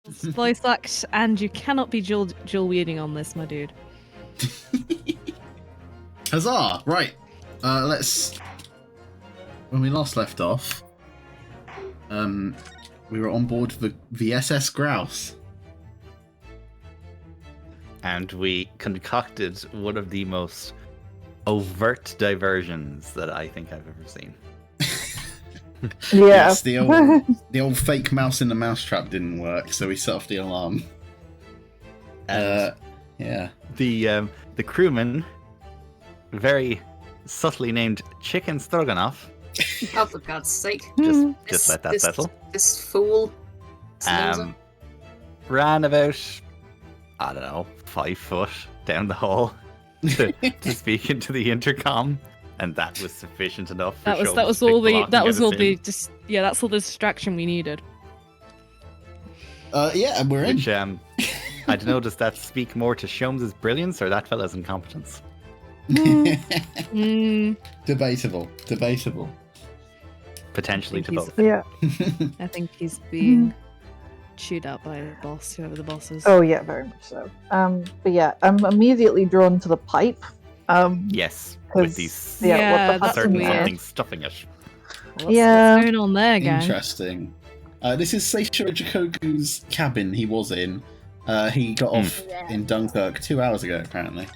Voice act, and you cannot be dual wielding on this, my dude. Huzzah! Right. Let's. When we last left off, we were on board the SS Grouse. And we concocted one of the most overt diversions that I think I've ever seen. Yeah. Yes, the old fake mouse in the mousetrap didn't work, so we set off the alarm. And Yeah. the crewman, very subtly named Chicken Stroganoff, Oh, for God's sake. just let that settle. This fool. Ran about, I don't know, 5 foot down the hall to speak into the intercom, and that was sufficient enough. For That's all the distraction we needed. Yeah, and we're in. Which I don't know, does that speak more to Sholmes' brilliance or that fella's incompetence? Debatable. Potentially to both. Yeah. I think he's being chewed out by the boss, whoever the boss is. Oh yeah, very much so. But yeah, I'm immediately drawn to the pipe. Yes, 'cause- with these yeah, Yeah, what the that's certain weird. something stuffing it. What's Yeah. going on there, gang? Interesting. This is Seishiro Jikogu's cabin he was in. He got off in Dunkirk 2 hours ago, apparently. For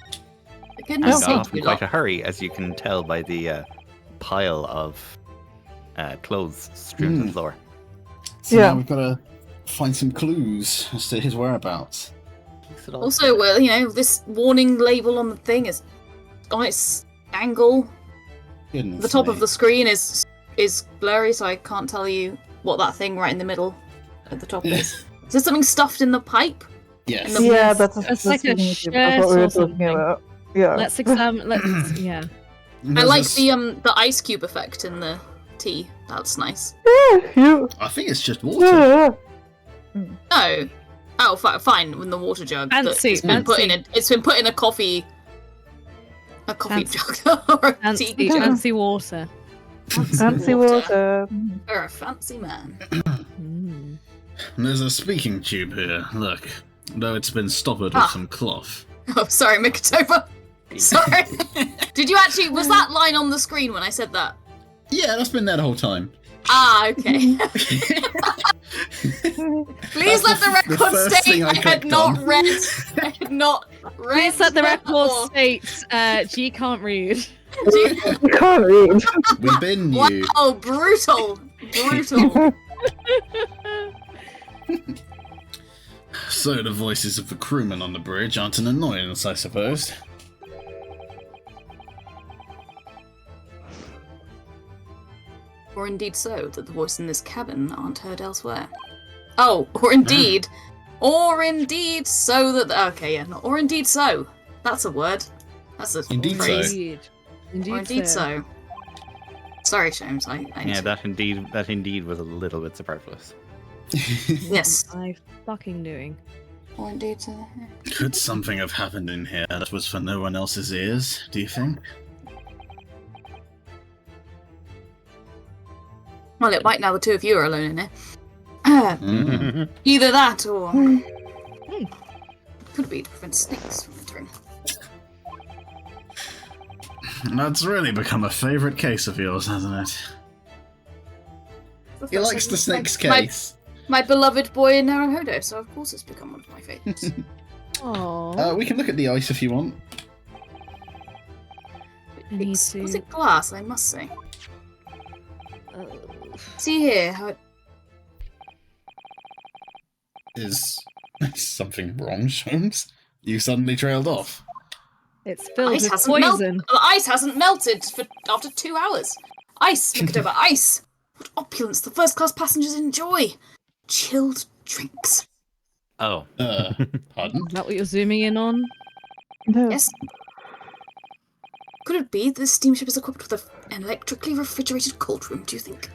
And goodness got off sake, in quite a hurry, as you can tell by the pile of clothes strewn to the floor. So Yeah. now we've got to find some clues as to his whereabouts. Also, well, this warning label on the thing is on its angle. Goodness The top me. of the screen is blurry, so I can't tell you what that thing right in the middle at the top is. Is there something stuffed in the pipe? Yes. in the- Yeah, that's It's like a that's shirt what we were or talking something. about. Yeah. Let's examine. Yeah. I like the ice cube effect in the tea. That's nice. Yeah. I think it's just water. Yeah. Oh, fine. In the water jug. Fancy, It's been put in fancy. it's been put in a coffee Fancy. jug or a tea Fancy, jug. fancy water. Fancy water. You're a fancy man. Mm. There's a speaking tube here, look. Though it's been stoppered with some cloth. Oh, sorry, Mikatoba. Sorry. Did you actually? Was that line on the screen when I said that? Yeah, that's been there the whole time. Ah, okay. Please let the record first state thing I I had clicked not on. read. I had not read. Please let the record or- state G can't read. You can't read. We've been you. Wow, brutal. So the voices of the crewmen on the bridge aren't an annoyance, I suppose. Or indeed so, that the voices in this cabin aren't heard elsewhere. Oh, or indeed so that... Okay, yeah, or indeed so. That's a word. That's a Indeed so. phrase. Indeed. Or indeed so. Sorry, Sholmes, I Yeah, that indeed was a little bit superfluous. Yes. I fucking doing. Or indeed so. Could something have happened in here that was for no one else's ears, do you think? Well, it might now the two of you are alone in here. Mm. Either that or... Could be to prevent snakes from entering. That's really become a favourite case of yours, hasn't it? He likes the snake's case. My beloved boy Naruhodo, so of course it's become one of my favourites. Aww. We can look at the ice if you want. I need Was to. it glass, I must say. See here how it... Is something wrong, Sholmes? You suddenly trailed off. It's filled Ice with hasn't poison. The ice hasn't melted after 2 hours. Ice, Mikatoba, ice! What opulence the first-class passengers enjoy! Chilled drinks. Oh. Pardon? Is that what you're zooming in on? No. Yes. Could it be this steamship is equipped with an electrically refrigerated cold room, do you think?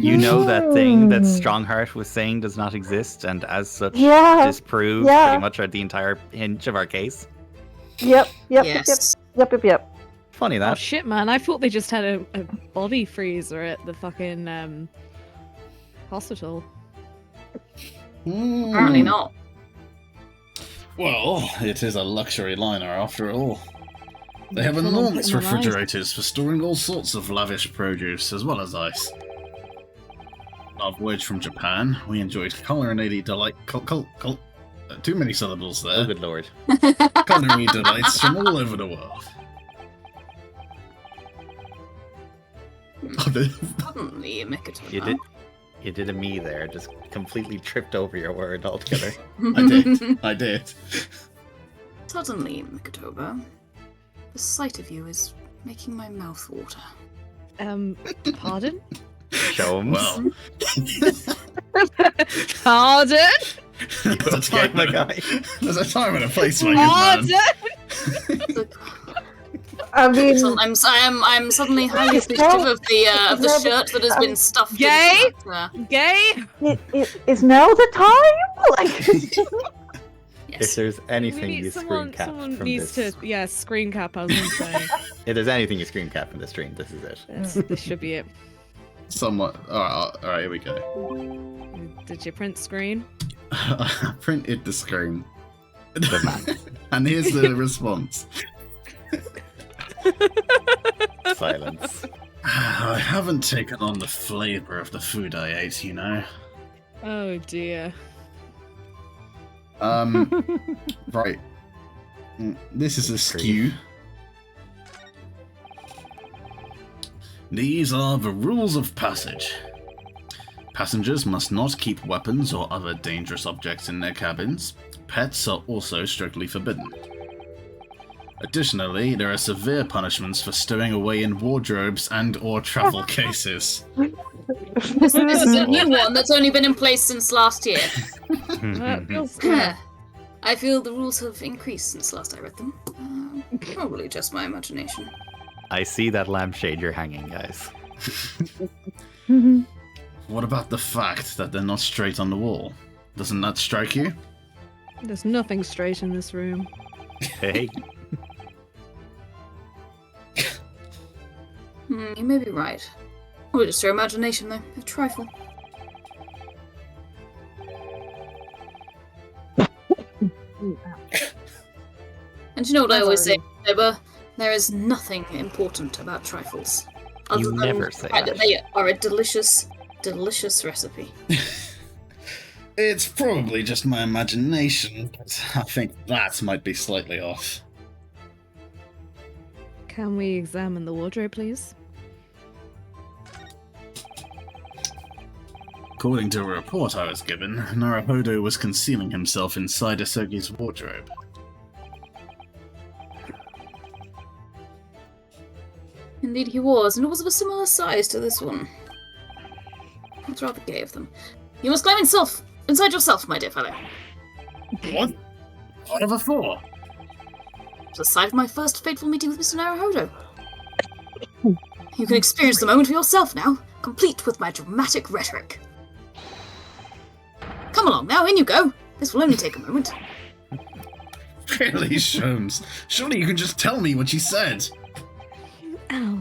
You know that thing that Strongheart was saying does not exist, and as such disprove pretty much the entire hinge of our case? Yep. Yes. Funny Oh that. shit, man! I thought they just had a body freezer at the fucking hospital. Apparently not. Well, it is a luxury liner after all. They have Full on enormous putting my eyes- refrigerators for storing all sorts of lavish produce, as well as ice. Our voyage from Japan, we enjoyed culinary delight. Too many syllables Oh, there. good lord. Culinary delights from all over the world. Suddenly, Mikado. You did a me there, just completely tripped over your word altogether. I did. Suddenly, Mikado, the sight of you is making my mouth water. Pardon? Show 'em. Well, Pardon? there's a time my and guy. there's a time and a place, my good man. Pardon? I mean, I'm suddenly highly appreciative of the shirt that has been stuffed. Gay? into that, Gay? it is now the time? Like, If yes. there's anything you someone screen cap from needs this, to screen cap. I was gonna say if there's anything you screen cap from the stream, this is it. this should be it. Somewhat. Alright, here we go. Did you print screen? I printed the screen. Good man. And here's the response. Silence. I haven't taken on the flavour of the food I ate, you know. Oh dear. Right. This is a skew. These are the rules of passage. Passengers must not keep weapons or other dangerous objects in their cabins. Pets are also strictly forbidden. Additionally, there are severe punishments for stowing away in wardrobes and/or travel cases. This is a new one that's only been in place since last year. That feels good. I feel the rules have increased since last I read them. Probably just my imagination. I see that lampshade you're hanging, guys. What about the fact that they're not straight on the wall? Doesn't that strike you? There's nothing straight in this room. Hey. You may be right. Or just your imagination, though. A trifle. And you know what I always say, Deborah? There is nothing important about trifles. Other You than never the say fact that. They are a delicious, delicious recipe. It's probably just my imagination, but I think that might be slightly off. Can we examine the wardrobe, please? According to a report I was given, Naruhodo was concealing himself inside Asogi's wardrobe. Indeed he was, and it was of a similar size to this one. That's rather gay of them. You must climb inside yourself, my dear fellow. What? Whatever for? It was the site of my first fateful meeting with Mr. Naruhodo. You can experience the moment for yourself now, complete with my dramatic rhetoric. Come along now, in you go. This will only take a moment. Really, Sholmes? Surely you can just tell me what you said. Ow.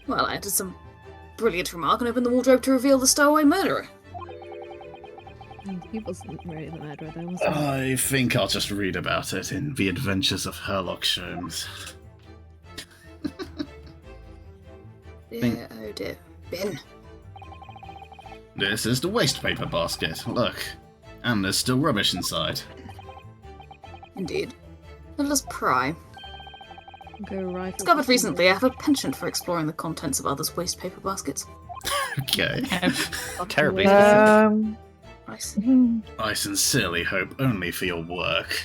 Well, I added some brilliant remark and opened the wardrobe to reveal the stowaway murderer. He wasn't really the murderer, though, was he? I think I'll just read about it in The Adventures of Herlock Sholmes. Dear, oh dear. Ben. This is the waste paper basket, look. And there's still rubbish inside. Indeed. Let us pry. Go right. Discovered recently, I have a penchant for exploring the contents of others' waste paper baskets. Okay. Terribly um, Nice. I sincerely hope only for your work.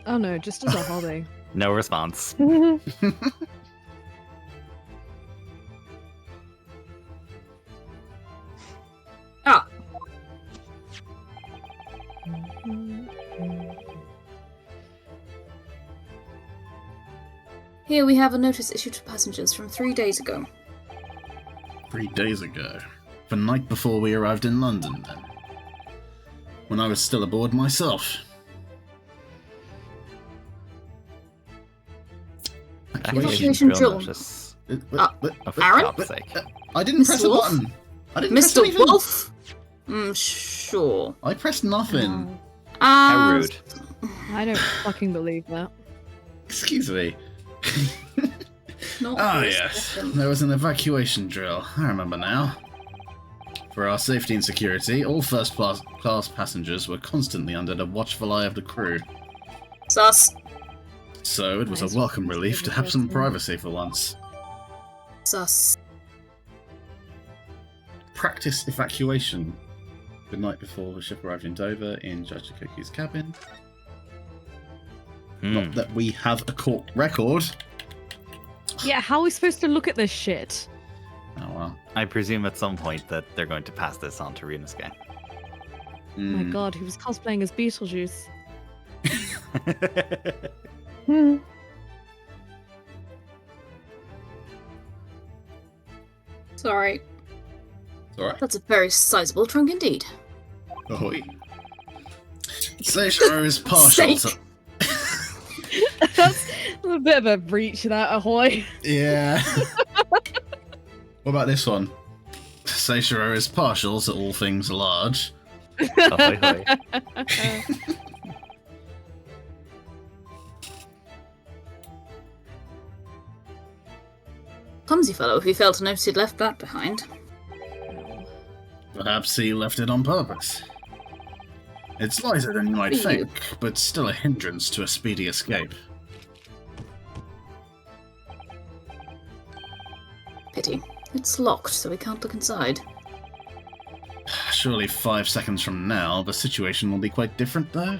Oh no, just as a hobby. No response. Ah, here we have a notice issued to passengers from 3 days ago. 3 days ago. The night before we arrived in London, then. When I was still aboard myself. Actually, Evacuation drill drill. notice. For Aaron? God's sake. I didn't press a Wolf? button. I didn't press Mr. anything. Wolf? Sure. I pressed nothing. Oh, How rude. I don't fucking believe that. Excuse me. Not Ah, for a yes. second. There was an evacuation drill. I remember now. For our safety and security, all first-class passengers were constantly under the watchful eye of the crew. Sus. So it was Nice. a welcome relief to have some privacy for once. Sus. Practice evacuation. The night before the ship arrived in Dover in Judge Koki's cabin. Not that we have a court record. Yeah, how are we supposed to look at this shit? Oh well. I presume at some point that they're going to pass this on to Ryunosuke. Oh my god, he was cosplaying as Beetlejuice. Hmm. Sorry. It's alright. That's a very sizable trunk indeed. Ahoy. Seishiro is partial to... That's a bit of a breach, that ahoy. Yeah. What about this one? Seishiro is partial to all things large. Ahoy, hoy. Clumsy fellow if he failed to notice he'd left that behind. Perhaps he left it on purpose. It's lighter than you might think, but still a hindrance to a speedy escape. Pity. It's locked, so we can't look inside. Surely 5 seconds from now, the situation will be quite different, though?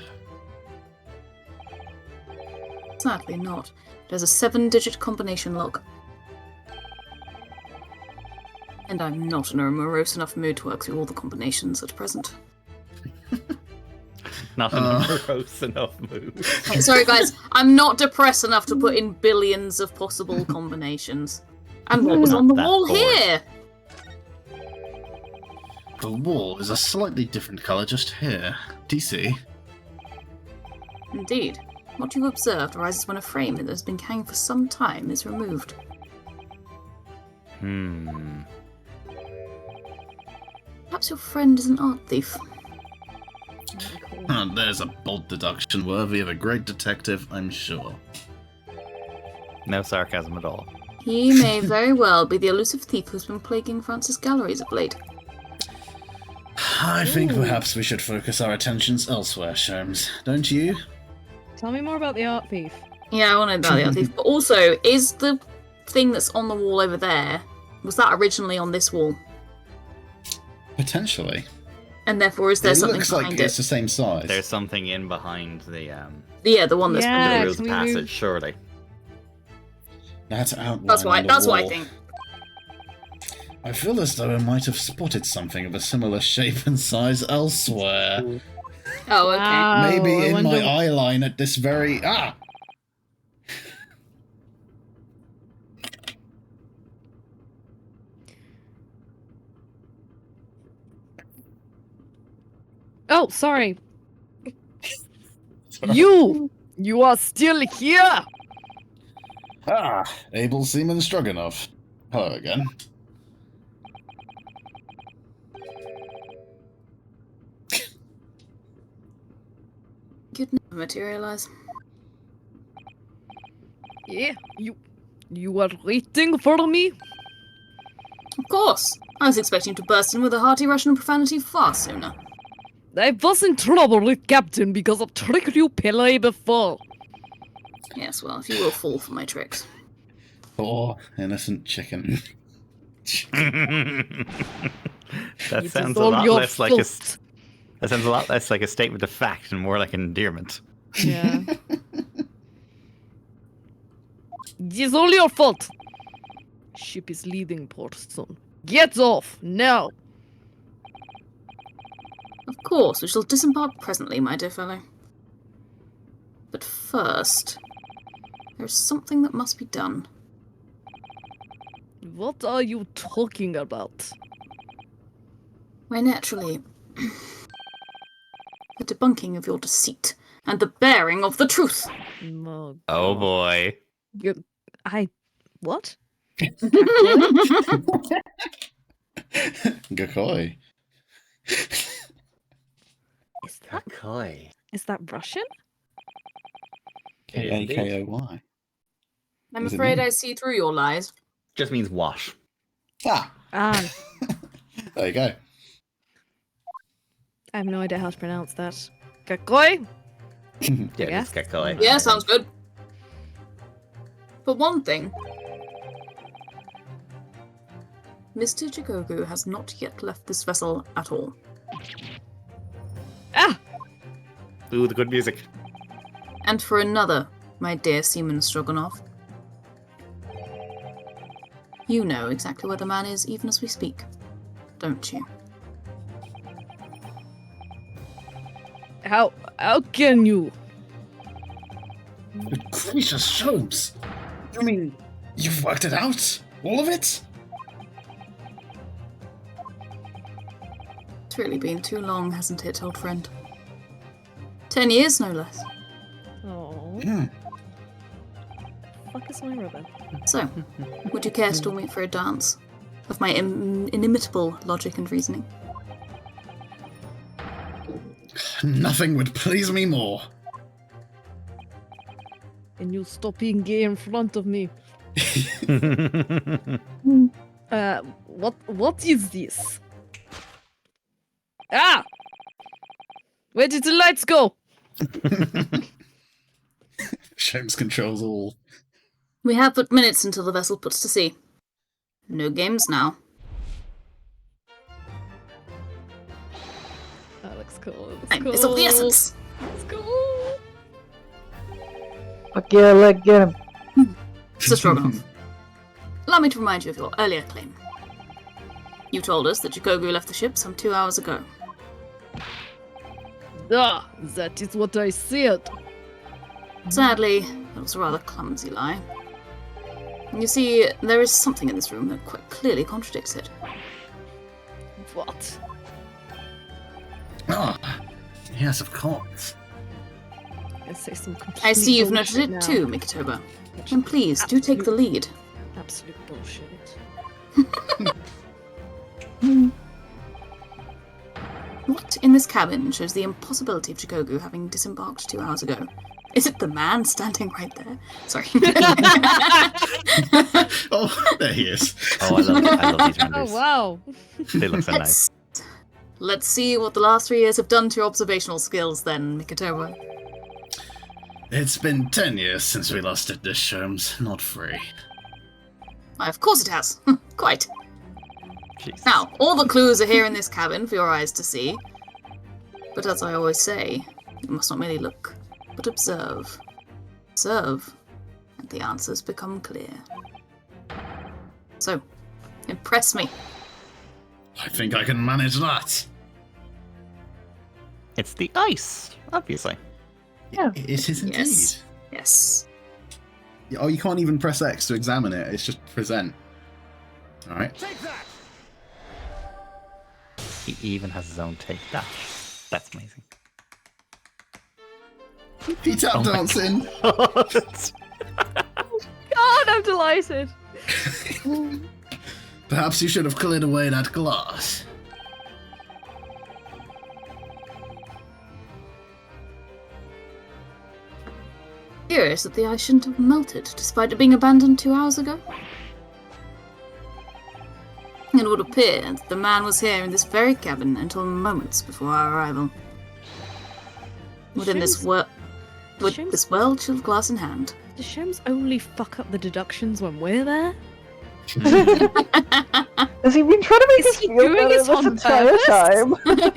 Sadly not. There's a 7-digit combination lock. And I'm not in a morose enough mood to work through all the combinations at present. Not in a morose enough mood. Hey, sorry guys, I'm not depressed enough to put in billions of possible combinations. And what was on the That wall bored. here? The wall is a slightly different colour just here. DC. Indeed. What you've observed arises when a frame that has been hanging for some time is removed. Perhaps your friend is an art thief. There's a bold deduction worthy of a great detective, I'm sure. No sarcasm at all. He may very well be the elusive thief who's been plaguing Francis' galleries of late. I think perhaps we should focus our attentions elsewhere, Sholmes. Don't you? Tell me more about the art thief. Yeah, I want to know about the art thief. But also, is the thing that's on the wall over there, was that originally on this wall? Potentially. And therefore, is there It something looks behind like it? it's the same size. There's something in behind the Yeah, the one that's Yeah. rules can of we move- passage, surely. That outline That's why. on the That's what I wall. think. I feel as though I might have spotted something of a similar shape and size elsewhere. Oh, okay. Wow, Maybe I in my wonder- eye line at this very... Ah! Oh, sorry. You are still here. Ah! Abel Seaman Stroganov. Hello again. You'd never materialize. Yeah, you are waiting for me. Of course. I was expecting to burst in with a hearty Russian profanity far sooner. I was in trouble with Captain because I've tricked you Pele before. Yes, well, if you will fall for my tricks. Poor innocent chicken. That It sounds is a all lot your less like a. fault. That sounds a lot less like a statement of fact and more like an endearment. Yeah. It is all your fault. Ship is leaving port soon. Get off now. Of course, we shall disembark presently, my dear fellow. But first, there's something that must be done. What are you talking about? Why, naturally, the debunking of your deceit and the bearing of the truth. Oh, Oh boy. What? Gakoi. Is that Russian? K-A-K-O-Y. I'm Does it afraid mean? I see through your lies. Just means wash. Ah! Ah, There you go. I have no idea how to pronounce that. Kakoi? Yeah, guess. it's kakoi. Yeah, sounds good. For one thing, Mr. Chikogu has not yet left this vessel at all. Ah! Ooh, the good music. And for another, my dear Seaman Stroganoff, you know exactly where the man is even as we speak, don't you? How can you? Good gracious, Sholmes! You mean you've worked it out? All of it? It's really been too long, hasn't it, old friend? 10 years, no less. Oh, Hmm. fuck is my rubber? So, would you care to join me for a dance of my inimitable logic and reasoning? Nothing would please me more. And you stop being gay in front of me. What is this? Ah! Where did the lights go? Sholmes controls all. We have but minutes until the vessel puts to sea. No games now. That looks cool. Time is of the essence. Let's go. Fuck yeah, let get him. Mr. Stroganoff, allow me to remind you of your earlier claim. You told us that Chikogu left the ship some 2 hours ago. Ah, that is what I said. Sadly, that was a rather clumsy lie. You see, there is something in this room that quite clearly contradicts it. What? Ah, yes, of course. I say some I see you've noted bullshit it now. too, Mikitoba. And please, do take the lead. Absolute bullshit. What in this cabin shows the impossibility of Chikogu having disembarked 2 hours ago? Is it the man standing right there? Sorry. Oh, there he is. Oh, I love these Oh renders. wow. They look so nice. Let's see what the last 3 years have done to your observational skills then, Mikitoba. It's been 10 years since we last did this, Sholmes. Not free. Why, of course it has. Quite. Jeez. Now, all the clues are here in this cabin for your eyes to see. But as I always say, you must not merely look, but observe. Observe, and the answers become clear. So, impress me. I think I can manage that. It's the ice, obviously. Yeah. It is indeed. Yes. Yes. Oh, you can't even press X to examine it. It's just present. Alright. He even has his own take. That's amazing. He tap Oh my dancing. God, I'm delighted. Perhaps you should have cleared away that glass. Curious that the ice shouldn't have melted, despite it being abandoned 2 hours ago. It would appear that the man was here in this very cabin until moments before our arrival. Within this Sholmes- with Sholmes- this well-chilled glass in hand. Does Sholmes only fuck up the deductions when we're there? Has he been trying to make Is us he feel doing better this this on entire purpose? time?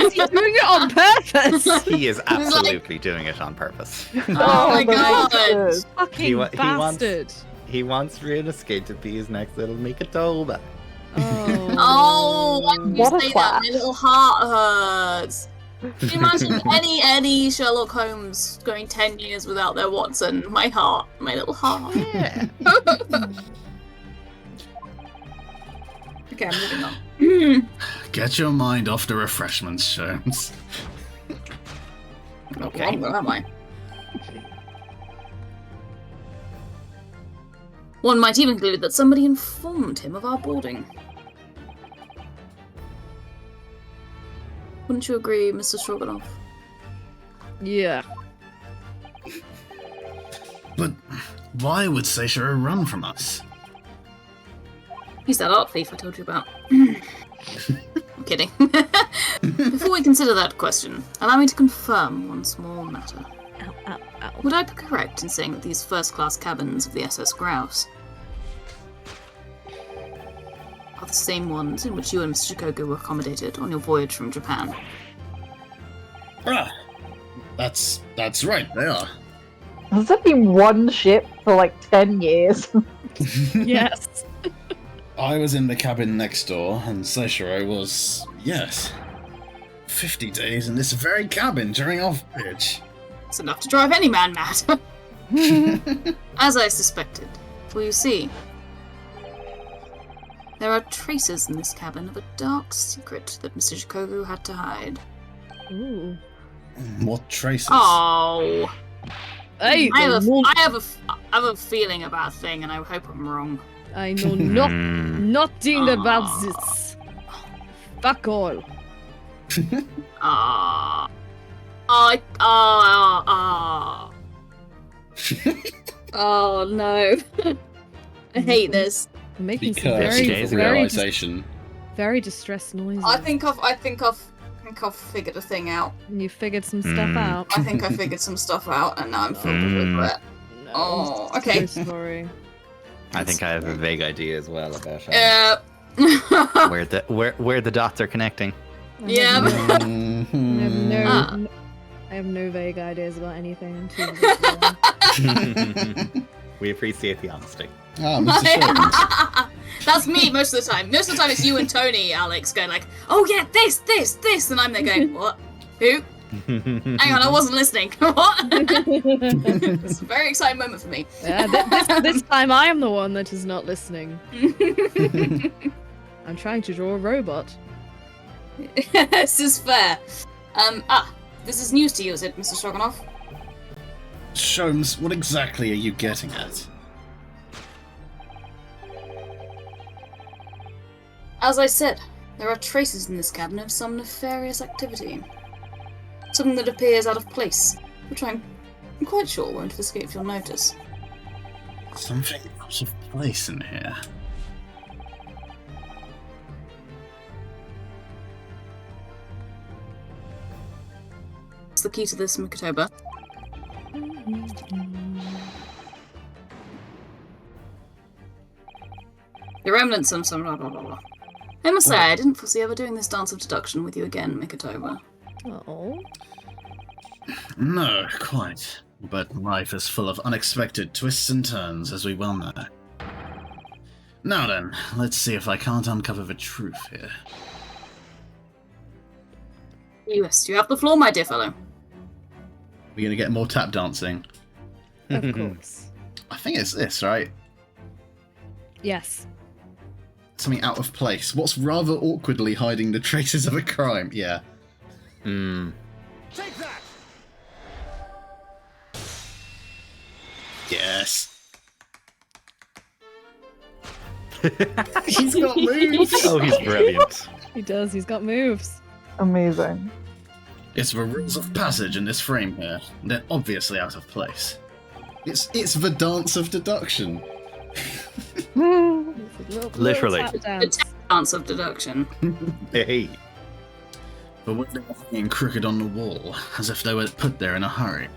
Is he doing it on purpose? He is absolutely doing it on purpose. Oh my but god! bastard. Fucking He wants- bastard. He wants Ryunosuke to be his next little Mikitoba. Oh. Oh, why did you What a say that? My twat. little heart hurts. Can you imagine any Sherlock Holmes going 10 years without their Watson? My heart, my little heart. Yeah. Okay, I'm moving on. Get your mind off the refreshments, Sholmes. Okay. Where am I? One might even conclude that somebody informed him of our boarding. Wouldn't you agree, Mr. Stroganoff? Yeah. But why would Seishiro run from us? He's that art thief I told you about. I'm kidding. Before we consider that question, allow me to confirm one small matter. Ow, ow, ow. Would I be correct in saying that these first-class cabins of the SS Grouse are the same ones in which you and Mr. Shikoku were accommodated on your voyage from Japan? That's right, they are. Has there been one ship for like 10 years? Yes. I was in the cabin next door, and Seishiro was, yes, 50 days in this very cabin during our voyage. It's enough to drive any man mad. As I suspected. For you see, there are traces in this cabin of a dark secret that Mr. Shikoku had to hide. Ooh. What traces? Oh, Hey, I have a feeling about a thing, and I hope I'm wrong. I know nothing about this. Fuck all. Oh no. I hate this. I'm making some Because very, of very, realization. very distressed noises. I think I've figured a thing out. You figured some stuff out. I think I figured some stuff out, and now I'm filled with regret. No, Oh, I'm okay. so sorry. I think I have a vague idea as well about where the dots are connecting. Yeah. I have no vague ideas about anything until We appreciate the honesty. Ah, Mr. Shogun. That's me most of the time. Most of the time it's you and Tony, Alex, going like, oh yeah, this, and I'm there going, what? Who? Hang on, I wasn't listening. What? It's a very exciting moment for me. This time I am the one that is not listening. I'm trying to draw a robot. This is fair. This is news to you, is it, Mr. Stroganoff? Sholmes, what exactly are you getting at? As I said, there are traces in this cabin of some nefarious activity. Something that appears out of place, which I'm quite sure won't have escaped your notice. Something out of place in here. What's the key to this, Mikotoba? The remnants of some blah blah blah blah. I must say, I didn't foresee ever doing this dance of deduction with you again, Mikotoba. Oh. No, quite. But life is full of unexpected twists and turns, as we well know. Now then, let's see if I can't uncover the truth here. Yes, you have the floor, my dear fellow. We're gonna get more tap dancing. Of course. I think it's this, right? Yes. Something out of place. What's rather awkwardly hiding the traces of a crime? Yeah. Take that! Yes. He's got moves. Oh, he's brilliant. He does, he's got moves. Amazing. It's the rules of passage in this frame here. They're obviously out of place. It's the dance of deduction. Literally. Tap The dance. dance of deduction. Hey. But when they were hanging crooked on the wall, as if they were put there in a hurry.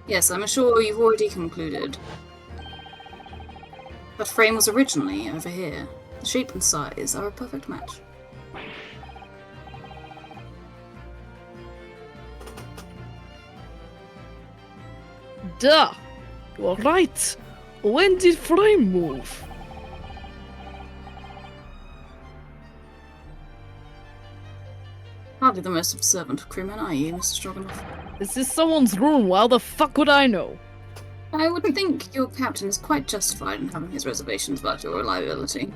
Yes, I'm sure you've already concluded. That frame was originally over here. The shape and size are a perfect match. Duh! You're right! When did frame move? Hardly the most observant of crewmen, are you, Mr. Stroganoff? This is someone's room, how the fuck would I know? I would think your captain is quite justified in having his reservations about your reliability.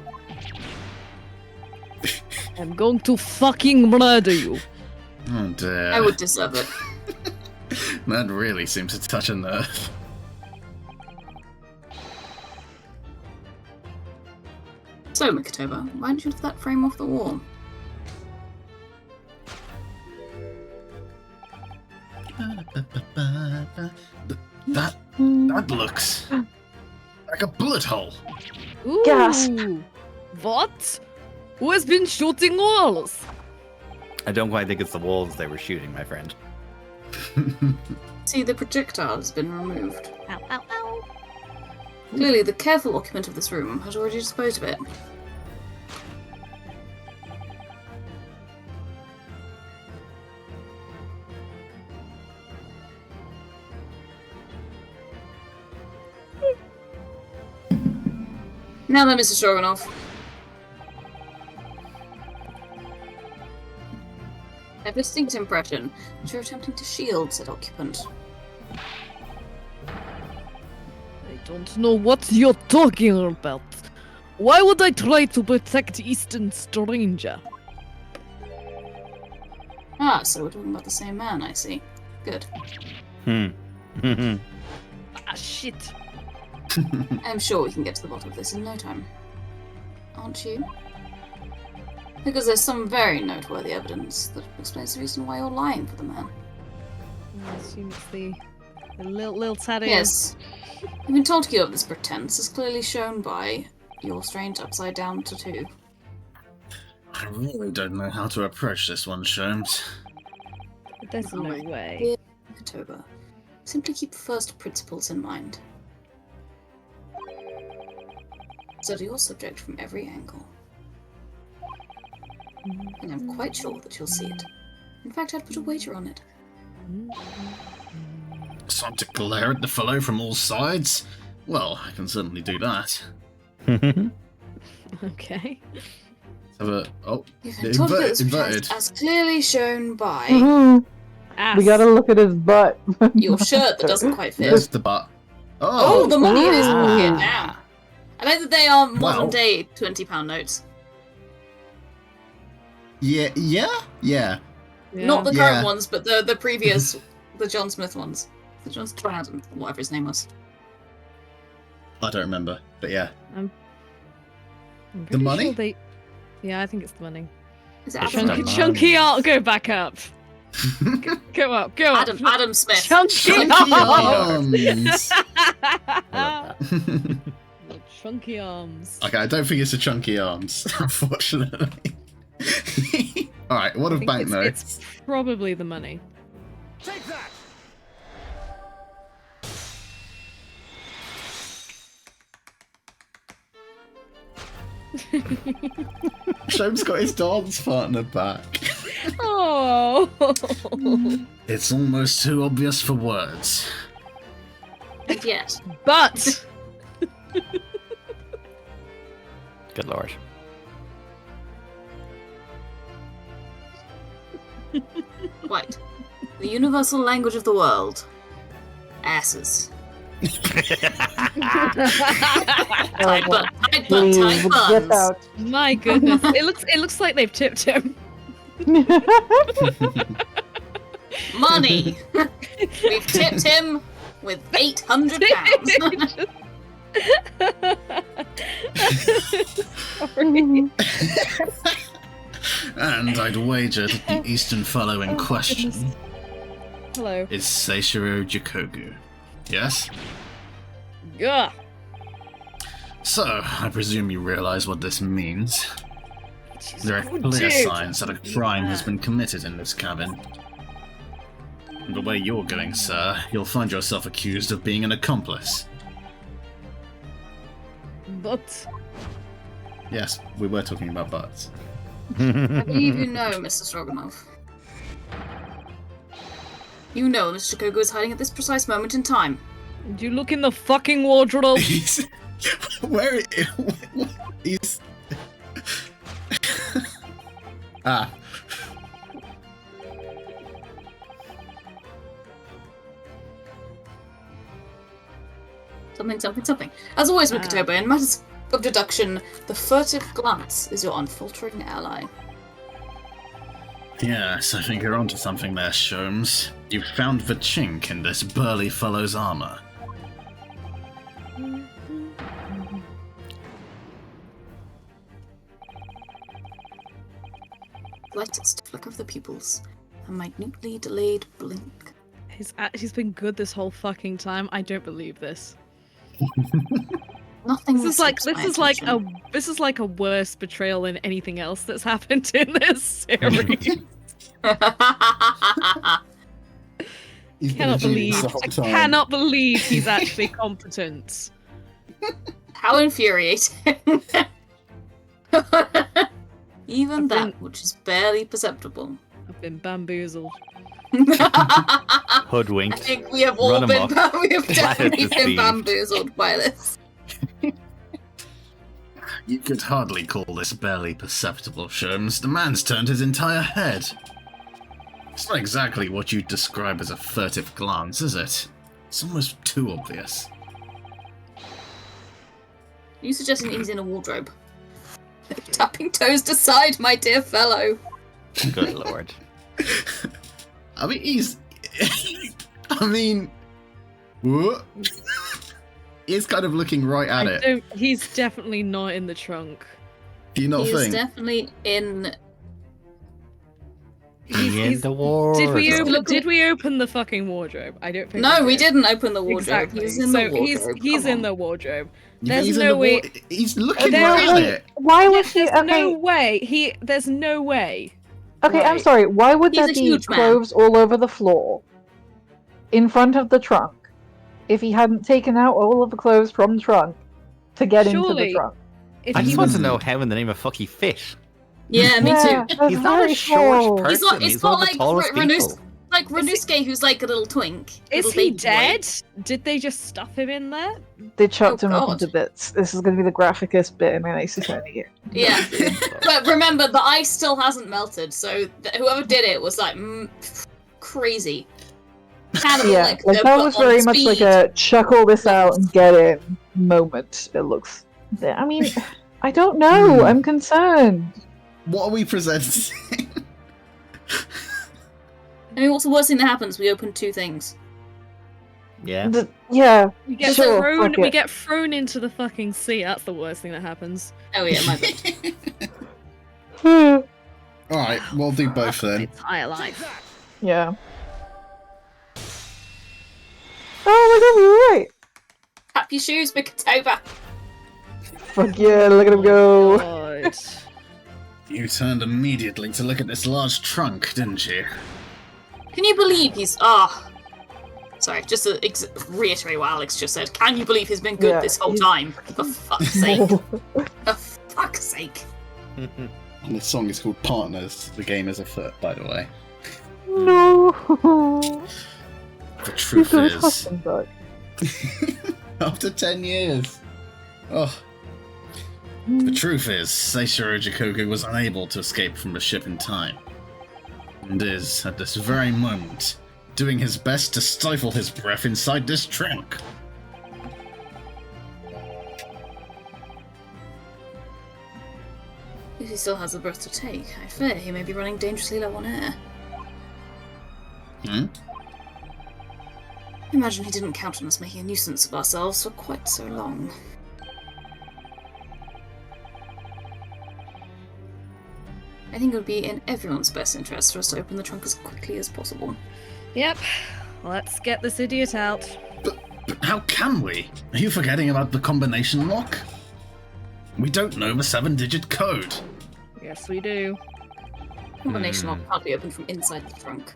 I'm going to fucking murder you. Oh dear. I would deserve it. That really seems to touch a nerve. So, Mikotoba, why don't you lift that frame off the wall? That looks like a bullet hole. Ooh. Gasp. What? Who has been shooting walls? I don't quite think it's the wolves they were shooting, my friend. See, the projectile has been removed. Ow, ow, ow. Clearly, the careful occupant of this room has already disposed of it. Now then, Mr. Stroganoff. I have a distinct impression that you're attempting to shield said occupant. I don't know what you're talking about. Why would I try to protect Eastern Stranger? Ah, so we're talking about the same man, I see. Good. Ah, shit. I'm sure we can get to the bottom of this in no time. Aren't you? Because there's some very noteworthy evidence that explains the reason why you're lying for the man. I assume it's the little tattoo. Yes. You've been told to give up this pretense, as clearly shown by your strange upside-down tattoo. I really don't know how to approach this one, Sholmes. There's no Alright. way. Dear October, simply keep first principles in mind. Study your subject from every angle. And I'm quite sure that you'll see it. In fact, I'd put a wager on it. Time to glare at the fellow from all sides? Well, I can certainly do that. Okay. Let's have a... Oh, You've been told to get this inverted. pretense as clearly shown by Mhm. Ass. We gotta look at his butt. your shirt that doesn't quite fit. There's the butt. Oh, Oh! the money in his Wow. pocket now. I like that they are Wow. modern day £20 notes. Yeah. Yeah. Not the Yeah. current ones, but the previous, the John Smith ones. The John Stratton, whatever his name was. I don't remember, but yeah. I'm pretty money? Sure they... Yeah, I think it's the money. Is it It's Adam? the Chunky, money. chunky art, go back up. Go up, go up. Adam Smith. Chunky Chunky arms. arms! Chunky arms. Okay, I don't think it's a chunky arms, unfortunately. Alright, what I of think banknotes? it's probably the money. Take that! Sholmes got his dance partner back. Oh. It's almost too obvious for words. And yet, But Good lord. quite. The universal language of the world. Asses. Tight butt, tight butt, Please, tight get buns. out. my goodness, it looks like they've tipped him. Money! We've tipped him with £800. Sorry. And I'd wager that the eastern fellow in question Hello. is Seishiro Jikogu. Yes? Yeah. So, I presume you realize what this means. There are good clear dude. signs that a crime has been committed in this cabin. And the way you're going, sir, you'll find yourself accused of being an accomplice. But Yes, we were talking about butts. I believe you know, Mr. Stroganoff. You know Mr. Kogo is hiding at this precise moment in time. do you look in the fucking wardrobe? He's... Where... He's... Ah. Something. As always, Mikotoba, in matters of deduction, the furtive glance is your unfaltering ally. Yes, I think you're onto something there, Sholmes. You found the chink in this burly fellow's armor. Lightest flick of the pupils. A minutely delayed blink. He's been good this whole fucking time. I don't believe this. Nothing. This is like a worse betrayal than anything else that's happened in this series. Cannot believe he's actually competent. How infuriating. Even that which is barely perceptible. I've been bamboozled. Hoodwinked. I think we have all been we have definitely been deceived. bamboozled by this. You could hardly call this barely perceptible, Sholmes. The man's turned his entire head. It's not exactly what you'd describe as a furtive glance, is it? It's almost too obvious. Are you suggesting he's in a wardrobe? Tapping toes aside, my dear fellow. Good lord. I mean, he's... I mean... What? He's kind of looking right at it. He's definitely not in the trunk. Do you not He's think? definitely in... In the wardrobe. Did we open the fucking wardrobe? I don't think. No, we didn't open the wardrobe. Exactly. He's in the wardrobe. He's in the wardrobe. You think There's no way. He's looking right at it. Why would he? There's no Okay, way. There's no way. okay. I'm Right. sorry. Why would He's there a be huge man. clothes all over the floor, in front of the trunk, if he hadn't taken out all of the clothes from the trunk to get into the Surely. trunk? If I he just want was, to know how in the name of fuck he fit. Yeah, me Yeah, too. that's He's not very a short small. person. It's one not of the like tallest people. Like Ryunosuke, who's like a little twink. is little he baby boy. dead? Did they just stuff him in there? They chopped Oh, him up God. into bits. This is going to be the graphicest bit in an Ace Attorney game. Yeah. But remember, the ice still hasn't melted, so whoever did it was like crazy. Cannibal, Yeah, like that was very much like a chuck all this out and get in moment. It looks. I mean, I don't know. I'm concerned. What are we presenting? I mean, what's the worst thing that happens? We open two things. Yeah. Yeah. We get Sure, thrown. fuck We it. get thrown into the fucking sea. That's the worst thing that happens. Oh yeah, my bad. Hmm. Alright, we'll do both My then. entire life. Yeah. Oh my god, you're right. Tap your shoes, Mikatoba. Fuck yeah, look at him go. God. You turned immediately to look at this large trunk, didn't you? Can you believe he's Sorry, just to reiterate what Alex just said. Can you believe he's been good Yeah, this whole he's- time? For fuck's sake. For fuck's sake. And the song is called Partners. The game is afoot, by the way. No. The He's truth got his is, husband back. after 10 years. Oh. The truth is, Seishiro Jikoku was unable to escape from the ship in time. And is, at this very moment, doing his best to stifle his breath inside this trunk. If he still has the breath to take, I fear he may be running dangerously low on air. Hmm? Imagine he didn't count on us making a nuisance of ourselves for quite so long. I think it would be in everyone's best interest for us to open the trunk as quickly as possible. Yep. Let's get this idiot out. But how can we? Are you forgetting about the combination lock? We don't know the 7-digit code. Yes, we do. Combination lock can't be opened from inside the trunk.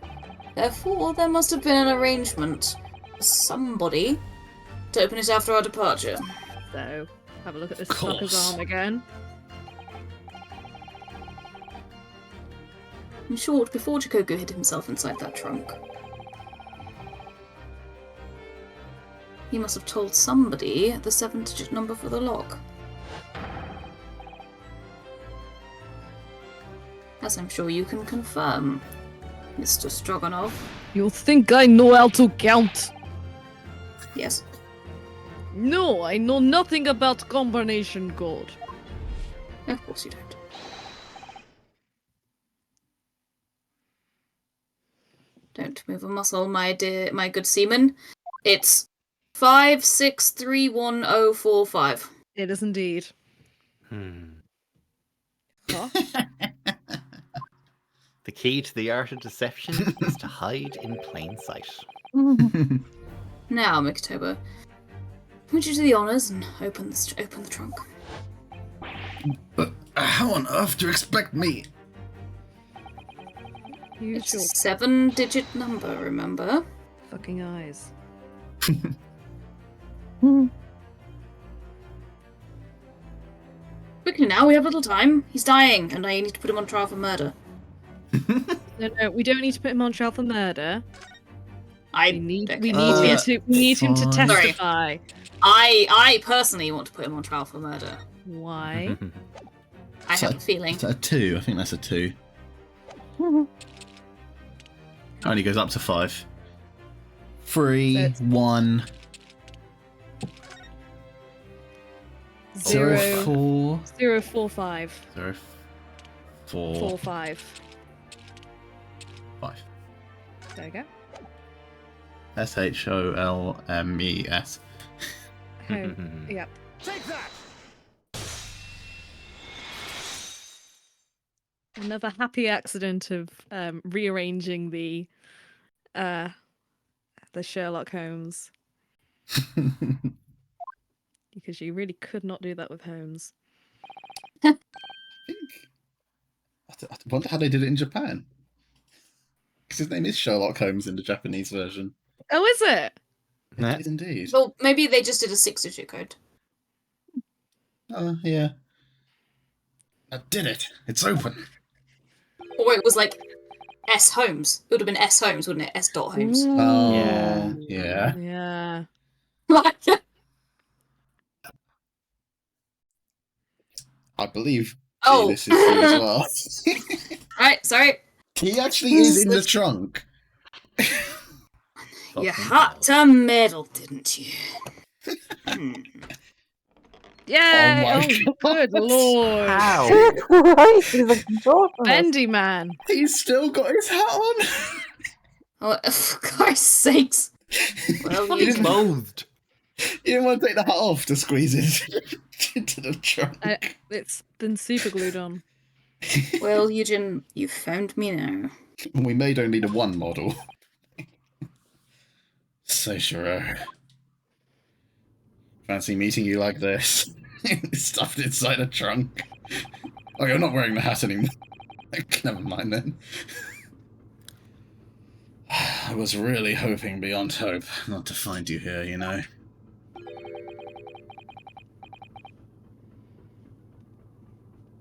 Therefore, there must have been an arrangement for somebody to open it after our departure. So, have a look at this Of course. fucker's arm again. In short, before Jikoku hid himself inside that trunk, he must have told somebody the 7-digit number for the lock. As I'm sure you can confirm, Mr. Stroganov. You think I know how to count? Yes. No, I know nothing about combination code. Of course you don't. Don't move a muscle, my good seaman. It's 56311045. It is indeed. Huh? The key to the art of deception is to hide in plain sight. Now, Mictober, would you do the honors and open the trunk? But how on earth do you expect me? Use It's your a 7-digit number, remember? fucking eyes. Quickly now, we have little time. He's dying, and I need to put him on trial for murder. No, we don't need to put him on trial for murder. I We need okay. him to fine. testify. I personally want to put him on trial for murder. Why? I have a feeling. Is that a 2? I think that's a 2. Only goes up to 5. 3, 1, 0, 4, 0, 4, 5. 0, 4, 4, 5. 5. There we go. SHOLMES. Home. Yep. Another happy accident of rearranging the Sherlock Holmes, because you really could not do that with Holmes. I wonder how they did it in Japan. Because his name is Sherlock Holmes in the Japanese version. Oh, is it? Yeah. It is indeed. Well, maybe they just did a 6-digit code. Oh, yeah. I did it. It's open. Or it was like S Holmes. It would have been S Holmes, wouldn't it? S. Holmes. Oh, Yeah. yeah. Yeah. I believe Oh. this is you as well. Right, sorry. He actually is in the trunk. You had to meddle, didn't you? Yay! my Oh, good lord! How? Christ, he's like awesome. Bendy man. He's still got his hat on. Oh, for Christ's sakes. Well, you He's loathed. You didn't want to take the hat off to squeeze it into the trunk. It's been super glued on. Well, Eugen, you found me now. We made only the one model. So sure. Fancy meeting you like this. Stuffed inside a trunk. Oh, you're not wearing the hat anymore. Never mind then. I was really hoping beyond hope not to find you here, you know.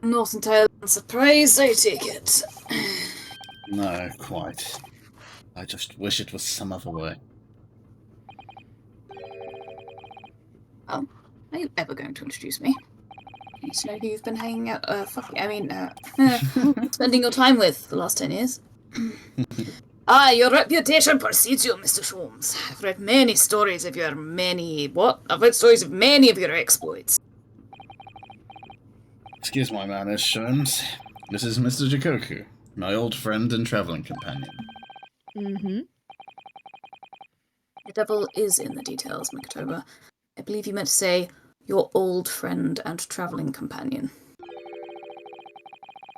Not entirely surprised, I take it. No, quite. I just wish it was some other way. Well, are you ever going to introduce me? I need to know who you've been hanging out, spending your time with the last 10 years. Your reputation precedes you, Mr. Sholmes. I've read many stories of your I've read stories of many of your exploits. Excuse my manners, Sholmes. This is Mr. Jikoku, my old friend and traveling companion. Mm-hmm. The devil is in the details, Mictober. I believe you meant to say your old friend and traveling companion,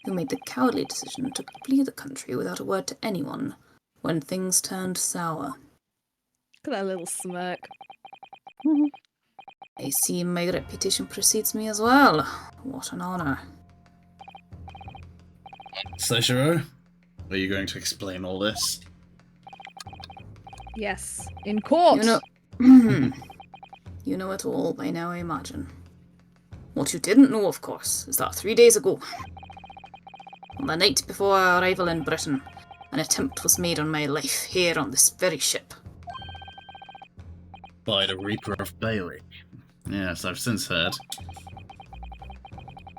who made the cowardly decision to flee the country without a word to anyone when things turned sour. Look at that little smirk. I see my reputation precedes me as well. What an honor. Seishiro, are you going to explain all this? Yes, in court. You know it all by now, I imagine. What you didn't know, of course, is that 3 days ago, on the night before our arrival in Britain, an attempt was made on my life here on this very ship. By the Reaper of Bailey. Yes, I've since heard.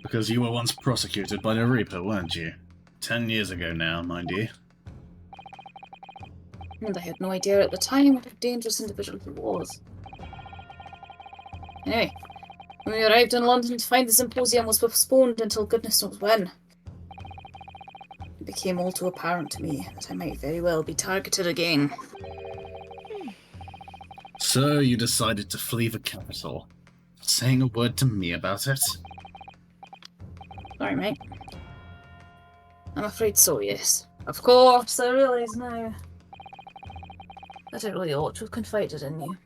Because you were once prosecuted by the Reaper, weren't you? 10 years ago now, mind you. And I had no idea at the time what a dangerous individual he was. Anyway, when we arrived in London to find the symposium was postponed until goodness knows when. It became all too apparent to me that I might very well be targeted again. So you decided to flee the capital, saying a word to me about it? Sorry, mate. I'm afraid so, yes. Of course, I realise now that I really ought to have confided in you.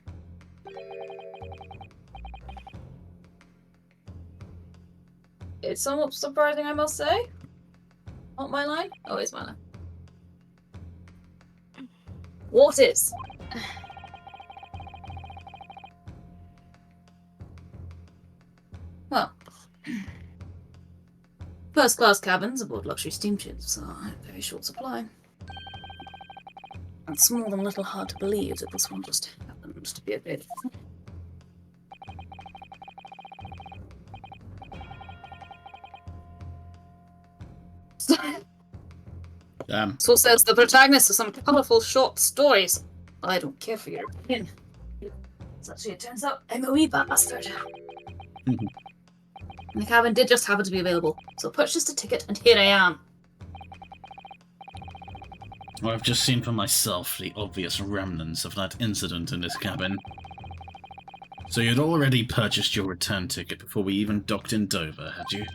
It's somewhat surprising, I must say. Not my line? Oh, it's my line. What is? Well, first-class cabins aboard luxury steamships are in very short supply. It's more than a little hard to believe that this one just happened to be available. Damn. So says the protagonist of some colourful short stories. Well, I don't care for your opinion. Actually, it turns out I'm a wee bastard. The cabin did just happen to be available, so I purchased a ticket and here I am. Well, I've just seen for myself the obvious remnants of that incident in this cabin. So you'd already purchased your return ticket before we even docked in Dover, had you?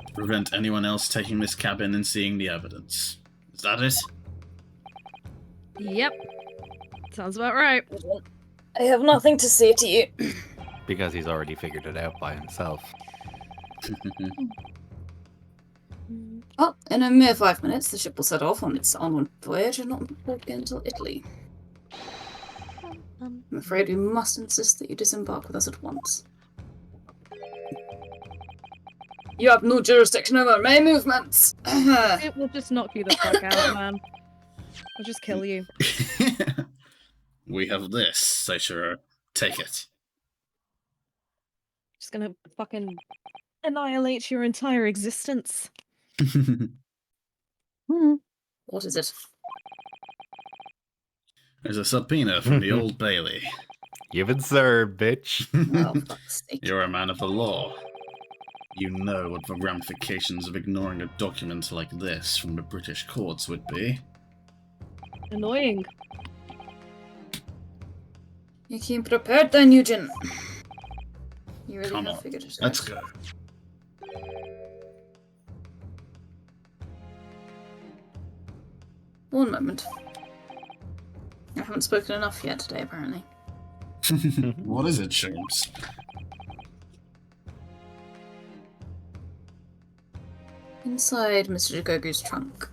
To prevent anyone else taking this cabin and seeing the evidence. Is that it? Yep. Sounds about right. I have nothing to say to you. Because he's already figured it out by himself. Well, in a mere 5 minutes, the ship will set off on its onward voyage and not report again until Italy. I'm afraid we must insist that you disembark with us at once. You have no jurisdiction over my movements! It will just knock you the fuck out, man. I'll just kill you. We have this, Seishiro. Take it. Just gonna fucking annihilate your entire existence. What is it? There's a subpoena from the Old Bailey. You've been served, bitch. Oh, fuck's sake. You're a man of the law. You know what the ramifications of ignoring a document like this from the British courts would be. Annoying. You came prepared then, Eugen. You really Come have on, figured it out. let's go. One moment. I haven't spoken enough yet today, apparently. What is it, Sherms? Inside Mr. Jagogu's trunk.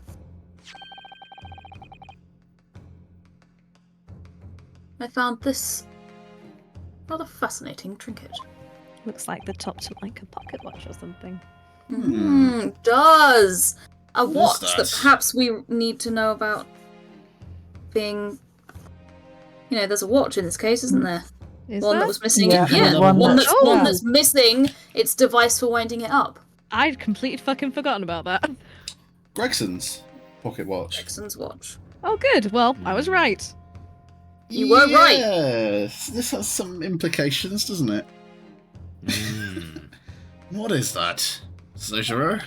I found this rather fascinating trinket. Looks like the top to like a pocket watch or something. Does! A What is watch that that? perhaps we need to know about being... You know, there's a watch in this case, isn't there? Is One that there? was missing. Yeah, Yeah, one one that's- that's, one yeah. that's missing its device for winding it up. I'd completely fucking forgotten about that. Gregson's pocket watch. Jackson's watch. Oh, good. Well, I was right. You were right. Yes, this has some implications, doesn't it? What is that, Seishiro?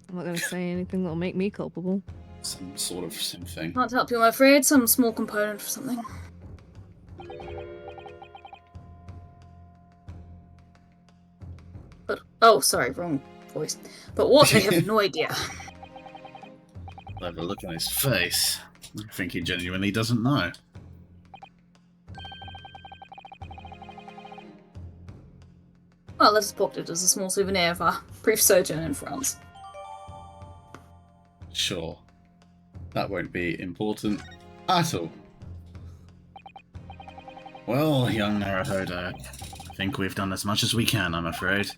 I'm not going to say anything that'll make me culpable. Some sort of something. Can't help you, I'm afraid. Some small component for something. But, oh, sorry, wrong voice. But what, I have no idea. By the look on his face, I think he genuinely doesn't know. Well, let us pocket it as a small souvenir of our brief sojourn in France. Sure. That won't be important at all. Well, young Naruhodo, I think we've done as much as we can, I'm afraid.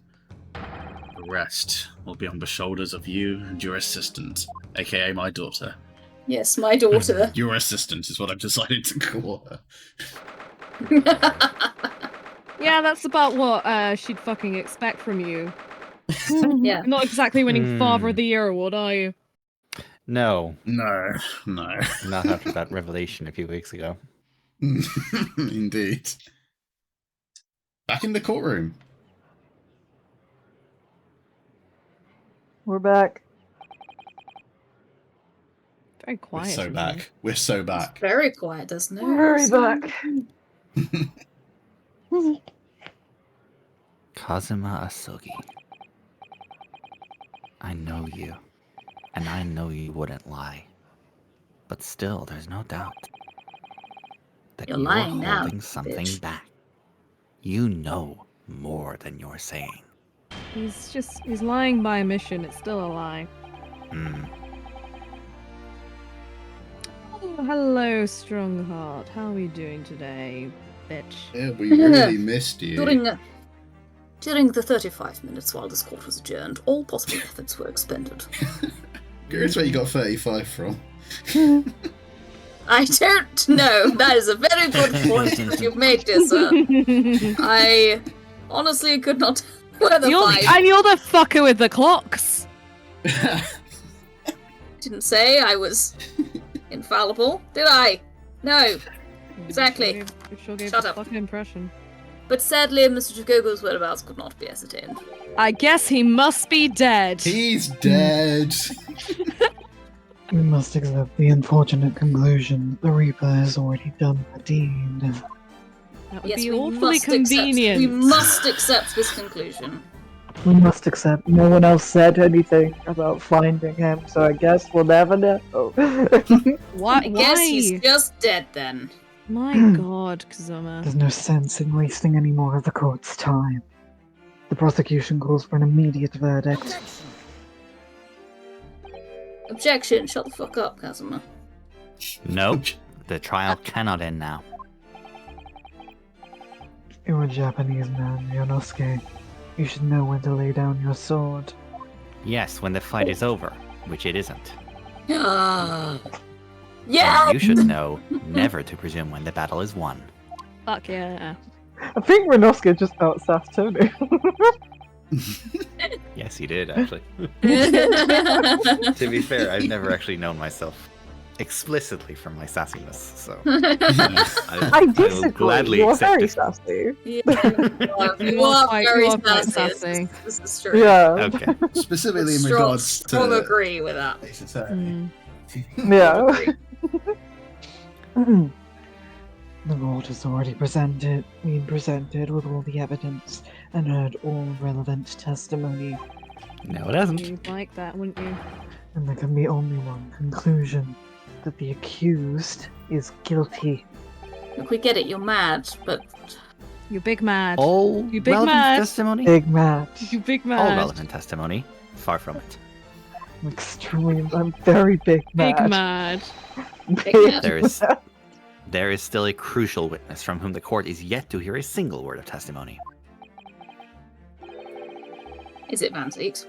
The rest will be on the shoulders of you and your assistant, aka my daughter. Yes, my daughter. Your assistant is what I've decided to call her. Yeah, that's about what she'd fucking expect from you. Yeah. Not exactly winning Father of the Year award, are you? No, No. not after that revelation a few weeks ago. Indeed. Back in the courtroom. We're back. Very We're quiet. so in back. here. We're so It's back. very quiet. There's no. Very sound. back. Kazuma Asugi. I know you, and I know you wouldn't lie. But still, there's no doubt that You're you're lying now, holding something bitch. back. You know more than you're saying. He's lying by omission. It's still a lie. Hmm. Oh, hello, Strongheart. How are you doing today, bitch? Yeah, we really missed you. During the 35 minutes while this court was adjourned, all possible efforts were expended. Curious where you got 35 from. I don't know. That is a very good point that you've made, dear sir. I honestly could not tell where the five. And you're the fucker with the clocks. Didn't say I was infallible, did I? No. Exactly. You sure gave Shut the up. fucking impression. But sadly, Mr. Chigogo's whereabouts could not be ascertained. I guess he must be dead. He's dead. We must accept the unfortunate conclusion that the Reaper has already done the deed. That would Yes, be we awfully must convenient. we must accept this conclusion. We must accept No one else said anything about finding him, so I guess we'll never know. Why? I guess Why? he's just dead then. My God, Kazuma. there's no sense in wasting any more of the court's time. The prosecution calls for an immediate verdict. Objection, shut the fuck up, Kazuma. Nope. The trial cannot end now. You're a Japanese man, Ryunosuke. You should know when to lay down your sword. Yes, when the fight is over, which it isn't. Yeah! And you should know never to presume when the battle is won. Fuck yeah. I think Ryunosuke just outsassed Tony. Yes, he did, actually. To be fair, I've never actually known myself explicitly for my sassiness, so I I will disagree. gladly You're accept very it. sassy. You are very You are quite sassy. sassy. This is true. Yeah. Okay. Specifically in Strong, regards strong to... agree with that. Mm. Yeah. The court has already presented with all the evidence and heard all relevant testimony, No, it hasn't. You'd like that, wouldn't you? and there can be only one conclusion: that the accused is guilty. Look, we get it, you're mad, but You big mad. All You big relevant mad. testimony? Big match. You big All mad. relevant testimony. Far from it. Extreme. I'm very big Big mad. mad. Big mad. There is still a crucial witness from whom the court is yet to hear a single word of testimony. is it Van Zeeks?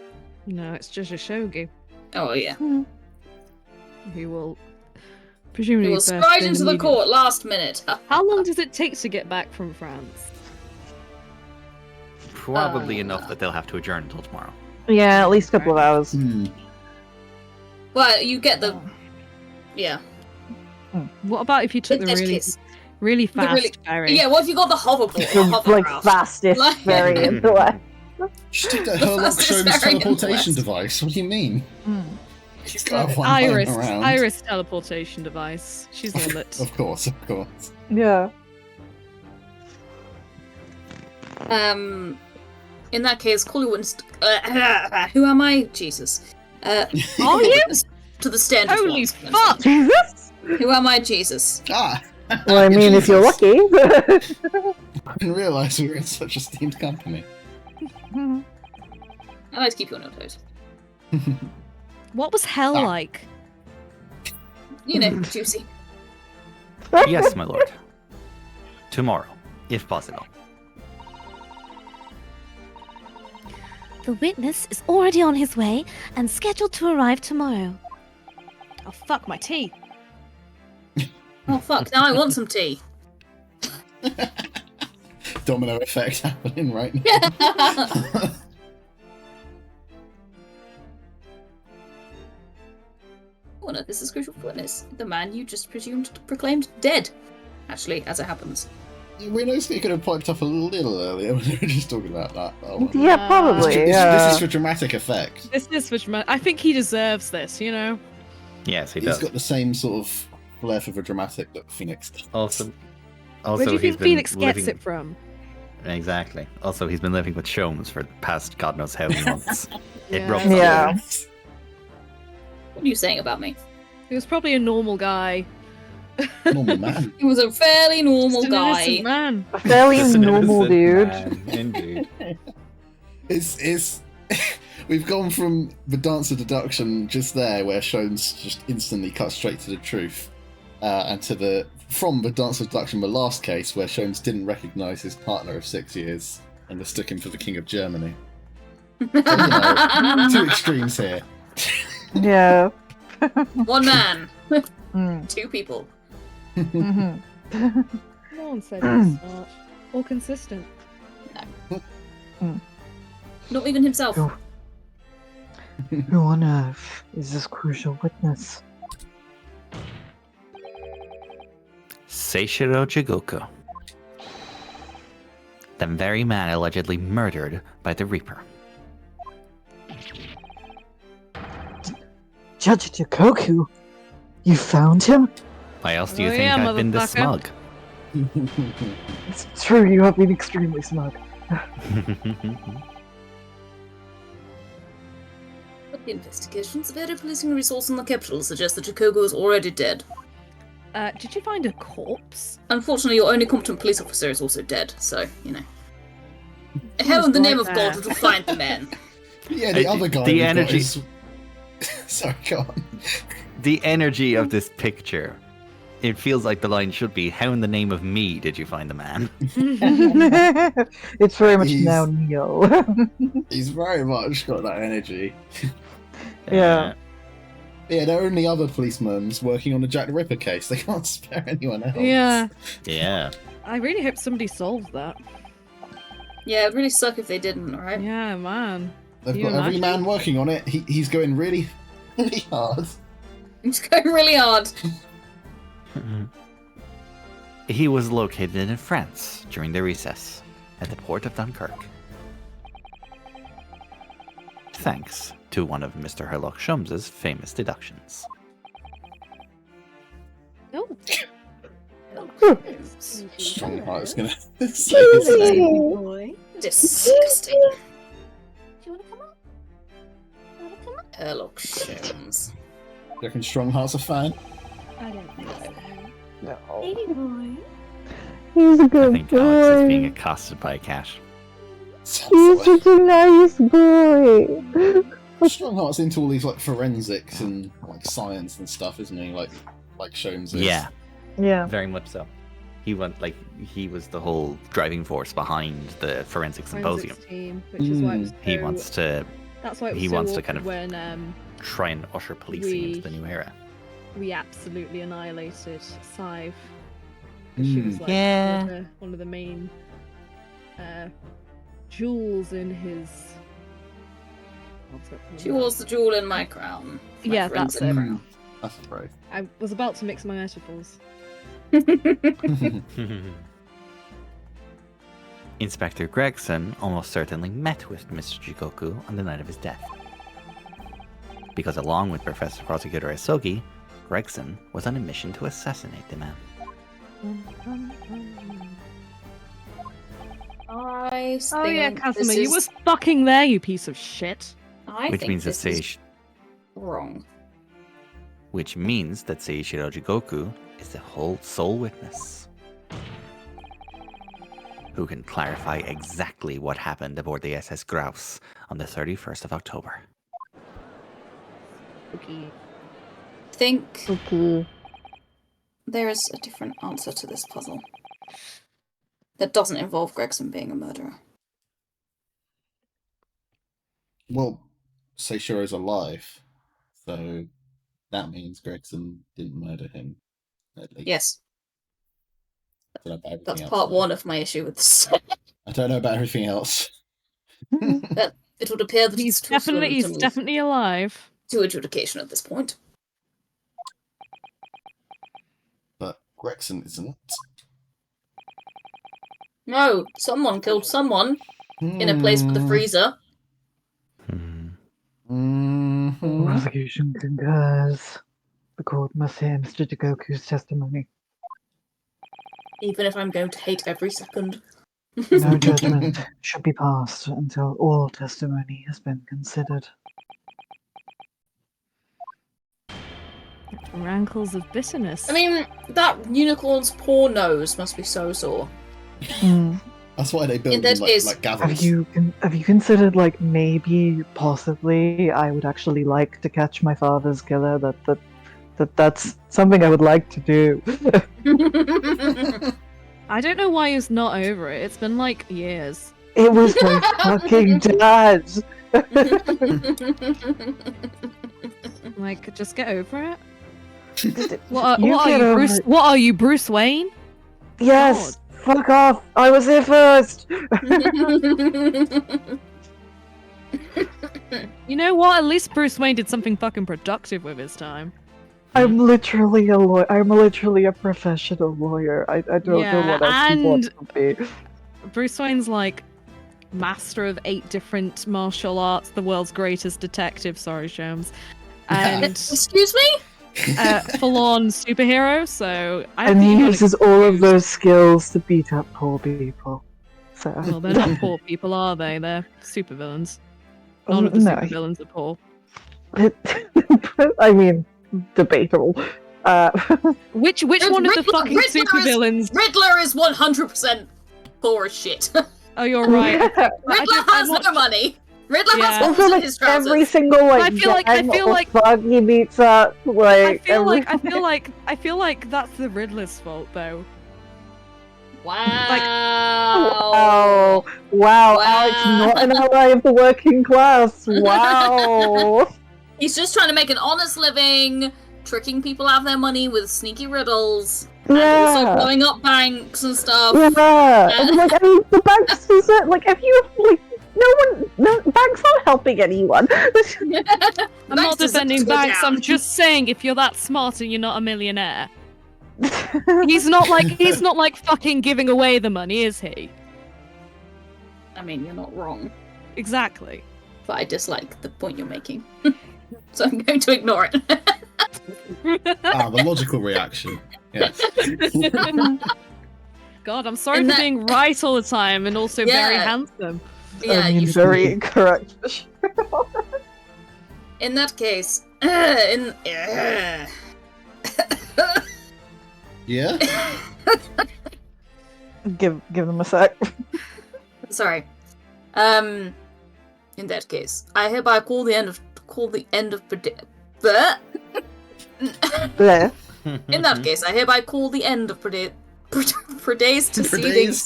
No, it's just a shogi Oh, yeah. who will presumably He will burst stride in into the immediately. court last minute. How long does it take to get back from France? Probably enough that they'll have to adjourn until tomorrow. Yeah, at least a couple of hours. Hmm. Well, you get the... Yeah. What about if you took The the test really, case. really The fast really- ferry? Yeah, what if you got the hoverboard? The like hovercraft? fastest Like- ferry in the way. Just take that The Herlock fastest Sholmes ferry in the teleportation West. device. What do you mean? Hmm. She's got one lying Iris, around. Iris teleportation device. She's on it. Of course, of course. Yeah. In that case, call your witness. Who am I? Jesus. Are you? To the stand. of Holy once. fuck! Jesus! Who am I? Jesus. Ah! Well, I mean, if you're Jesus. lucky. I didn't realise we were in such esteemed company. I like to keep you on your toes. What was hell Ah. like? You know, juicy. Yes, my lord. Tomorrow, if possible. The witness is already on his way and scheduled to arrive tomorrow. Oh fuck my tea. Oh fuck! Now I want some tea. Domino effect happening right now. Oh no, this is crucial for witness. The man you just proclaimed dead. Actually, as it happens. Ryunosuke could have piped up a little earlier when we were just talking about that. Oh, well. Yeah, probably. This is for dramatic effect. This is for dramatic. I think he deserves this, you know? Yes, he He's does. got the same sort of flair for the dramatic that Phoenix does. Also, Where do you he's think been Phoenix living... gets it from? Exactly. Also, he's been living with Sholmes for the past God knows how many months. It Yeah. rubs Yeah. off. What are you saying about me? He was probably a normal guy. Normal man. He was a fairly normal Just an guy. innocent man. A fairly Just an normal innocent dude. man, indeed. It's we've gone from the dance of deduction just there, where Sholmes just instantly cut straight to the truth, and to from the dance of deduction, the last case where Sholmes didn't recognise his partner of 6 years and mistook him for the King of Germany. So, you know, two extremes here. Yeah. One man, Mm. 2 people. Mhm. No one said he was smart. Or consistent. Not even himself. Who on earth is this crucial witness? Seishiro Jigoku. The very man allegedly murdered by the Reaper. Judge Jikoku? You found him? Why else do you Oh, think yeah, I've been this motherfucker. smug? It's true, you have been extremely smug. But the investigations of every policing resource in the capital suggest that Jacogo is already dead. Did you find a corpse? Unfortunately, your only competent police officer is also dead, so, you know. How in the name of God would you find the man? Yeah, the Uh, other guy. the we've got energy- is- Sorry, go on. The energy of this picture. It feels like the line should be, how in the name of me did you find the man? It's very much He's- now Neo. He's very much got that energy. Yeah. Yeah, there are only other policemen working on the Jack the Ripper case. They can't spare anyone else. Yeah. Yeah. I really hope somebody solves that. Yeah, it'd really suck if they didn't, alright? Yeah, man. They've Can got you every imagine? man working on it. He's going really, really hard. It's going really hard. He was located in France during the recess at the port of Dunkirk. Thanks to one of Mr. Herlock Sholmes's famous deductions. Oh. Strong heart's gonna say his name. Boy. Disgusting. Do you want to come up? You want to come up? Herlock Sholmes. You reckon Strong Heart's a fan? I don't think so. No. Hey, boy. He's a I good think Alex is being boy. accosted by a cat. He's such a nice boy. Strong Heart's into all these like forensics and like science and stuff, isn't he? Like Sholmes is. Yeah, Yeah. very much so. He was the whole driving force behind the forensic symposium. Forensics team, which is why it was He so- wants to That's why it was he so wants to awkward kind of- when try and usher policing into the new era. we absolutely annihilated Sive. 'Cause she was like Yeah. one of the main jewels in his. What's that called? She was the jewel in my crown. My Yeah, that's forensic it. crown. That's right. I was about to mix my metaphors. Inspector Gregson almost certainly met with Mr. Jigoku on the night of his death. Because along with Professor Prosecutor Isogi, Gregson was on a mission to assassinate the man. I Oh yeah, think Casimir, this you is- was fucking there, you piece of shit. I Which think means that this is wrong. Seishiro Jigoku is the whole sole witness who can clarify exactly what happened aboard the SS Grouse on the 31st of October. Okay. I think Okay. there is a different answer to this puzzle that doesn't involve Gregson being a murderer. Well, Seishiro's alive, so that means Gregson didn't murder him. At least. Yes, I don't know about everything that's else, part though. one of my issue with this. I don't know about everything else. It would appear that He's it's too soon definitely to move definitely alive. to adjudication at this point. But Gregson isn't. No, someone killed someone in a place with a freezer. Prosecution concurs. The court must hear Mr. Jigoku's testimony. Even if I'm going to hate every second. No judgment should be passed until all testimony has been considered. Rankles of bitterness. I mean, that unicorn's paw nose must be so sore. That's why they build In that them case- like gathers. Have you considered, like, maybe, possibly, I would actually like to catch my father's killer? That's something I would like to do. I don't know why he's not over it. It's been like years. It was my fucking dad. Like, just get over it. You What get are you, over Bruce? it. What are you, Bruce Wayne? Yes, fuck off. I was here first. You know what? At least Bruce Wayne did something fucking productive with his time. I'm literally a lawyer. I'm literally a professional lawyer. I don't know Yeah, what else you want and- to be. Bruce Wayne's like master of 8 different martial arts, the world's greatest detective. Sorry, Shams. And Excuse me? full-on superhero. So I And think he you gotta uses all of those skills to beat up poor people. So Well, they're not poor people, are they? They're supervillains. None of the No, supervillains are poor. I mean, debatable. Which one of the fucking Riddler is- supervillains? Riddler is 100% poor as shit. Oh, you're right. Riddler has no money. Riddler Yeah. has holes Also, in like his trousers. every single like I feel like- I gang feel or like- thug he meets up, I like feel every- I feel like that's the Riddler's fault, though. Wow. Wow, Alex, not an ally of the working class. Wow. He's just trying to make an honest living, tricking people out of their money with sneaky riddles, and Yeah. also blowing up banks and stuff. Yeah, and, like I mean, the banks is it? Like, if you like, no, banks aren't helping anyone. I'm not Banks deserve defending to go banks. down. I'm just saying, if you're that smart and you're not a millionaire, he's not like fucking giving away the money, is he? I mean, you're not wrong, Exactly. but I dislike the point you're making. So I'm going to ignore it. The logical reaction. Yes. God, I'm sorry And for that- being right all the time and also very Yeah. handsome. Yeah, I mean, you should. very incorrect. In that case, Yeah? Give them a sec. sorry. In that case, I hereby call the end of Bleh. Bleh. In that case, I hereby call the end of today's proceedings.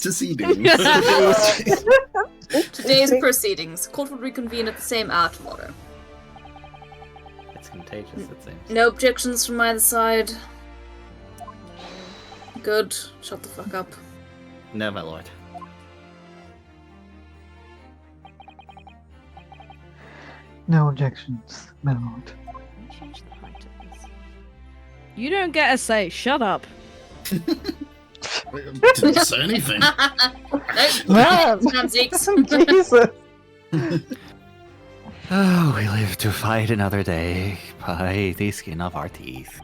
Today's proceedings. Court will reconvene at the same hour tomorrow. It's contagious, it seems. No objections from either side. Good. Shut the fuck up. No, my lord. No objections, my lord. Change the height of this. You don't get a say. Shut up. Didn't say anything. Man. Jesus. Jesus. Oh, we live to fight another day by the skin of our teeth.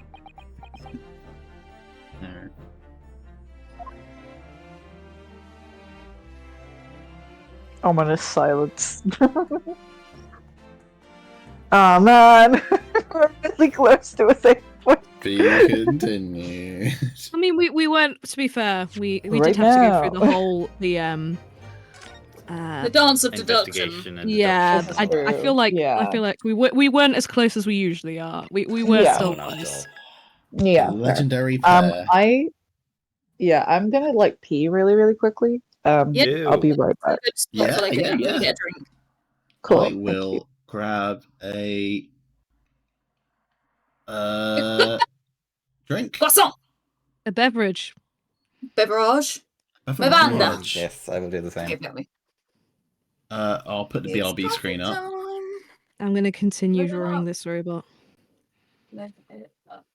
Alright. Ominous silence. Oh man, we're really close to a safe point. Be continued. I mean, we weren't. To be fair, we Right did have to go through now. the whole The dance of deduction. Investigation and Yeah, deduction. I feel like Yeah. we weren't as close as we usually are. We were Yeah. still Oh, not at close. all. Yeah. Legendary pair. I'm gonna like pee really quickly. Yeah. I'll be right back. Good spot Yeah, for, like, yeah, a yeah. get a drink. Cool. I thank will you. grab a drink. Croissant. A beverage. Beverage. Beverage. Bevanda. Yes, I will do the Okay, same. got me. I'll put the BRB It's screen coffee up. time. I'm gonna continue Live it drawing up. this robot. Live it up.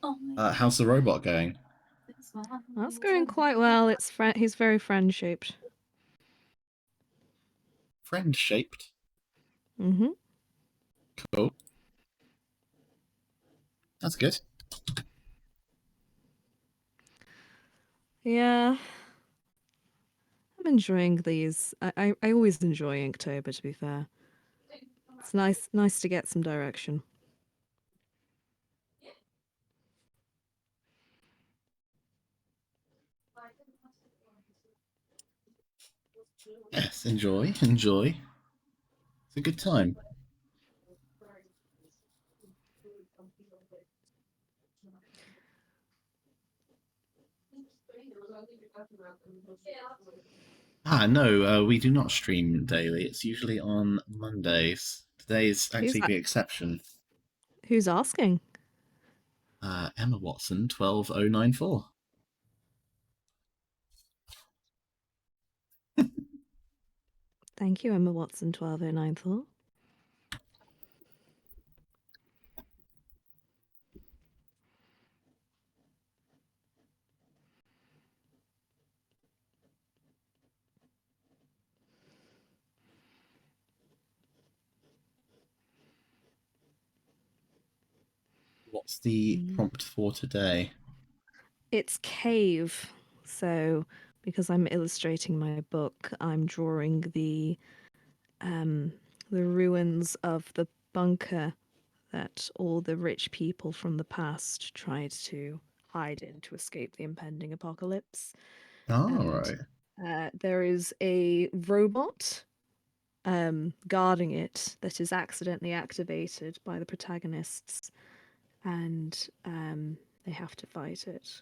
Oh my How's the robot going? goodness. That's going quite well. He's very friend-shaped. Friend-shaped. Mm-hmm. Cool. That's good. Yeah. I'm enjoying these. I always enjoy Inktober, to be fair. It's nice to get some direction. Yes, enjoy. It's a good time. No, we do not stream daily. It's usually on Mondays. Today's actually the exception. Who's asking? Emma Watson, 12094. Thank you, Emma Watson, 12094. What's the prompt for today? It's cave. So, because I'm illustrating my book, I'm drawing the ruins of the bunker that all the rich people from the past tried to hide in to escape the impending apocalypse. Right. There is a robot guarding it that is accidentally activated by the protagonists, and they have to fight it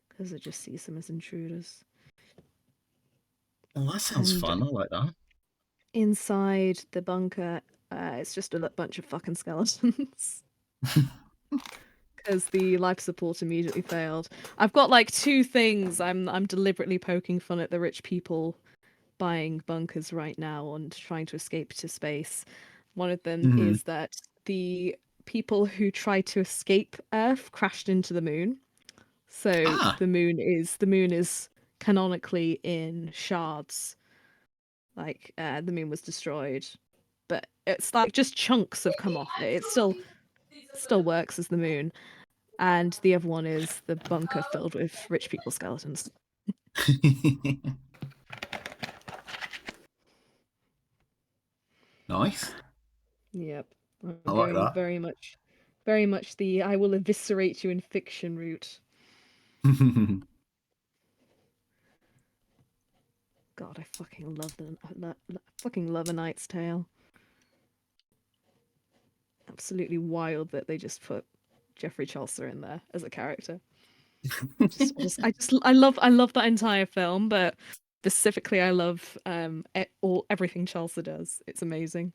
because it just sees them as intruders. Oh, that sounds fun. I like that. Inside the bunker, it's just a bunch of fucking skeletons. Because the life support immediately failed. I've got like two things. I'm deliberately poking fun at the rich people buying bunkers right now and trying to escape to space. One of them is that the people who tried to escape Earth crashed into the moon. So the moon is canonically in shards. Like the moon was destroyed, but it's like just chunks have come off it. It still works as the moon. And the other one is the bunker filled with rich people skeletons. Nice. Yep. I'm I like going that. very much the I will eviscerate you in fiction route. God, I fucking love A Knight's Tale. Absolutely wild that they just put Geoffrey Chaucer in there as a character. I love that entire film, but specifically I love everything Chaucer does. It's amazing.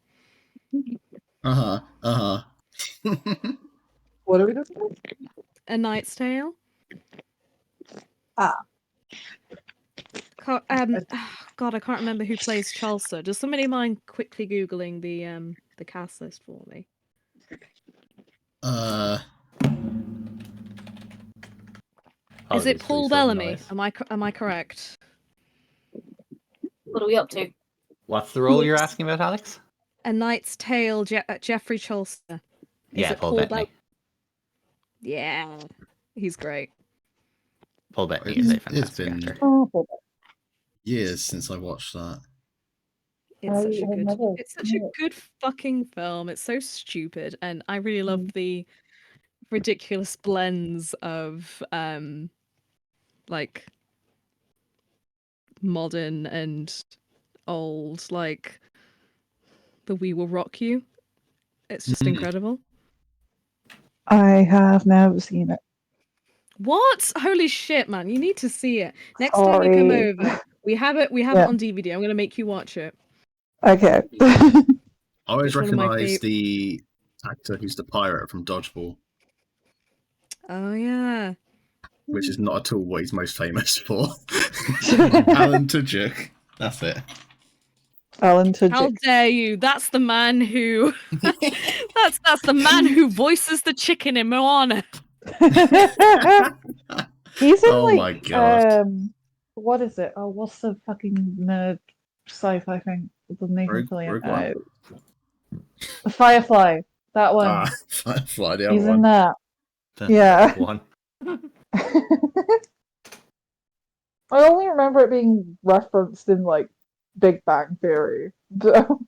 What are we doing? A Knight's Tale. Ah. God, I can't remember who plays Chaucer. Does somebody mind quickly googling the cast list for me? Is it Paul Bellamy? Am I correct? What are we up to? What's the role you're asking about, Alex? A Knight's Tale, Geoffrey Chaucer. Yeah, Paul Bettany. Yeah, he's great. Paul Bettany is a fantastic actor. Years since I watched that. It's such a good fucking film. It's so stupid, and I really love the ridiculous blends of like modern and old, like the We Will Rock You. It's just incredible. I have never seen it. What? Holy shit, man! You need to see it. Next time you come over, we have it on DVD. I'm gonna make you watch it. Okay. I always recognise the actor who's the pirate from Dodgeball. Oh yeah. Which is not at all what he's most famous for. Alan Tudyk. That's it. Alan Tudyk. How dare you? That's the man who that's the man who voices the chicken in Moana. He's in Oh my like god. what is it? Oh, what's the fucking nerd sci-fi thing with Nathan Fillion? Rogue One? Firefly. That one. Firefly, the other He's in one. that. The Yeah. one. I only remember it being referenced in like Big Bang Theory. So,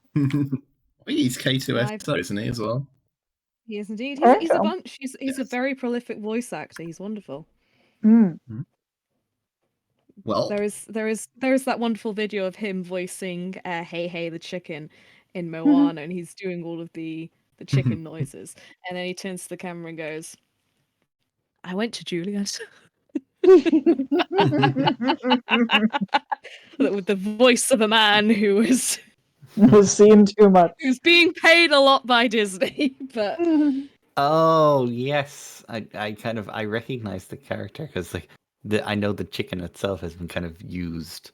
He's I've- K2SO, isn't he, as well? He is indeed. I He's think a so. bunch. He's a very prolific voice actor. He's wonderful. Mm. Well, There is that wonderful video of him voicing Hey Hey the chicken in Moana, and he's doing all of the chicken noises, and then he turns to the camera and goes, "I went to Juliet." With the voice of a man who was Has seen too much. who's being paid a lot by Disney, but Oh yes, I recognize the character because I know the chicken itself has been kind of used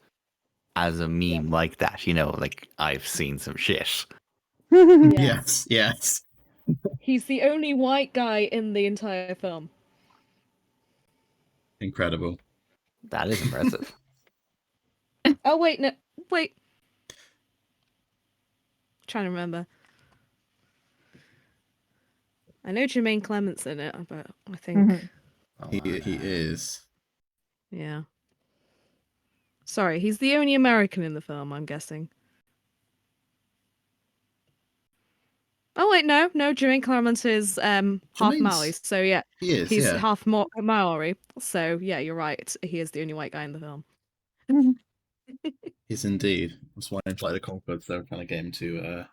as a meme like that. You know, like I've seen some shit. yeah. yes. He's the only white guy in the entire film. Incredible. That is impressive. Oh wait, no, wait. Trying to remember. I know Jermaine Clement's in it, but I think He is. yeah. Sorry, he's the only American in the film, I'm guessing. Oh wait, no, Jermaine Clement is half Jermaine's- Maori, so yeah, He is, he's yeah. half Maori. So yeah, you're right. He is the only white guy in the film. He's indeed. That's why in Flight of the Conchords they were trying to get him to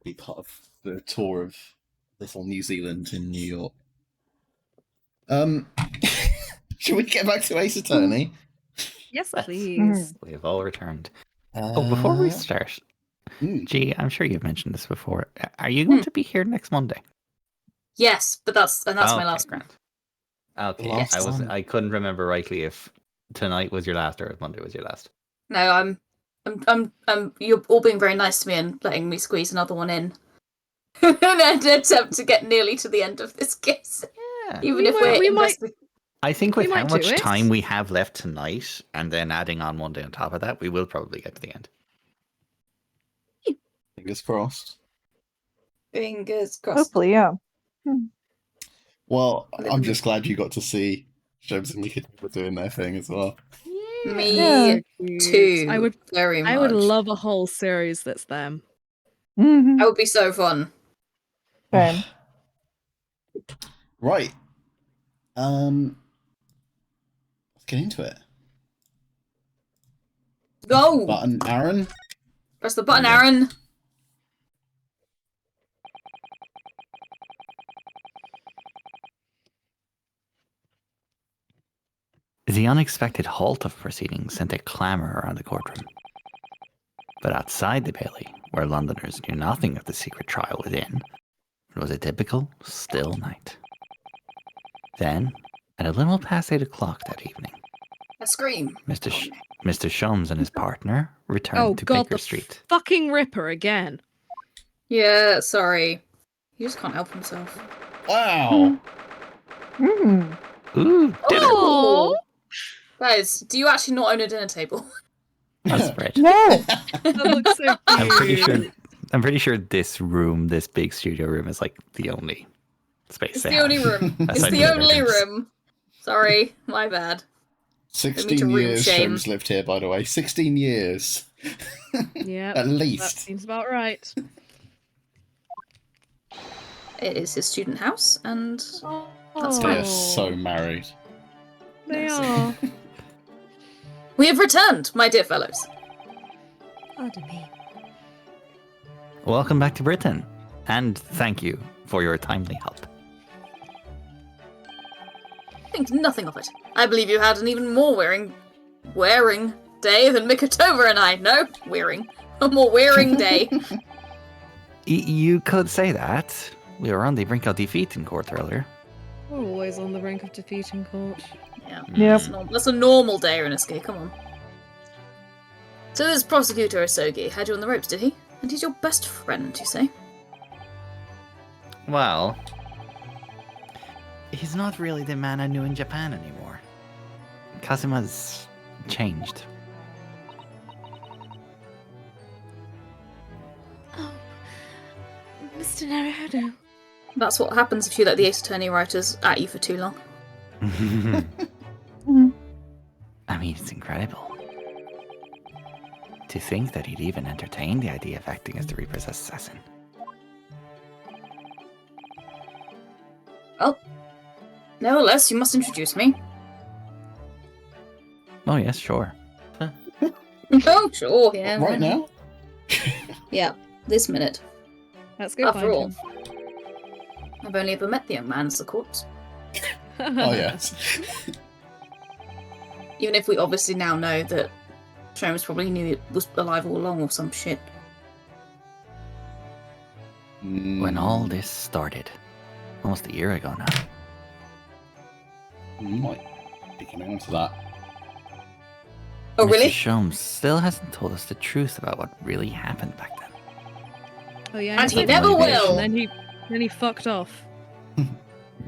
be part of the tour of little New Zealand in New York. Should we get back to Ace Attorney? Yes, Let's- please. We have all returned. Before we start, mm. G, I'm sure you've mentioned this before. Are you going to be here next Monday? Yes, but that's my Okay, last one. grand. Okay, Last one. I couldn't remember rightly if tonight was your last or if Monday was your last. No, I'm you're all being very nice to me and letting me squeeze another one in. In an attempt to get nearly to the end of this case. Yeah. Even We if might- we're we might- investing. I think with We how might much do it. time we have left tonight, and then adding on one day on top of that, we will probably get to the end. Fingers crossed. Fingers crossed. Hopefully, yeah. Well, I'm just glad you got to see James and Mika doing their thing as well. Me Yeah. too. I would very much. I would love a whole series that's them. Mm-hmm. That would be so fun. Same. Right. Let's get into it. Go! Button, Aaron. Press the button, Yeah. Aaron. The unexpected halt of proceedings sent a clamour around the courtroom. But outside the Bailey, where Londoners knew nothing of the secret trial within, it was a typical still night. Then, at a little past 8 o'clock that evening, A scream. Mr. Shums and his partner returned Oh to god, Baker the Street. fucking Ripper again. Yeah, sorry. He just can't help himself. Wow. Mm. Ooh, dinner! Oh, Guys, do you actually not own a dinner table? That's right. No. that looks so cute. I'm pretty sure this room, this big studio room, is like the only space It's they the have. only room. It's Aside the from the only bedrooms. room. Sorry, my bad. 16 room years shame. Sholmes lived here, by the way. 16 years. Yeah, At that least. seems about right. It is his student house, and That's They fine. are so married. They Yes. are. we have returned, my dear fellows. Pardon me. Welcome back to Britain, and thank you for your timely help. Think nothing of it. I believe you had an even more wearing day than Mikatova and I. No, a more wearing day. You could say that. We were on the brink of defeat in court earlier. We're always on the brink of defeat in court. Yeah, Yep. that's a normal day, Ryunosuke. Come on. So this prosecutor Asogi had you on the ropes, did he? And he's your best friend, you say? Well, he's not really the man I knew in Japan anymore. Kazuma's changed. Oh, Mr. Naruhodo. That's what happens if you let the Ace Attorney writers at you for too long. I mean, it's incredible. To think that he'd even entertain the idea of acting as the Reaper's assassin. Well, nevertheless, you must introduce me. Oh, yes, sure. Oh, sure, yeah. Right now? Yeah, this minute. Let's go After find all, him. I've only ever met the young man as the corpse. Oh, yes. Even if we obviously now know that Sholmes probably knew it was alive all along or some shit. When all this started, almost a year ago now. Might be coming on to that. Oh, really? Mr. Sholmes still hasn't told us the truth about what really happened back then. Oh yeah, And said he never motivation, will. Then he fucked off.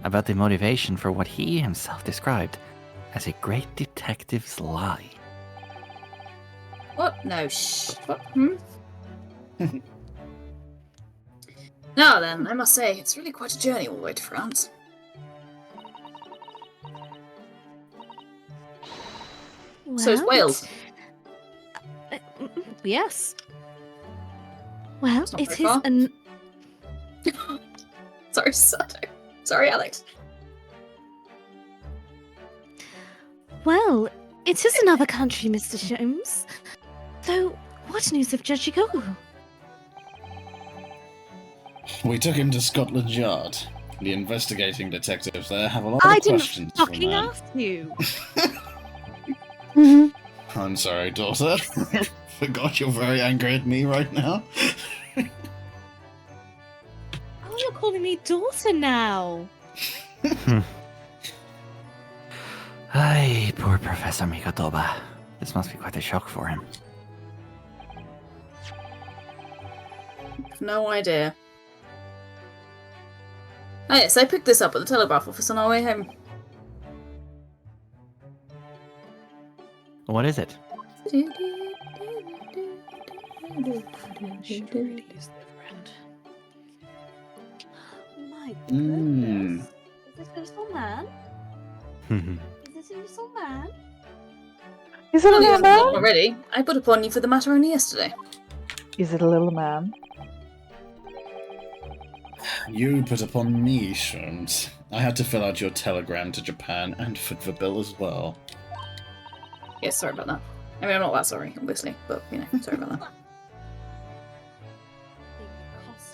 About the motivation for what he himself described as a great detective's lie. What? No, what? Now then, I must say, it's really quite a journey all the way to France. So is Well, Wales. Yes. Well, It's not it very is far. an. Sorry, Sato. Sorry, Alex. Well, it is another country, Mr. Sholmes. Though, what news of Judge Goku? We took him to Scotland Yard. The investigating detectives there have a lot I of didn't questions for fucking man. ask you. I'm sorry, daughter. Forgot you're very angry at me right now. Oh, you're calling me daughter now. Ay, poor Professor Mikotoba. This must be quite a shock for him. No idea. Oh yes, I picked this up at the telegraph office on our way home. What is it? My Mm. goodness. Is this a little man? Is this a little man? Is it a Well, little you've not man? already. I put upon you for the matter only yesterday. Is it a little man? You put upon me, Sholmes. I had to fill out your telegram to Japan and foot the bill as well. Yes, sorry about that. I mean, I'm not that sorry, obviously, but, you know, sorry about that.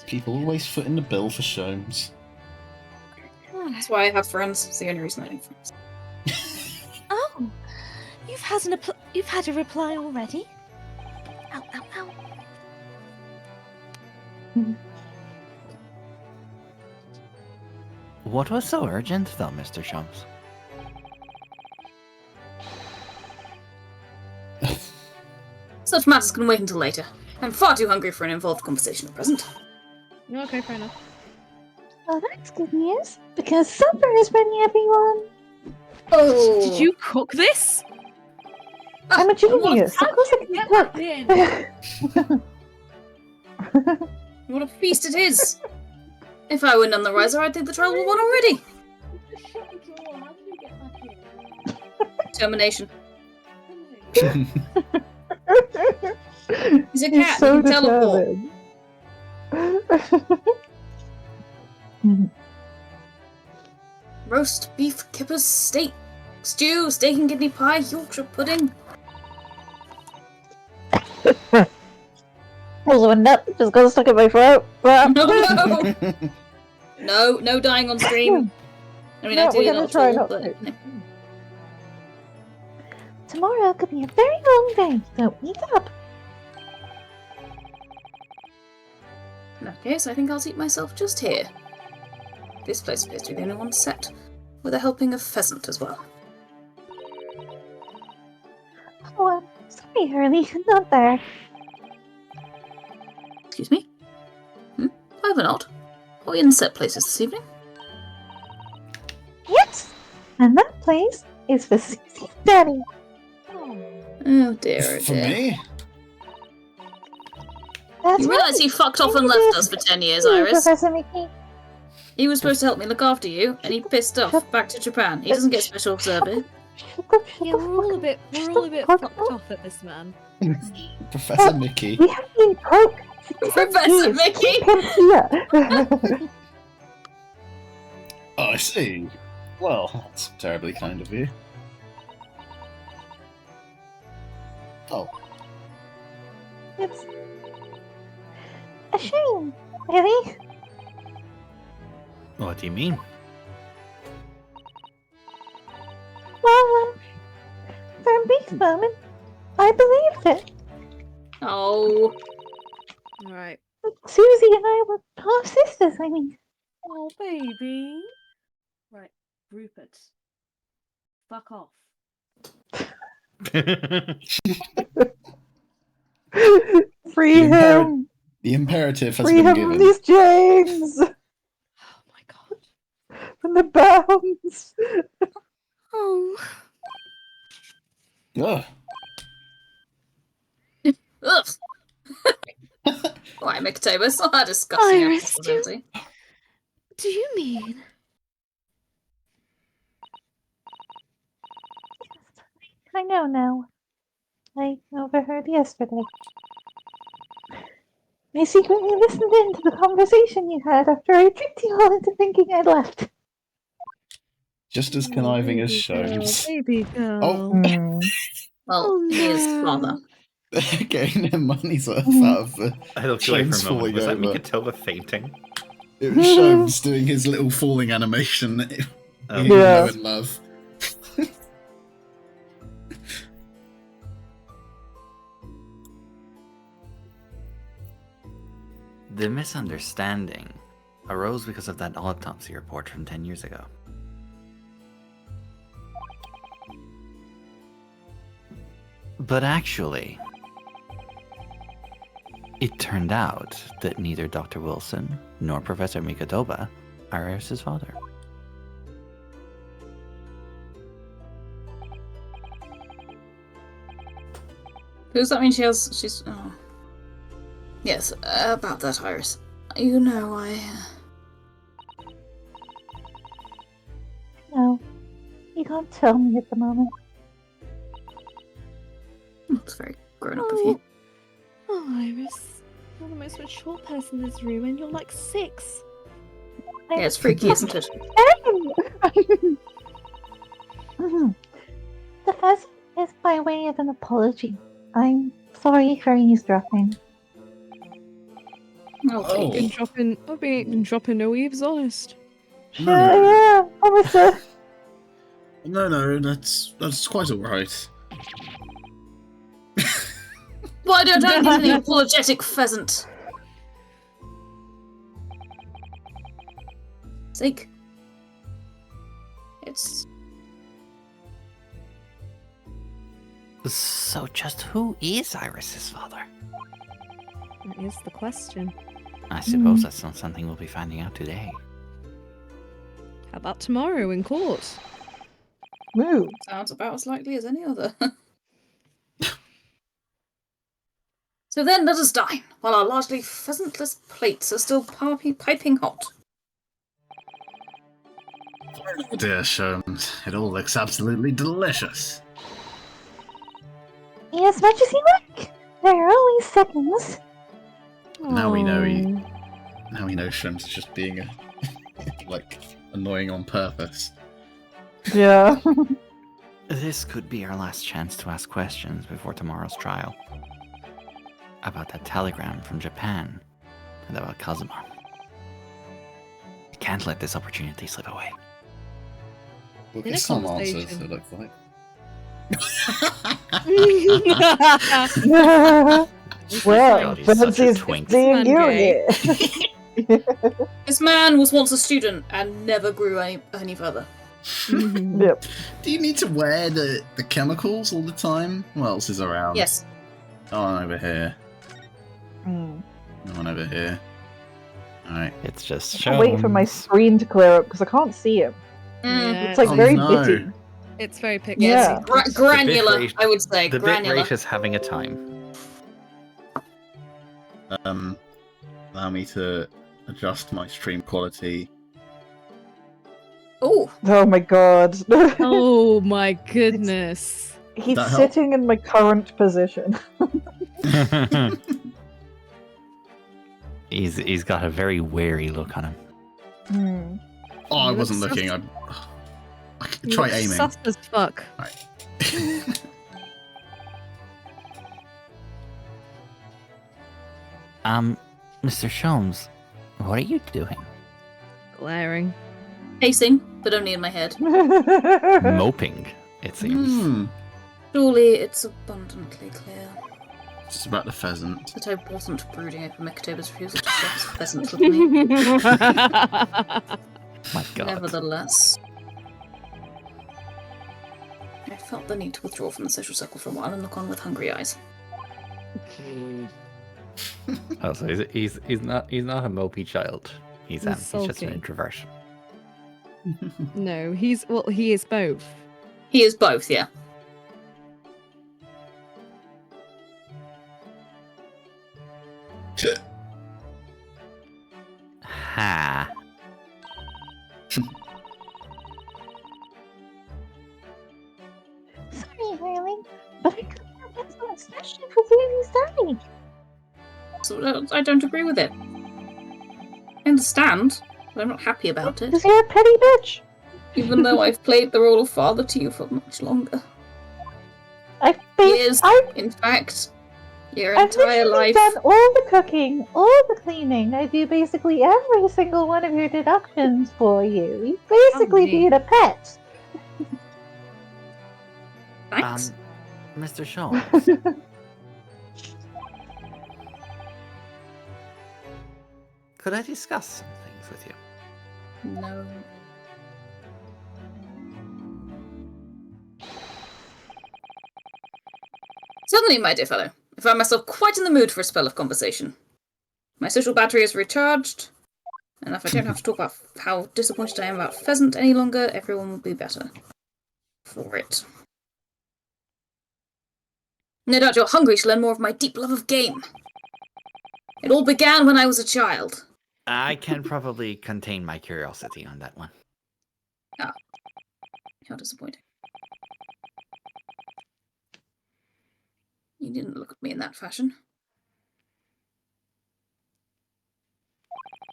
People always foot in the bill for Sholmes. That's why I have friends. It's the only reason I have friends. Oh, you've had a reply already? Ow, ow, ow. What was so urgent, though, Mr. Sholmes? Such matters can wait until later. I'm far too hungry for an involved conversation at present. Okay, fair enough. Well, that's good news, because supper is ready, everyone. Oh! Did you cook this? I'm a genius. Of course I can cook. What a feast it is! If I were none the wiser, I'd think the trial were won already. Determination. He's a He's cat. so He can teleport. determined. Roast beef, kippers, steak, stew, steak and kidney pie, Yorkshire pudding. Also, a nut just got stuck in my throat. No, no dying on stream. I mean, No, ideally we're gonna not try at all, not but to. Tomorrow could be a very long day, so eat up. in that case, I think I'll seat myself just here. This place appears to be the only one set, with a helping of pheasant as well. Oh, I'm sorry, Hurley, not there. Excuse me? Over not. Are we in set places this evening? Yes, and that place is for Susie's daddy. Oh dear, oh For dear. me? That's You realise he fucked off and left us for 10 years, Iris? Professor Mickey. He was supposed to help me look after you, and he pissed off back to Japan. He doesn't get special service. Yeah, we're all a bit fucked off at this man. Professor Mickey. We have been broke. Professor Mickey! Come here. Oh, I see. Well, that's terribly kind of you. Oh, It's a shame, really. What do you mean? Well, for a brief moment, I believed it. Oh. Alright. Susie and I were half sisters, I mean. Oh, baby. Right, Rupert. Fuck off. Free him! the imperative has Free been him given. from these chains! Oh my god. From the bounds! Oh. Ugh. Ugh. Why, Mictobus? Oh, how disgusting. Iris, Absolutely. Do you mean? I know now. I overheard yesterday. I secretly listened in to the conversation you had after I tricked you all into thinking I'd left. Just as conniving as Baby girl, Sholmes. baby girl. Oh. Well, Oh, he is no. father. They're getting their money's worth Mm. out of the I looked away Sholmes for a moment. falling Was that over. Mikatoba fainting? It was Sholmes doing his little falling animation. Oh. Even Yeah. though in love. The misunderstanding arose because of that autopsy report from 10 years ago. But actually, it turned out that neither Dr. Wilson nor Professor Mikadoba are Iris' father. Who does that mean she's... Oh. Yes, about that, Iris. You know, No, you can't tell me at the moment. It's very grown up of you. Oh, Iris. You're the most mature person in this room, and you're like 6. Yeah, it's freaky, isn't it? The first is by way of an apology. I'm sorry for eavesdropping. Okay. Oh. I've been dropping no eaves, honest. No. Yeah, officer. No, that's quite alright. Why don't I get any apologetic pheasant? Sake. It's... So just who is Iris' father? That is the question. I suppose that's not something we'll be finding out today. How about tomorrow in court? Moo. Sounds about as likely as any other. So then let us dine, while our largely pheasantless plates are still piping hot. Oh dear, Sholmes. It all looks absolutely delicious. Eat as much as you like. There are always seconds. Now we know Oh. Now we know Sholmes is just being a like annoying on purpose. Yeah. This could be our last chance to ask questions before tomorrow's trial. About that telegram from Japan, and about Kazuma. We can't let this opportunity slip away. We'll In get a some answers, conversation. it looks like. Well, God, he's such a Fancy's twink. seeing you Gay. here. This man was once a student and never grew any further. Yep. Do you need to wear the chemicals all the time? What else is around? Yes. No one over here. Mm. No one over here. Alright. It's just I'll wait for my screen to clear up because I can't see him. Mm. Yeah, It's like Oh, very no. bitty. It's very pixelated. Yes, Yeah. granular, rate- I would say. The Granular. bitrate is having a time. Allow me to adjust my stream quality. Oh, Oh my god. Oh my goodness. He's That help? sitting in my current position. He's got a very wary look on him. Hmm. Oh, I You wasn't look looking. sus- I You try look aiming. sus as fuck. Mr. Sholmes, what are you doing? Glaring. pacing, but only in my head. Moping, it seems. Hmm. Surely it's abundantly clear Just about the pheasant. that I wasn't brooding over Mekatoba's refusal to share his pheasant with me. My God. Nevertheless, I felt the need to withdraw from the social circle for a while and look on with hungry eyes. Oh, so he's not a mopey child. He's He's just an sulky. introvert. No, he is both. He is both, yeah. Ha. Sorry, darling, but I couldn't have pencil especially for Suzy's daddy. So I don't agree with it. I understand, but I'm not happy about it, Because you're a petty bitch. even though I've played the role of father to you for much longer. I've Years, I've in fact. Your I've entire literally life. done all the cooking, all the cleaning. I do basically every single one of your deductions for you. You basically Lovely. being a pet. Thanks. Mr. Sholmes. Could I discuss some things with you? No. Suddenly, my dear fellow, I found myself quite in the mood for a spell of conversation. My social battery is recharged, and if I don't have to talk about how disappointed I am about pheasant any longer, everyone will be better for it. No doubt you're hungry to learn more of my deep love of game. It all began when I was a child. I can probably contain my curiosity on that one. How disappointing. You didn't look at me in that fashion.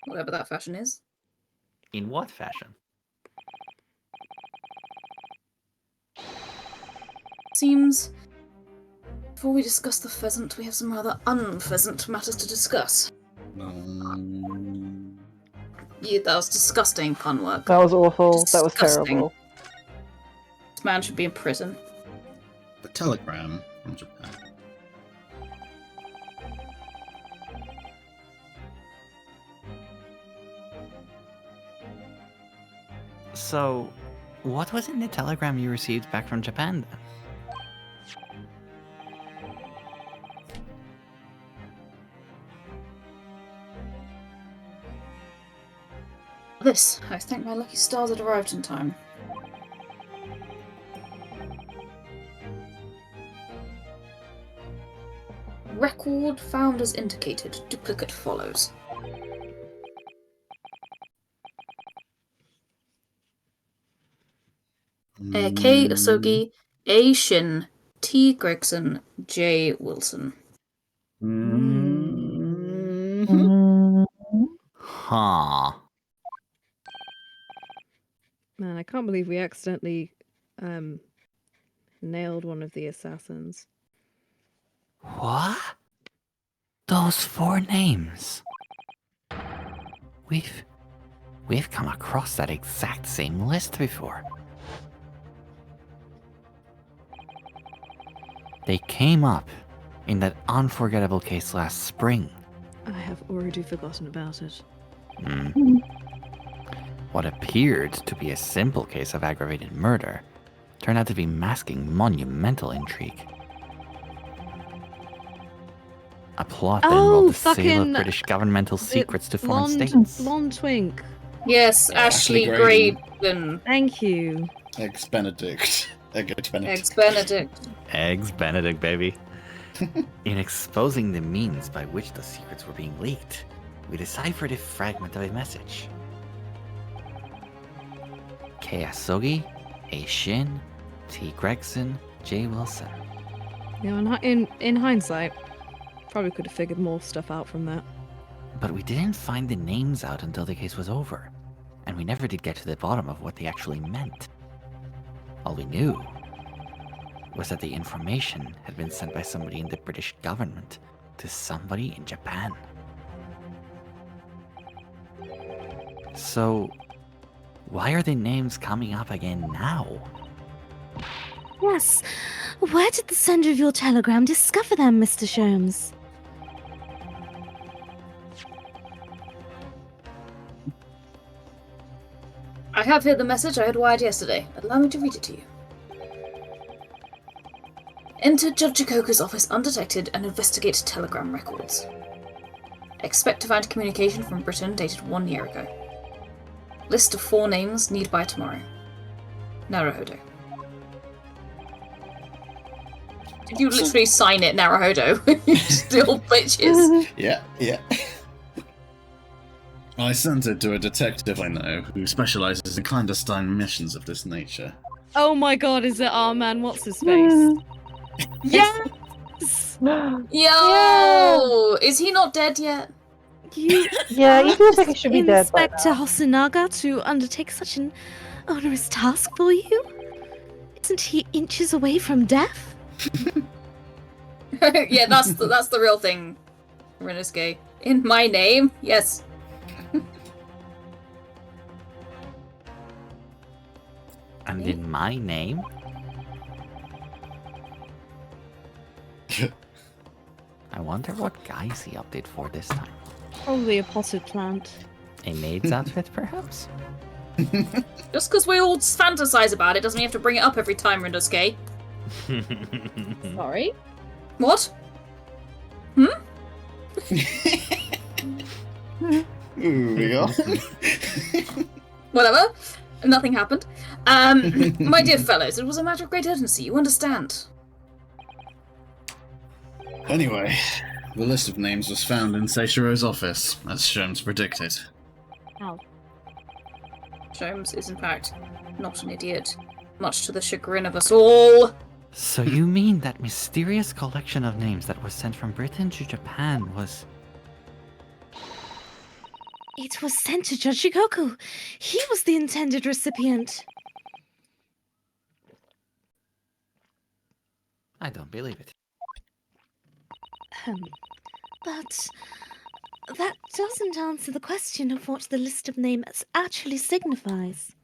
Whatever that fashion is. In what fashion? Seems, before we discuss the pheasant, we have some rather unpheasant matters to discuss. Yeah, that was disgusting pun work. That was awful. That was Disgusting. terrible. This man should be in prison. The telegram from Japan. So, what was in the telegram you received back from Japan then? This, I thank my lucky stars it arrived in time. Record found as indicated. Duplicate follows. K. Asogi, A. Shin, T. Gregson, J. Wilson. Mm. Huh. Man, I can't believe we accidentally nailed one of the assassins. What? Those 4 names. We've come across that exact same list before. They came up in that unforgettable case last spring. I have already forgotten about it. What appeared to be a simple case of aggravated murder turned out to be masking monumental intrigue. A plot that involved the sale fucking- of British governmental secrets to foreign Blonde, states. blonde twink. Yes, Ashley Ashley Graydon. Graydon. Thank you. Eggs Benedict. Eggs Benedict. Eggs Benedict. Eggs Benedict, baby. In exposing the means by which the secrets were being leaked, we deciphered a fragment of a message. K. Asogi, A. Shin, T. Gregson, J. Wilson. In hindsight, probably could have figured more stuff out from that. But we didn't find the names out until the case was over, and we never did get to the bottom of what they actually meant. All we knew was that the information had been sent by somebody in the British government to somebody in Japan. So, why are the names coming up again now? Yes. Where did the sender of your telegram discover them, Mr. Sholmes? I have here the message I had wired yesterday. Allow me to read it to you. Enter Judge Chikoku's office undetected and investigate telegram records. Expect to find communication from Britain dated 1 year ago. List of 4 names need by tomorrow. Naruhodo. Did you literally sign it, Naruhodo? You still bitches. Yeah. I sent it to a detective I know who specializes in clandestine missions of this nature. Oh my god, is it our man? What's his face? Yes! Yo! Is he not dead yet? You Yeah, he feels like he should be dead by Inspector now. Hosonaga to undertake such an onerous task for you? Isn't he inches away from death? Yeah, that's the real thing, Ryunosuke. In my name, yes. And in my name? I wonder what guise he opted for this time. probably a potted plant. A maid's outfit, perhaps? Just because we all fantasize about it doesn't mean you have to bring it up every time, Ryunosuke. Sorry? What? Ooh, we go. Whatever. Nothing happened. My dear fellows, it was a matter of great urgency, you understand. Anyway, the list of names was found in Seishiro's office, as Sholmes predicted. How? Sholmes is, in fact, not an idiot, much to the chagrin of us all. So you mean that mysterious collection of names that was sent from Britain to Japan was... It was sent to Judge Shikoku. He was the intended recipient. I don't believe it. But that doesn't answer the question of what the list of names actually signifies.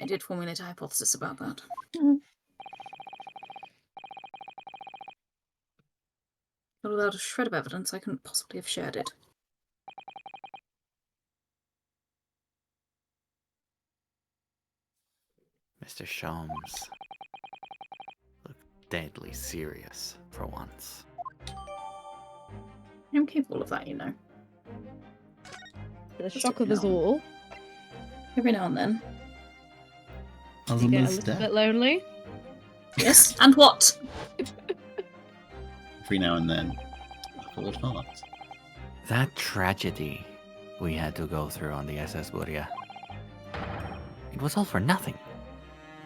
I did formulate a hypothesis about that. But without a shred of evidence, I couldn't possibly have shared it. Mr. Sholmes looked deadly serious for once. I'm capable of that, you know. For the shock of us all, Every now and then. you get a little bit lonely. Yes, and what? Every now and then. Full of heart. That tragedy we had to go through on the SS Buria. It was all for nothing.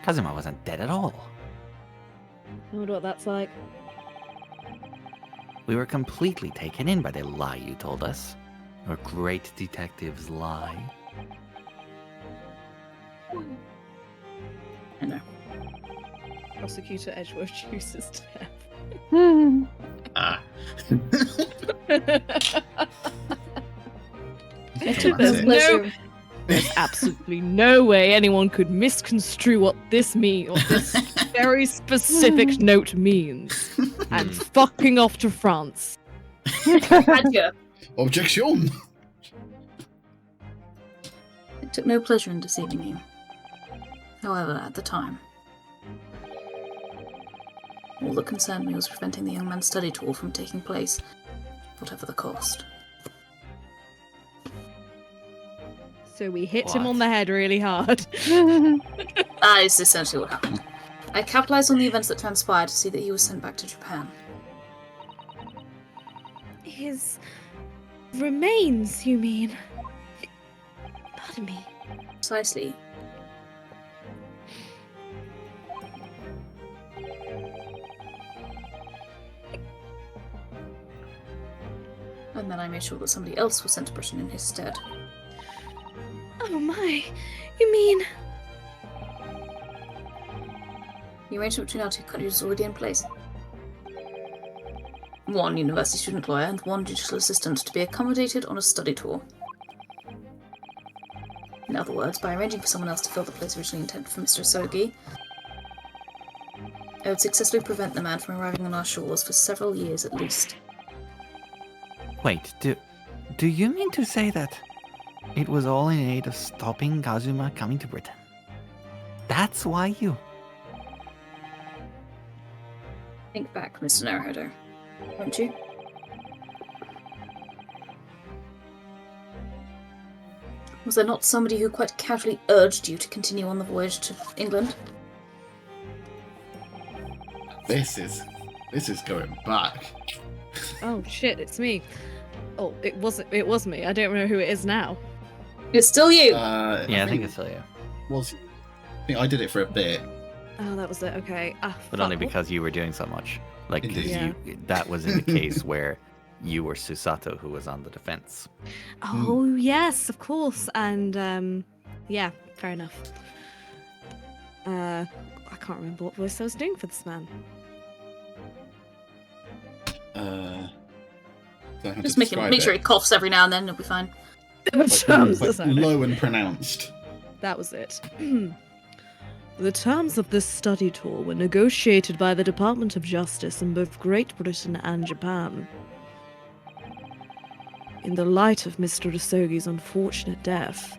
Kazuma wasn't dead at all. I wonder what that's like. We were completely taken in by the lie you told us. Your great detective's lie. I know. Prosecutor Edgeworth chooses death. Ah. There's absolutely no way anyone could misconstrue what this means, what this very specific note means. I'm fucking off to France. Adieu. Objection! I took no pleasure in deceiving you. However, at the time, all that concerned me was preventing the young man's study tour from taking place, whatever the cost. So we hit him What? on the head really hard. That is essentially what happened. I capitalized on the events that transpired to see that he was sent back to Japan. His remains, you mean? Pardon me. Precisely. And then I made sure that somebody else was sent to Britain in his stead. Oh my. You mean... The arrangement between our two countries was already in place. One university student lawyer and one judicial assistant to be accommodated on a study tour. In other words, by arranging for someone else to fill the place originally intended for Mr. Asogi, I would successfully prevent the man from arriving on our shores for several years at least. Wait, do you mean to say that it was all in aid of stopping Kazuma coming to Britain? That's why you... Think back, Mr. Naruhodo, won't you? Was there not somebody who quite casually urged you to continue on the voyage to England? This is going back. Oh shit, it's me. Oh, it was me. I don't know who it is now. It's still you! Yeah, I think it's still you. I think I did it for a bit. Oh, that was it. Okay. But only because you were doing so much. Like, 'cause Indeed. that was in the case where you were Susato who was on the defense. Oh yes, of course. And yeah, fair enough. I can't remember what voice I was doing for this man. So I have Just to make describe sure it. he coughs every now and then, it'll be fine. But low and pronounced. That was it. The terms of this study tour were negotiated by the Department of Justice in both Great Britain and Japan. In the light of Mr. Asogi's unfortunate death,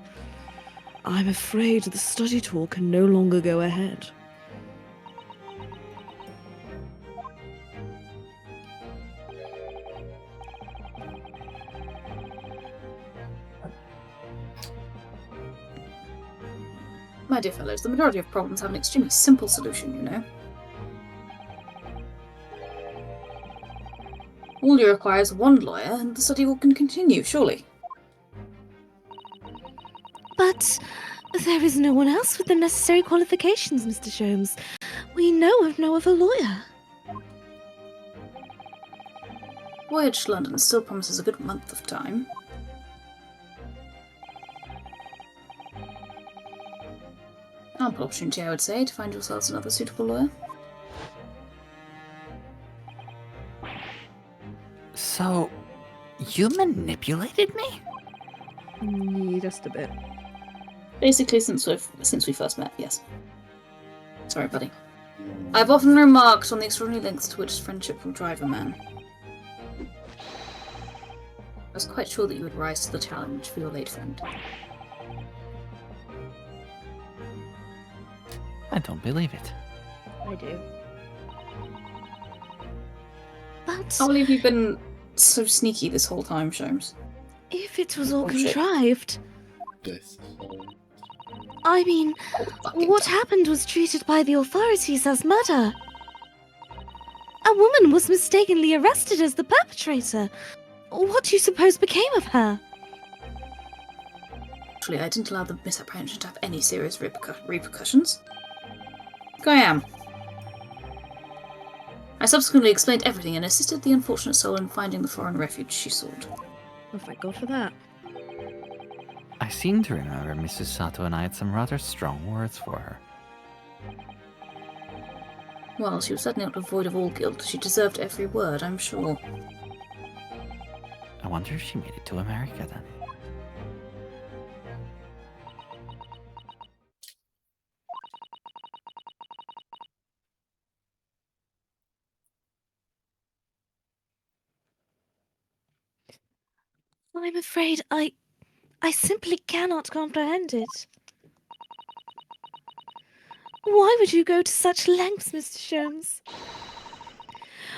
I'm afraid the study tour can no longer go ahead. My dear fellows, the majority of problems have an extremely simple solution, you know. All you require is one lawyer, and the study can continue, surely. But there is no one else with the necessary qualifications, Mr. Sholmes. We know of no other lawyer. Voyage to London still promises a good month of time. Ample opportunity, I would say, to find yourselves another suitable lawyer. So, you manipulated me? Just a bit. Basically, since we first met, yes. Sorry, buddy. I've often remarked on the extraordinary lengths to which friendship will drive a man. I was quite sure that you would rise to the challenge for your late friend. I don't believe it. I do. But I can't believe you've been so sneaky this whole time, Sholmes. if it was all Oh, shit. contrived, This whole... I mean, Fucking what time. happened was treated by the authorities as murder. A woman was mistakenly arrested as the perpetrator. What do you suppose became of her? Actually, I didn't allow the misapprehension to have any serious repercussions. Look, I am. I subsequently explained everything and assisted the unfortunate soul in finding the foreign refuge she sought. Oh, thank God for that. I seem to remember Mrs. Sato and I had some rather strong words for her. Well, she was certainly not devoid of all guilt. She deserved every word, I'm sure. I wonder if she made it to America then. I'm afraid I simply cannot comprehend it. Why would you go to such lengths, Mr. Sholmes?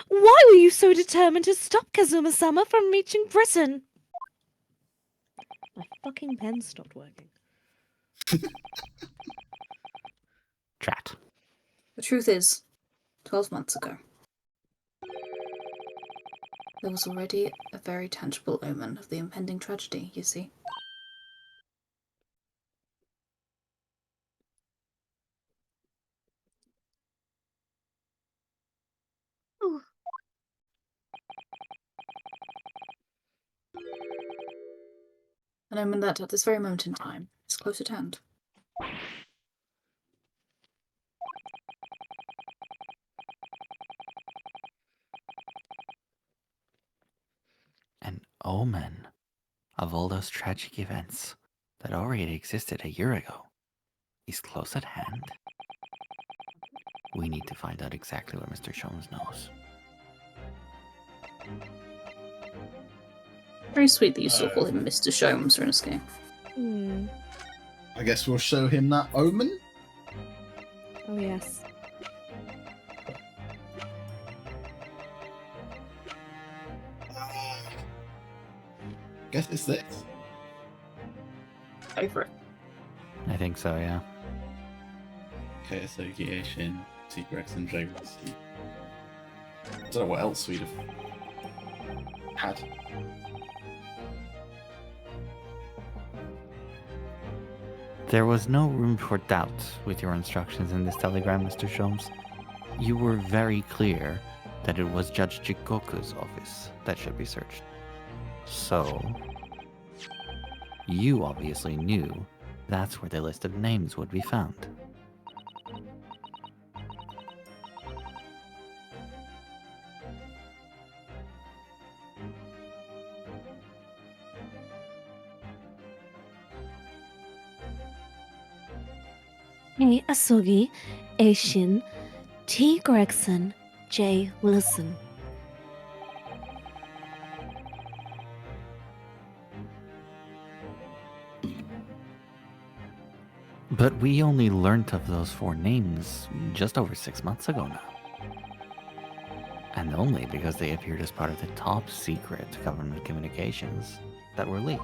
Why were you so determined to stop Kazuma-sama from reaching Britain? I fucking pen stopped working. Chat. The truth is, 12 months ago, there was already a very tangible omen of the impending tragedy, you see. Oh. An omen that, at this very moment in time, is close at hand. An omen of all those tragic events that already existed a year ago is close at hand. We need to find out exactly what Mr. Sholmes knows. Very sweet that you still call him Mr. Sholmes, Ryunosuke. Hmm. I guess we'll show him that omen. Oh, yes. Guess it's this. Go for it. I think so, yeah. Okay, association, T-Rex and J-Rusty. I don't know what else we'd have had. There was no room for doubt with your instructions in this telegram, Mr. Sholmes. You were very clear that it was Judge Jikoku's office that should be searched. So, you obviously knew that's where the list of names would be found. A. Asugi, A. Shin, T. Gregson, J. Wilson. But we only learnt of those 4 names just over 6 months ago now. And only because they appeared as part of the top secret government communications that were leaked.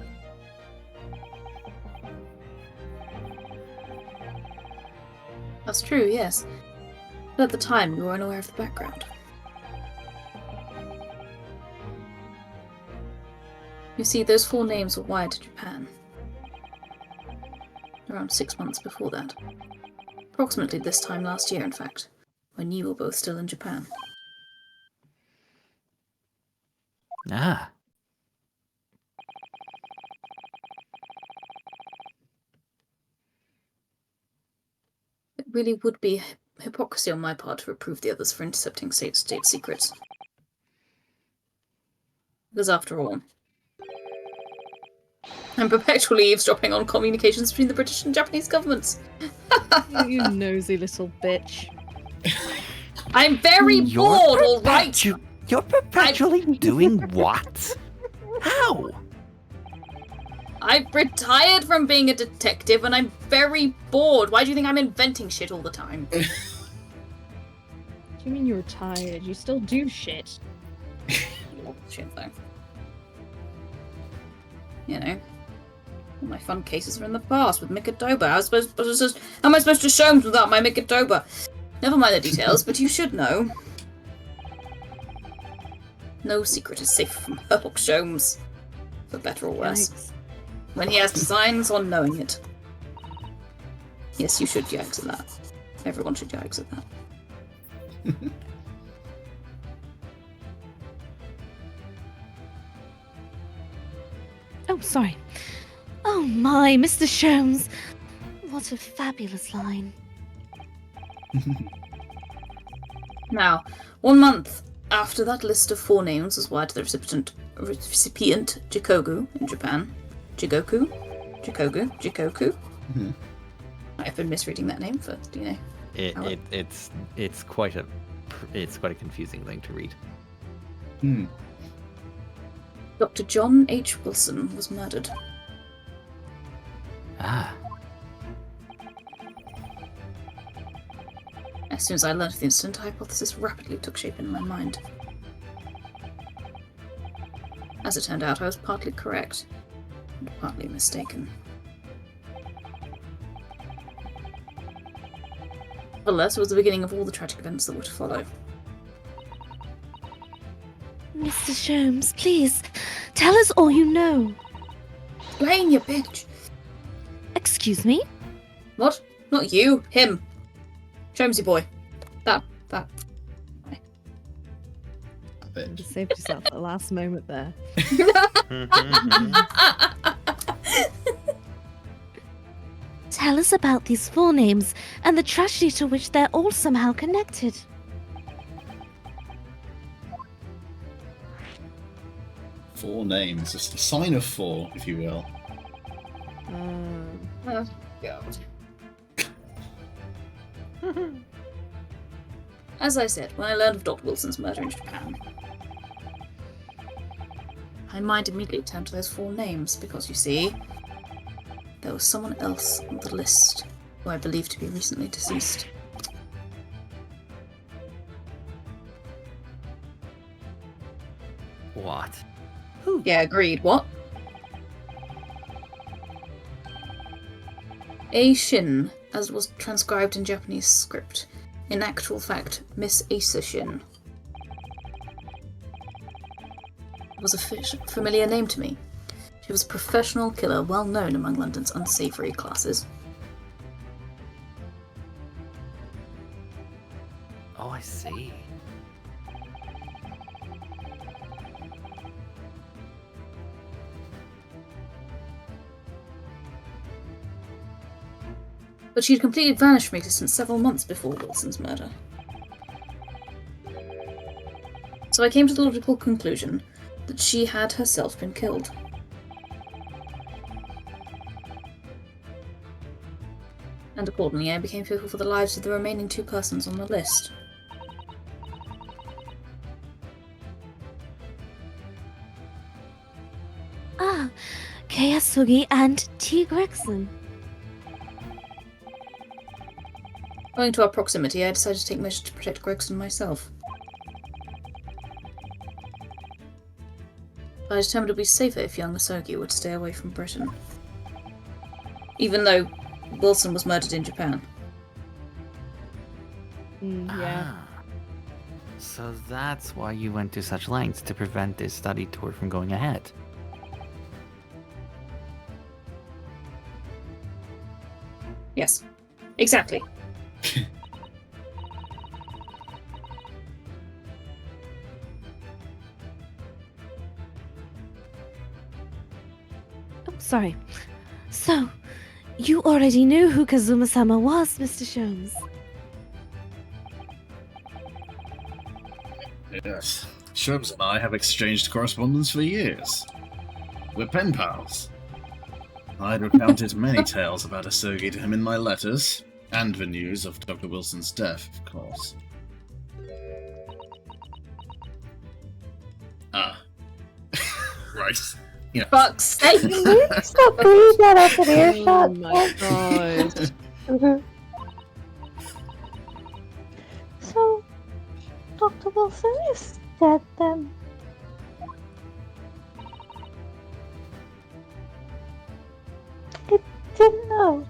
That's true, yes. But at the time, you were unaware of the background. You see, those 4 names were wired to Japan. Around 6 months before that. Approximately this time last year, in fact, when you were both still in Japan. Ah. It really would be hypocrisy on my part to reprove the others for intercepting state secrets. Because after all, I'm perpetually eavesdropping on communications between the British and Japanese governments. You nosy little bitch. I'm very bored, alright? You're perpetually doing what? How? I've retired from being a detective and I'm very bored. Why do you think I'm inventing shit all the time? What do you mean you're tired? You still do shit. Shit, though. You know, all my fun cases are in the past with Mikadoba. How am I supposed to show them without my Mikadoba? Never mind the details, but you should know. No secret is safe from Herlock Sholmes, for better or worse. Yikes. When he has designs on knowing it. Yes, you should yikes at that. Everyone should yikes at that. Oh, sorry. Oh my, Mr. Sholmes. What a fabulous line. Now, 1 month after that list of 4 names was wired to the recipient Jikogu in Japan. Jikogu? Mhm. I've been misreading that name for, you know. It's quite a confusing thing to read. Dr. John H. Wilson was murdered. Ah. As soon as I learned of the incident, a hypothesis rapidly took shape in my mind. As it turned out, I was partly correct. partly mistaken. Alas, it was the beginning of all the tragic events that were to follow. Mr. Sholmes, please, tell us all you know. Explain, you bitch! Excuse me? What? Not you, him. Sholmesy boy. That. You just saved yourself at the last moment there. Tell us about these four names and the tragedy to which they're all somehow connected. Four names, just a sign of four, if you will. Oh, God. As I said, when I learned of Dr. Wilson's murder in Japan, my mind immediately turned to those four names because, you see, there was someone else on the list who I believe to be recently deceased. What? Yeah, agreed. What? A Shin, as was transcribed in Japanese script. In actual fact, Miss Asa Shin. It was a familiar name to me. She was a professional killer well known among London's unsavoury classes. Oh, I see. But she had completely vanished from existence several months before Wilson's murder. So I came to the logical conclusion that she had herself been killed. And accordingly, I became fearful for the lives of the remaining two persons on the list. Ah, Kayasugi and T. Gregson. Owing to our proximity, I decided to take measures to protect Gregson myself. I determined it would be safer if young Asogi would stay away from Britain. Even though Wilson was murdered in Japan. Yeah. Ah. So that's why you went to such lengths to prevent this study tour from going ahead. Yes, exactly. Oh, sorry. So, you already knew who Kazuma-sama was, Mr. Sholmes. Yes. Sholmes and I have exchanged correspondence for years. We're pen pals. I'd recounted many tales about Asogi to him in my letters, and the news of Dr. Wilson's death, of course. Ah. Right. Yeah. Fuck's sake! Can you stop reading that up in earshot? Oh my god. Mhm. So, Dr. Wilson is dead then. I didn't know.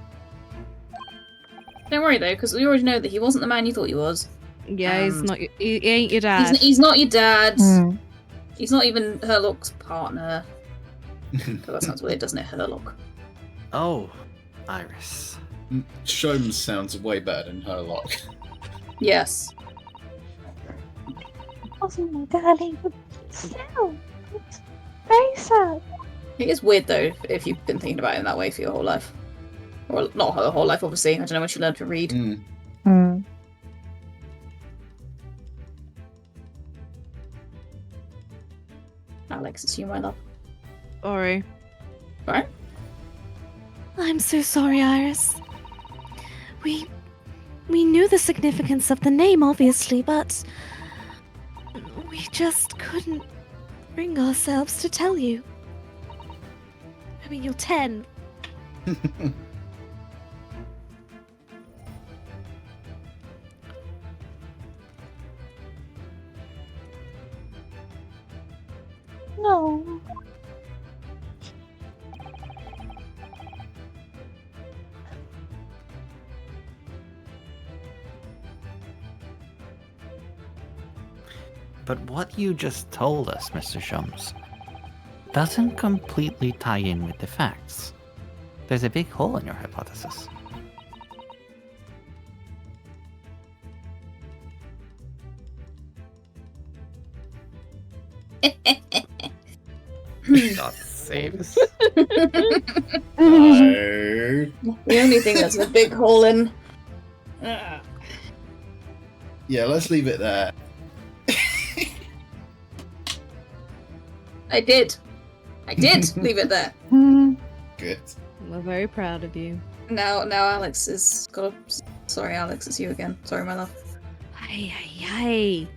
Don't worry though, because we already know that he wasn't the man you thought he was. Yeah, he's And not. He ain't your dad. He's not your dad. Hmm. He's not even Herlock's partner. Oh, that sounds weird, doesn't it, Herlock? Oh, Iris. Sholmes sounds way better than Herlock. Yes. Wasn't my daddy, but still, it's very sad. It is weird though, if you've been thinking about it in that way for your whole life. Or not her whole life, obviously. I don't know when she learned to read. Mm. Hmm. Alex, it's you, my love. Sorry. Right? I'm so sorry, Iris. We knew the significance of the name, obviously, but we just couldn't bring ourselves to tell you. I mean, you're 10. No. But what you just told us, Mr. Shums, doesn't completely tie in with the facts. There's a big hole in your hypothesis. God save us. The only thing that's a big hole in. Yeah, let's leave it there. I did leave it there. Good. We're very proud of you. Now Alex is got a... Sorry, Alex, it's you again. Sorry, my love. Hey.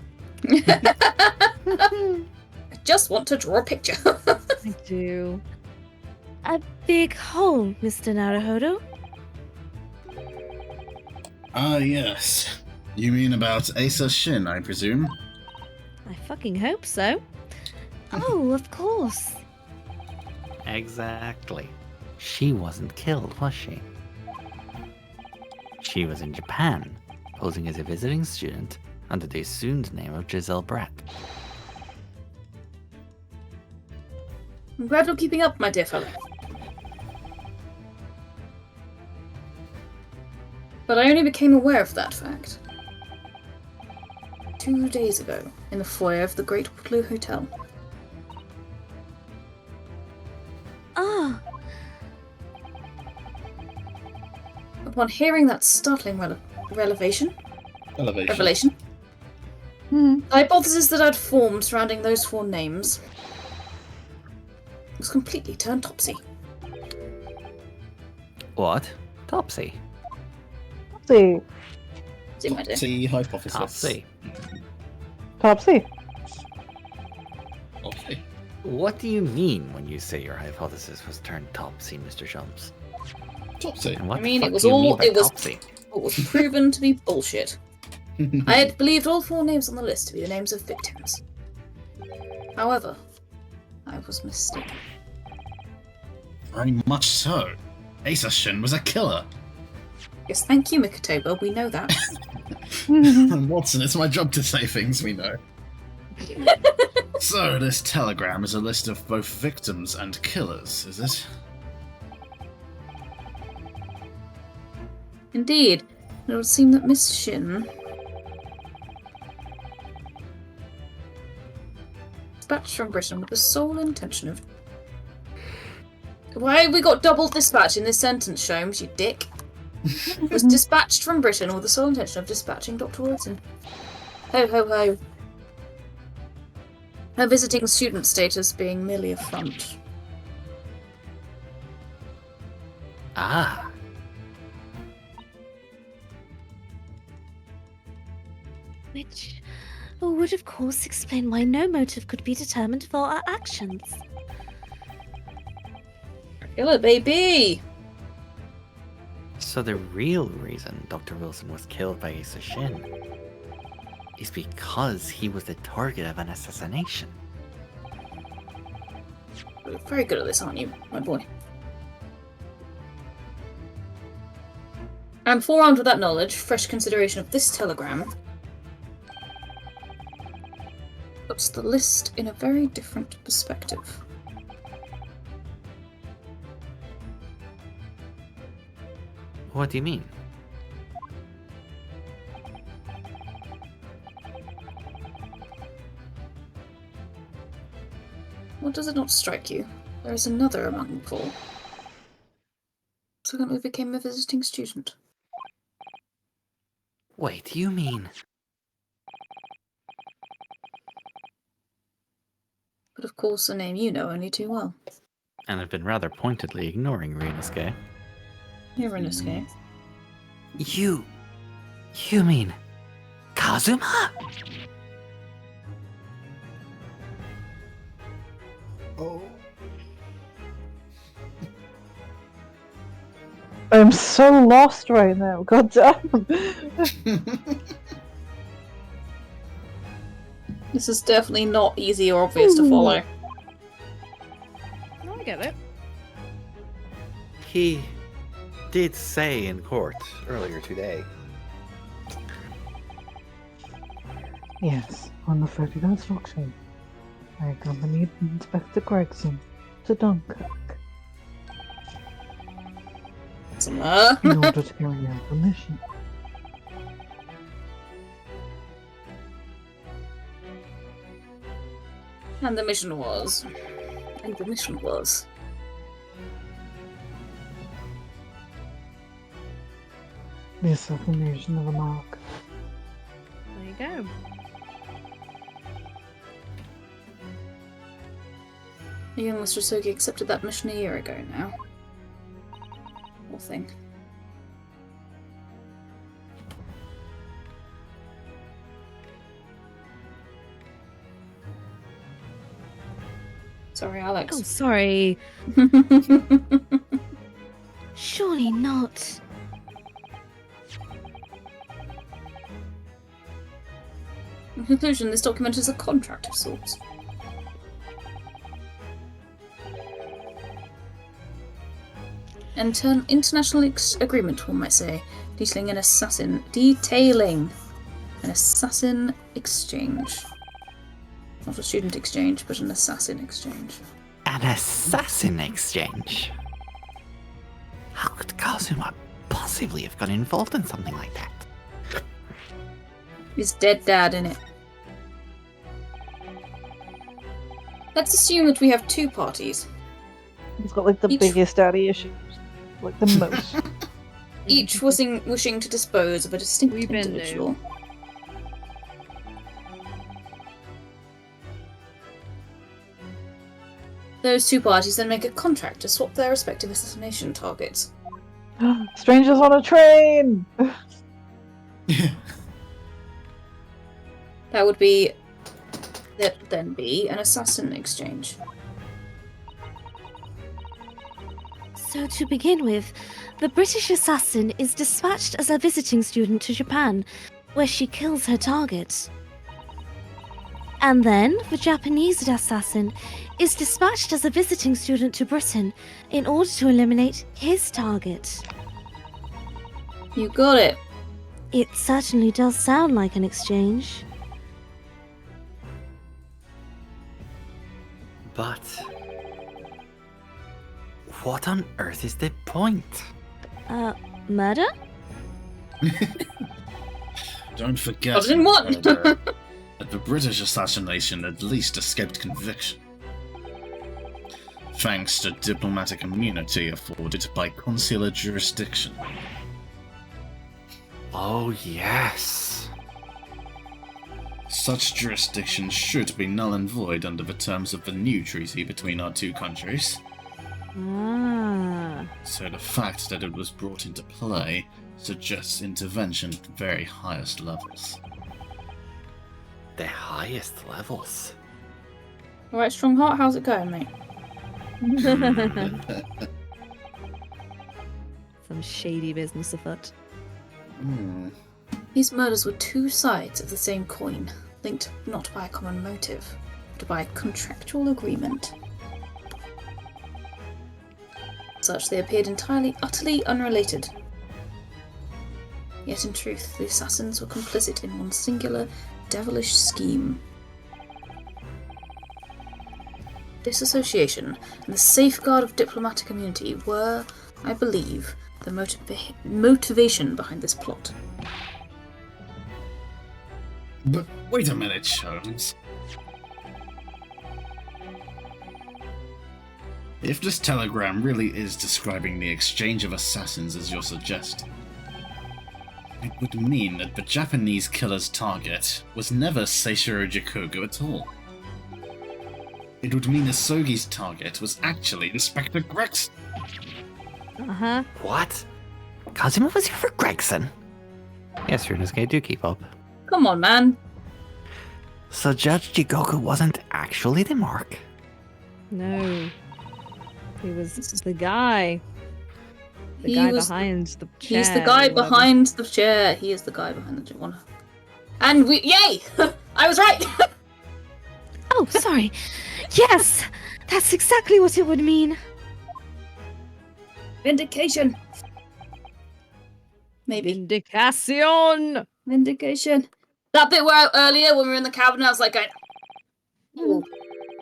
I just want to draw a picture. I do. A big hole, Mr. Naruhodo. Ah, yes. You mean about Asa Shin, I presume? I fucking hope so. Oh, of course. Exactly. She wasn't killed, was she? She was in Japan, posing as a visiting student under the assumed name of Giselle Brett. I'm glad you're keeping up, my dear fellow. But I only became aware of that fact 2 days ago in the foyer of the Great Blue Hotel. Ah, Upon hearing that startling revelation, Elevation. the hypothesis that I'd formed surrounding those 4 names was completely turned topsy. What? Topsy. Topsy. See, my dear. See hypothesis. Topsy. Topsy. Okay. What do you mean when you say your hypothesis was turned topsy, Mr. Shums? Topsy. And what I mean, the it fuck was do you all- mean by it was- topsy? It was proven to be bullshit. I had believed all 4 names on the list to be the names of victims. However, I was mistaken. Very much so. Asa Shin was a killer. Yes, thank you, Mikotoba, we know that. And Watson, it's my job to say things we know. So, this telegram is a list of both victims and killers, is it? Indeed, it would seem that Miss Shin dispatched from Britain with the sole intention of... Why have we got double dispatch in this sentence, Sholmes, you dick? Was dispatched from Britain with the sole intention of dispatching Dr. Watson. Ho ho ho. Her visiting student status being merely a front. Ah. which would of course explain why no motive could be determined for our actions. Killer baby! So the real reason Dr. Wilson was killed by Asa Shin is because he was the target of an assassination. You're very good at this, aren't you, my boy? And forearmed with that knowledge, fresh consideration of this telegram puts the list in a very different perspective. What do you mean? What does it not strike you? There is another among the 4. Suddenly became a visiting student. Wait, you mean... But of course a name you know only too well. And have been rather pointedly ignoring Ryunosuke. Ryunosuke. You mean... Kazuma? Oh. I'm so lost right now. God damn. This is definitely not easy or obvious to follow. No, I get it. He did say in court earlier today Yes, on the 30th instruction, I accompanied Inspector Gregson to Dunkirk in order to carry out the mission. And the mission was. And the mission was. The assassination of a mark. There you go. The young Natrasca accepted that mission a year ago now. Poor thing. Sorry, Alex. Oh, sorry. Surely not. In conclusion, this document is a contract of sorts. International agreement, one might say, detailing an assassin exchange. Not a student exchange, but an assassin exchange. An assassin exchange? How could Kazuma possibly have got involved in something like that? His dead dad in it. Let's assume that we have two parties, He's got like the Each- biggest daddy issues. Like the most. each wishing to dispose of a distinct We've been individual. Those two parties then make a contract to swap their respective assassination targets. Strangers on a train! That would be then be an assassin exchange. So to begin with, the British assassin is dispatched as a visiting student to Japan, where she kills her target. And then, the Japanese assassin is dispatched as a visiting student to Britain in order to eliminate his target. You got it. It certainly does sound like an exchange. But what on earth is the point? Murder? Don't forget I didn't want. however, that the British assassination at least escaped conviction, thanks to diplomatic immunity afforded by consular jurisdiction. Oh, yes. Such jurisdiction should be null and void under the terms of the new treaty between our two countries, Ah. so the fact that it was brought into play suggests intervention at the very highest levels. The highest levels. Alright, Strongheart, how's it going, mate? Some shady business afoot. Hmm. These murders were two sides of the same coin, linked not by a common motive, but by a contractual agreement. Such they appeared entirely, utterly unrelated. Yet in truth, the assassins were complicit in one singular, devilish scheme. This association and the safeguard of diplomatic immunity were, I believe, the motivation behind this plot. But wait a minute, Jones. If this telegram really is describing the exchange of assassins as you're suggesting, it would mean that the Japanese killer's target was never Seishiro Jikoku at all. It would mean Asogi's target was actually Inspector Gregson. Uh-huh. What? Kazuma was here for Gregson? Yes, Ryunosuke, do keep up. Come on, man. So Judge Jigoku wasn't actually the mark? No. He was the guy. The He guy was behind the chair. He's the guy or whatever. behind the chair. He is the guy behind the chair. And we, yay! I was right! Oh, sorry. Yes, that's exactly what it would mean. Vindication! Maybe. Vindication! Vindication. That bit where earlier when we were in the cabin, I was like, ooh,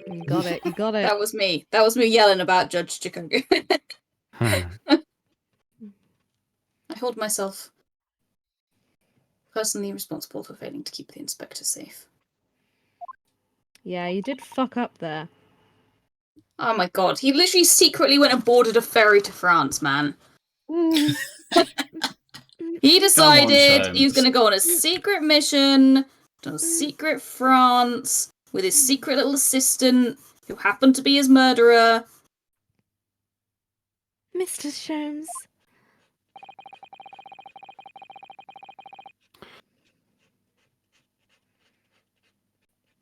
You got it. You got it. that was me. That was me yelling about Judge Chikoku. I hold myself personally responsible for failing to keep the inspector safe. Yeah, you did fuck up there. Oh my god, he literally secretly went and boarded a ferry to France, man. He decided he was going to go on a secret mission to a secret France with his secret little assistant who happened to be his murderer. Mr. Sholmes.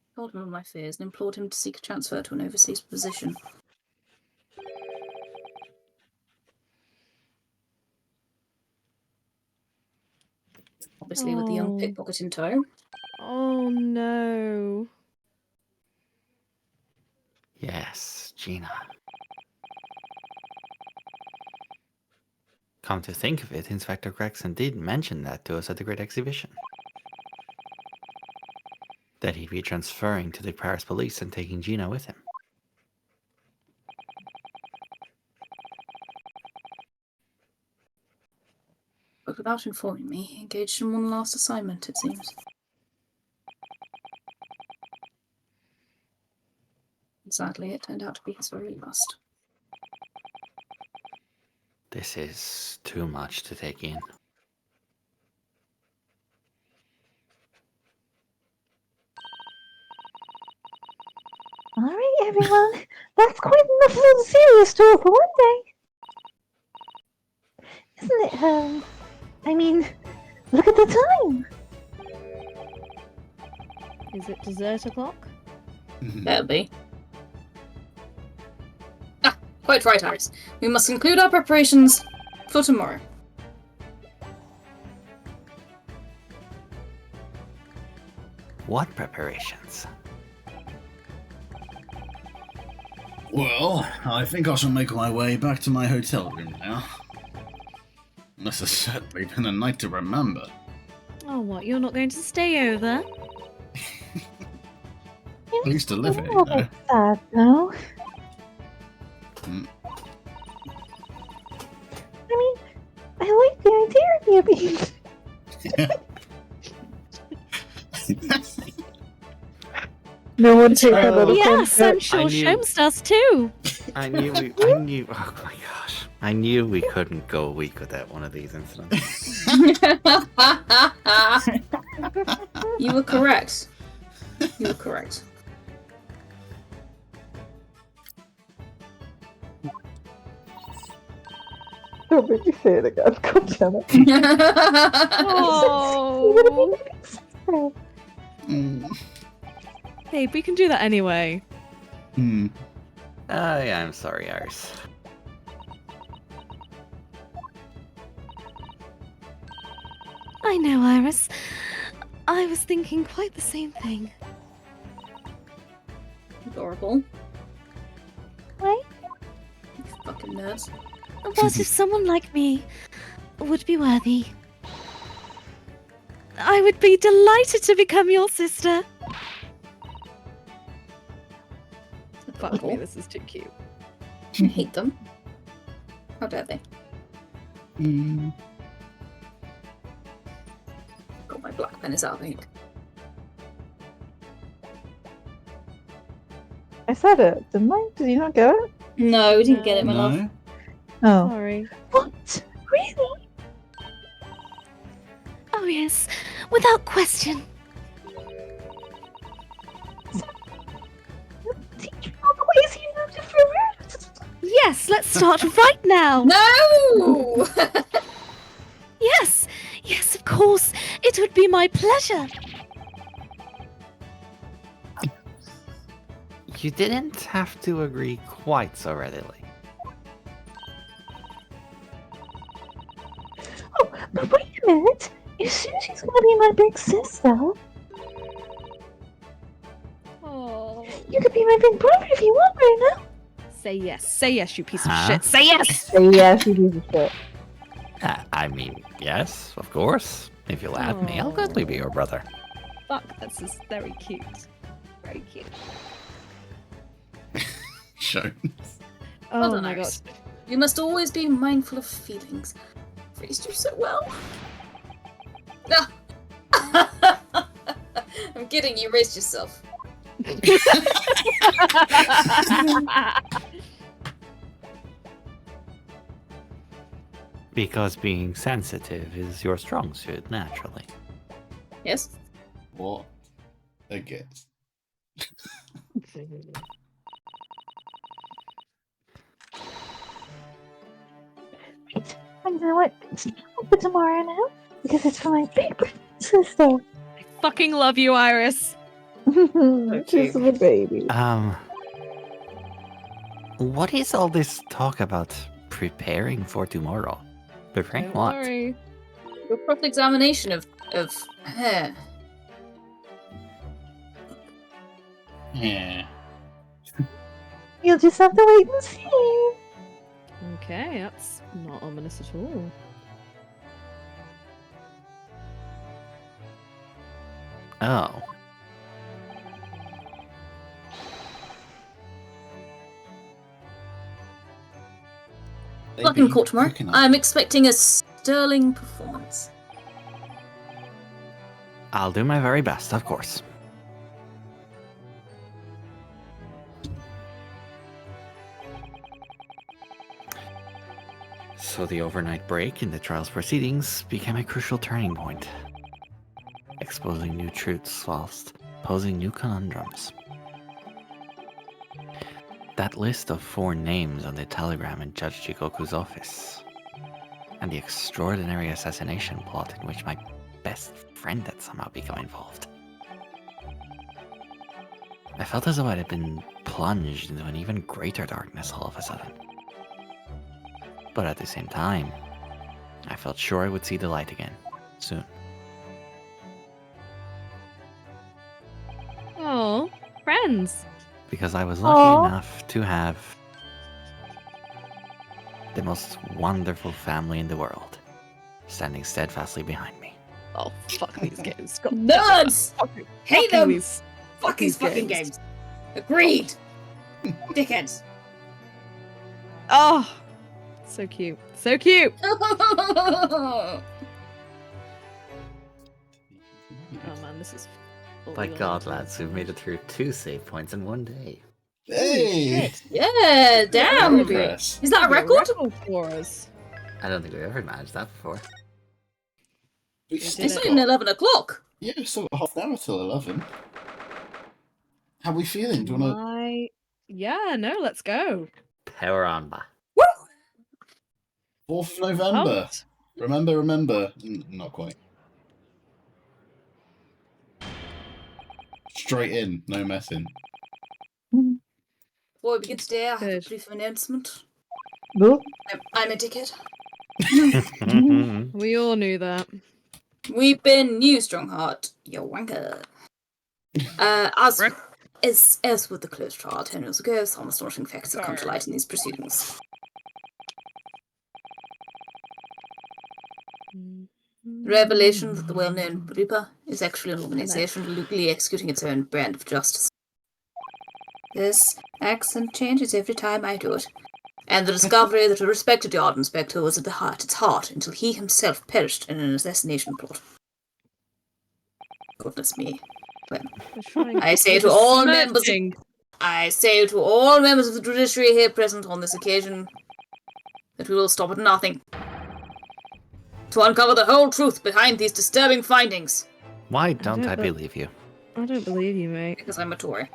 I told him of my fears and implored him to seek a transfer to an overseas position. Obviously with the young pickpocket in tow. Oh no. Yes, Gina. Come to think of it, Inspector Gregson did mention that to us at the Great Exhibition. That he'd be transferring to the Paris police and taking Gina with him. But without informing me, he engaged in one last assignment, it seems. And sadly, it turned out to be his very last. This is too much to take in. Alright, everyone. That's quite enough of a serious talk for one day. Isn't it, I mean, look at the time. Is it dessert o'clock? That'll be. Ah, quite right, Iris. We must conclude our preparations for tomorrow. What preparations? Well, I think I shall make my way back to my hotel room now. This has certainly been a night to remember. Oh, what? You're not going to stay over? At least to live in, Oh, though. sad, no. Mm. I mean, I like the idea of you being. No one take that out of Yes, I'm context. sure I knew- Sholmes does too. I knew, oh my gosh. I knew we couldn't go a week without one of these incidents. You were correct. You were correct. Don't make me say it again. God damn it. Oh. Mm. Babe, we can do that anyway. Hmm. Yeah, I'm sorry, Iris. I know, Iris. I was thinking quite the same thing. Adorable. Right? You fucking nerds. What if someone like me would be worthy? I would be delighted to become your sister. Fuck me, this is too cute. I hate them. How dare they? Mm. God, my black pen is out of ink. I said it, didn't I? Did you not get it? No, we didn't get it, my love. No? Oh. Sorry. What? Really? Oh, yes, without question. Teach me all the ways you know different. Yes, let's start right now. No! Yes, yes, of course. It would be my pleasure. You didn't have to agree quite so readily. Oh, but wait a minute. You sure she's gonna be my big sister? Oh. You could be my big brother if you want right now. Say yes. Say yes, you piece of Huh? shit. Say yes! Yes, you piece of shit. I mean, yes, of course. If you'll have me, I'll gladly be your brother. fuck, that's just very cute. Very cute. Show. Oh Well done, my god. Iris. You must always be mindful of feelings. Raised you so well. Ah. I'm kidding, you raised yourself. Because being sensitive is your strong suit, naturally. Yes? What? I guess. And you know what? It's not for tomorrow now, because it's for my big sister. I fucking love you, Iris. She's the baby. What is all this talk about preparing for tomorrow? Preparing Don't what? worry. Your cross-examination of hair. Yeah. You'll just have to wait and see. Okay, that's not ominous at all. Oh. Fucking court tomorrow. Cooking up. I'm expecting a sterling performance. I'll do my very best, of course. So the overnight break in the trial's proceedings became a crucial turning point, exposing new truths whilst posing new conundrums. That list of 4 names on the telegram in Judge Jigoku's office, and the extraordinary assassination plot in which my best friend had somehow become involved. I felt as though I had been plunged into an even greater darkness all of a sudden. But at the same time, I felt sure I would see the light again, soon. Oh, friends. Because I was lucky enough to have the most wonderful family in the world, standing steadfastly behind me. Oh, fuck these games. God, Nerds! fucking- Hate fucking them! these Fuck these fucking games. Agreed! Dickheads. Oh, so cute. So cute. Oh Oh man, this is. By God, lads, we've made it through 2 save points in 1 day. Hey! yeah, damn! Progress. Is that a record? For us? I don't think we've ever managed that before. We did still It's it. not even 11 o'clock. Yeah, we've still got half an hour till 11. How are we feeling? Do you want to... Yeah, no, let's go. Power on, ba. 4th of November. Pumped. Remember. Not quite. Straight in, no messing. Before we begin today, I have a Good. brief announcement. Ooh. I'm a dickhead. We all knew that. We've been new Strongheart, you wanker. As with the closed trial 10 years ago, some astonishing facts have come to light in these proceedings. The revelation that the well-known Reaper is actually an organization legally executing its own brand of justice. This accent changes every time I do it. And the discovery that a respected yard inspector was at its heart until he himself perished in an assassination plot. Goodness me. Well, I say to all members of the judiciary here present on this occasion that we will stop at nothing to uncover the whole truth behind these disturbing findings. Why don't don't I know. believe you? I don't believe you, mate. Because I'm a Tory.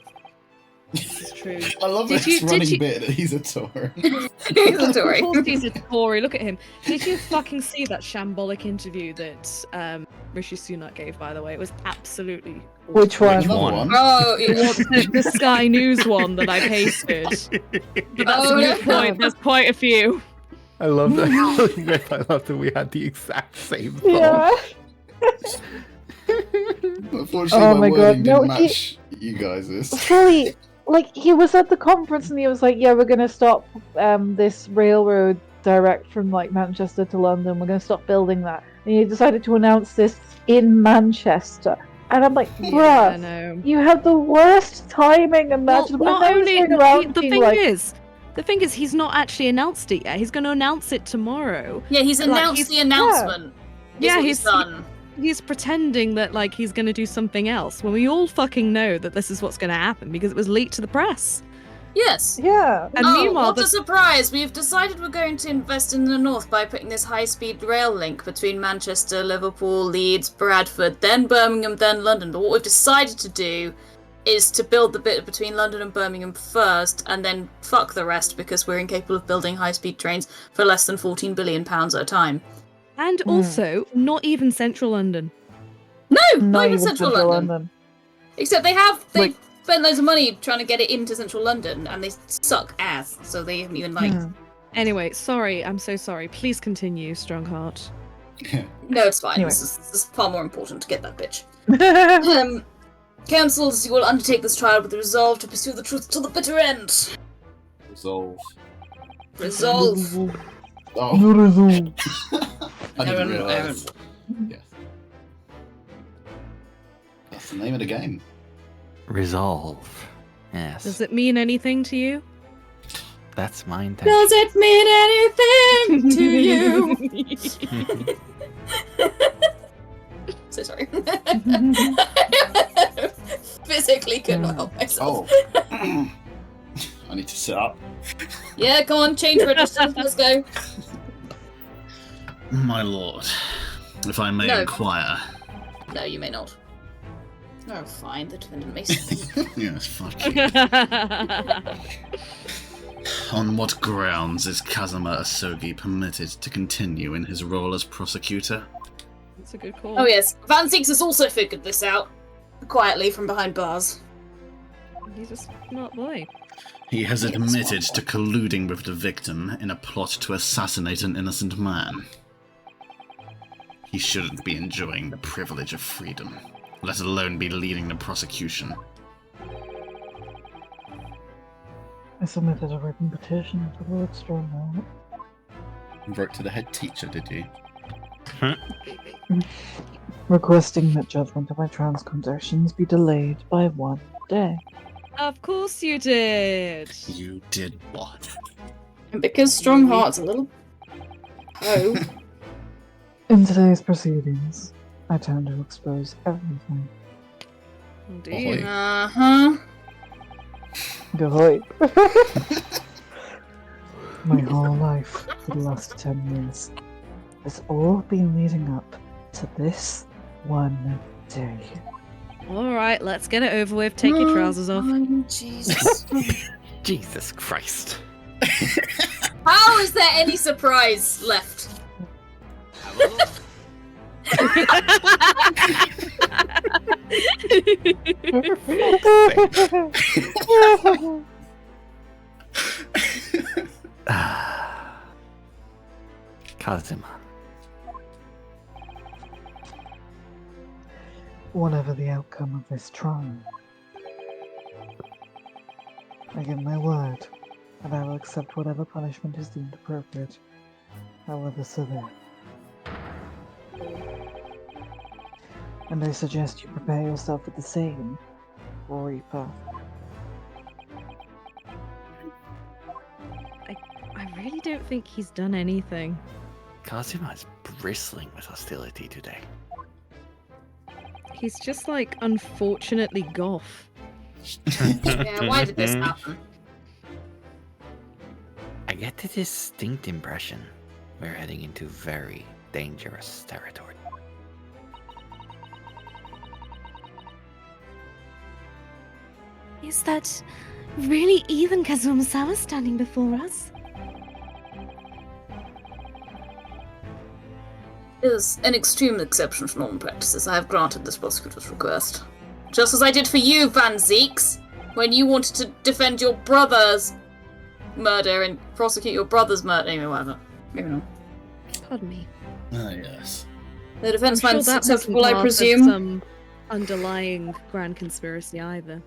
It's true. I love Did this you- did running you- bit that he's a Tory. He's a Tory. Of course he's a Tory. Look at him. Did you fucking see that shambolic interview that Rishi Sunak gave? By the way, it was absolutely. Which one? Another one? one. Oh, The Sky News one that I pasted. But that's Oh, a yeah. good point. There's quite a few. I love that. I love that we had the exact same thought. Yeah. Unfortunately, Oh my my God, wording no, didn't match you guys'. Fully, like, he was at the conference and he was like, yeah, we're gonna stop this railroad direct from like Manchester to London. We're gonna stop building that. And he decided to announce this in Manchester. And I'm like, Yeah, bruh, no. you have the worst timing imaginable. Well, And not I was only going around the being thing like, is, he's not actually announced it yet. He's going to announce it tomorrow. Yeah, he's Like, announced the announcement. Yeah, Is what he's done. He's pretending that like he's going to do something else when we all fucking know that this is what's going to happen because it was leaked to the press. Yes. yeah. And Oh, meanwhile, what a surprise! We've decided we're going to invest in the north by putting this high-speed rail link between Manchester, Liverpool, Leeds, Bradford, then Birmingham, then London. But what we've decided to do is to build the bit between London and Birmingham first, and then fuck the rest because we're incapable of building high-speed trains for less than £14 billion at a time. and also not even central London. No, not Not even even central London. Except they've spent loads of money trying to get it into central London, and they suck ass, so they haven't even Anyway, sorry, I'm so sorry. Please continue, Strongheart. No, it's fine. Anyway. This is far more important to get that bitch. Councils, you will undertake this trial with the resolve to pursue the truth to the bitter end. Resolve. Resolve. Oh. I didn't Aaron. realise. Yes. That's the name of the game. Resolve. Yes. Does it mean anything to you? That's my intention. Does it mean anything to you? So sorry. Physically could not help myself. Oh. I need to sit up. Yeah, come on, change registers, let's go. My lord, if I may No. inquire. No, you may not. Oh, fine, the defendant may speak. Yes, fuck you. On what grounds is Kazuma Asogi permitted to continue in his role as prosecutor? That's a good call. Oh yes, Van Zieks has also figured this out. Quietly from behind bars. He's a smart boy. He has admitted to colluding with the victim in a plot to assassinate an innocent man. He shouldn't be enjoying the privilege of freedom, let alone be leading the prosecution. I submitted a written petition to Lord Strongheart. You wrote to the head teacher, did you? Requesting that judgment of my transgressions be delayed by 1 day. Of course you did. You did what? And because Strongheart's a little... Oh. In today's proceedings, I turn to expose everything. Indeed. Uh-huh. Ahoy. My whole life for the last 10 years has all been leading up to this one day. All right, let's get it over with. Take your trousers off. Oh, Jesus. Jesus Christ. How is there any surprise left? Kazuma. Whatever the outcome of this trial, I give my word that I will accept whatever punishment is deemed appropriate, however severe. And I suggest you prepare yourself for the same, Reaper. I really don't think he's done anything. Kazuma is bristling with hostility today. He's just like unfortunately goth. Yeah, why did this happen? I get the distinct impression we're heading into very dangerous territory. Is that really even Kazuma-sama standing before us? It is an extreme exception to normal practices. I have granted this prosecutor's request. Just as I did for you, Van Zieks, when you wanted to defend your brother's murder and prosecute your brother's murder. Anyway, whatever. Moving on. Pardon me. Ah, yes. The defense I'm sure finds that acceptable, wasn't I part of presume. some underlying grand conspiracy either.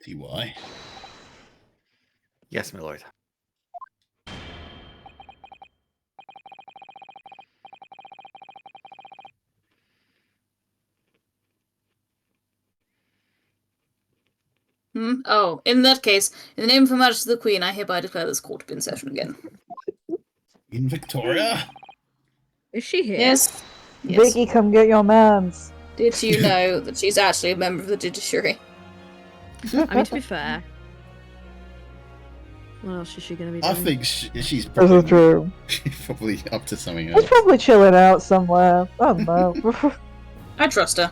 See why? Yes, my lord. Oh, in that case, in the name of Her Majesty the Queen, I hereby declare this court to be in session again. In Victoria? Is she here? Yes. Yes. Vicky, come get your mans. Did you know that she's actually a member of the judiciary? I mean, to be fair. What else is she going to be doing? I think she's This is probably, true. probably up to something She's else. probably chilling out somewhere. I don't know. I trust her.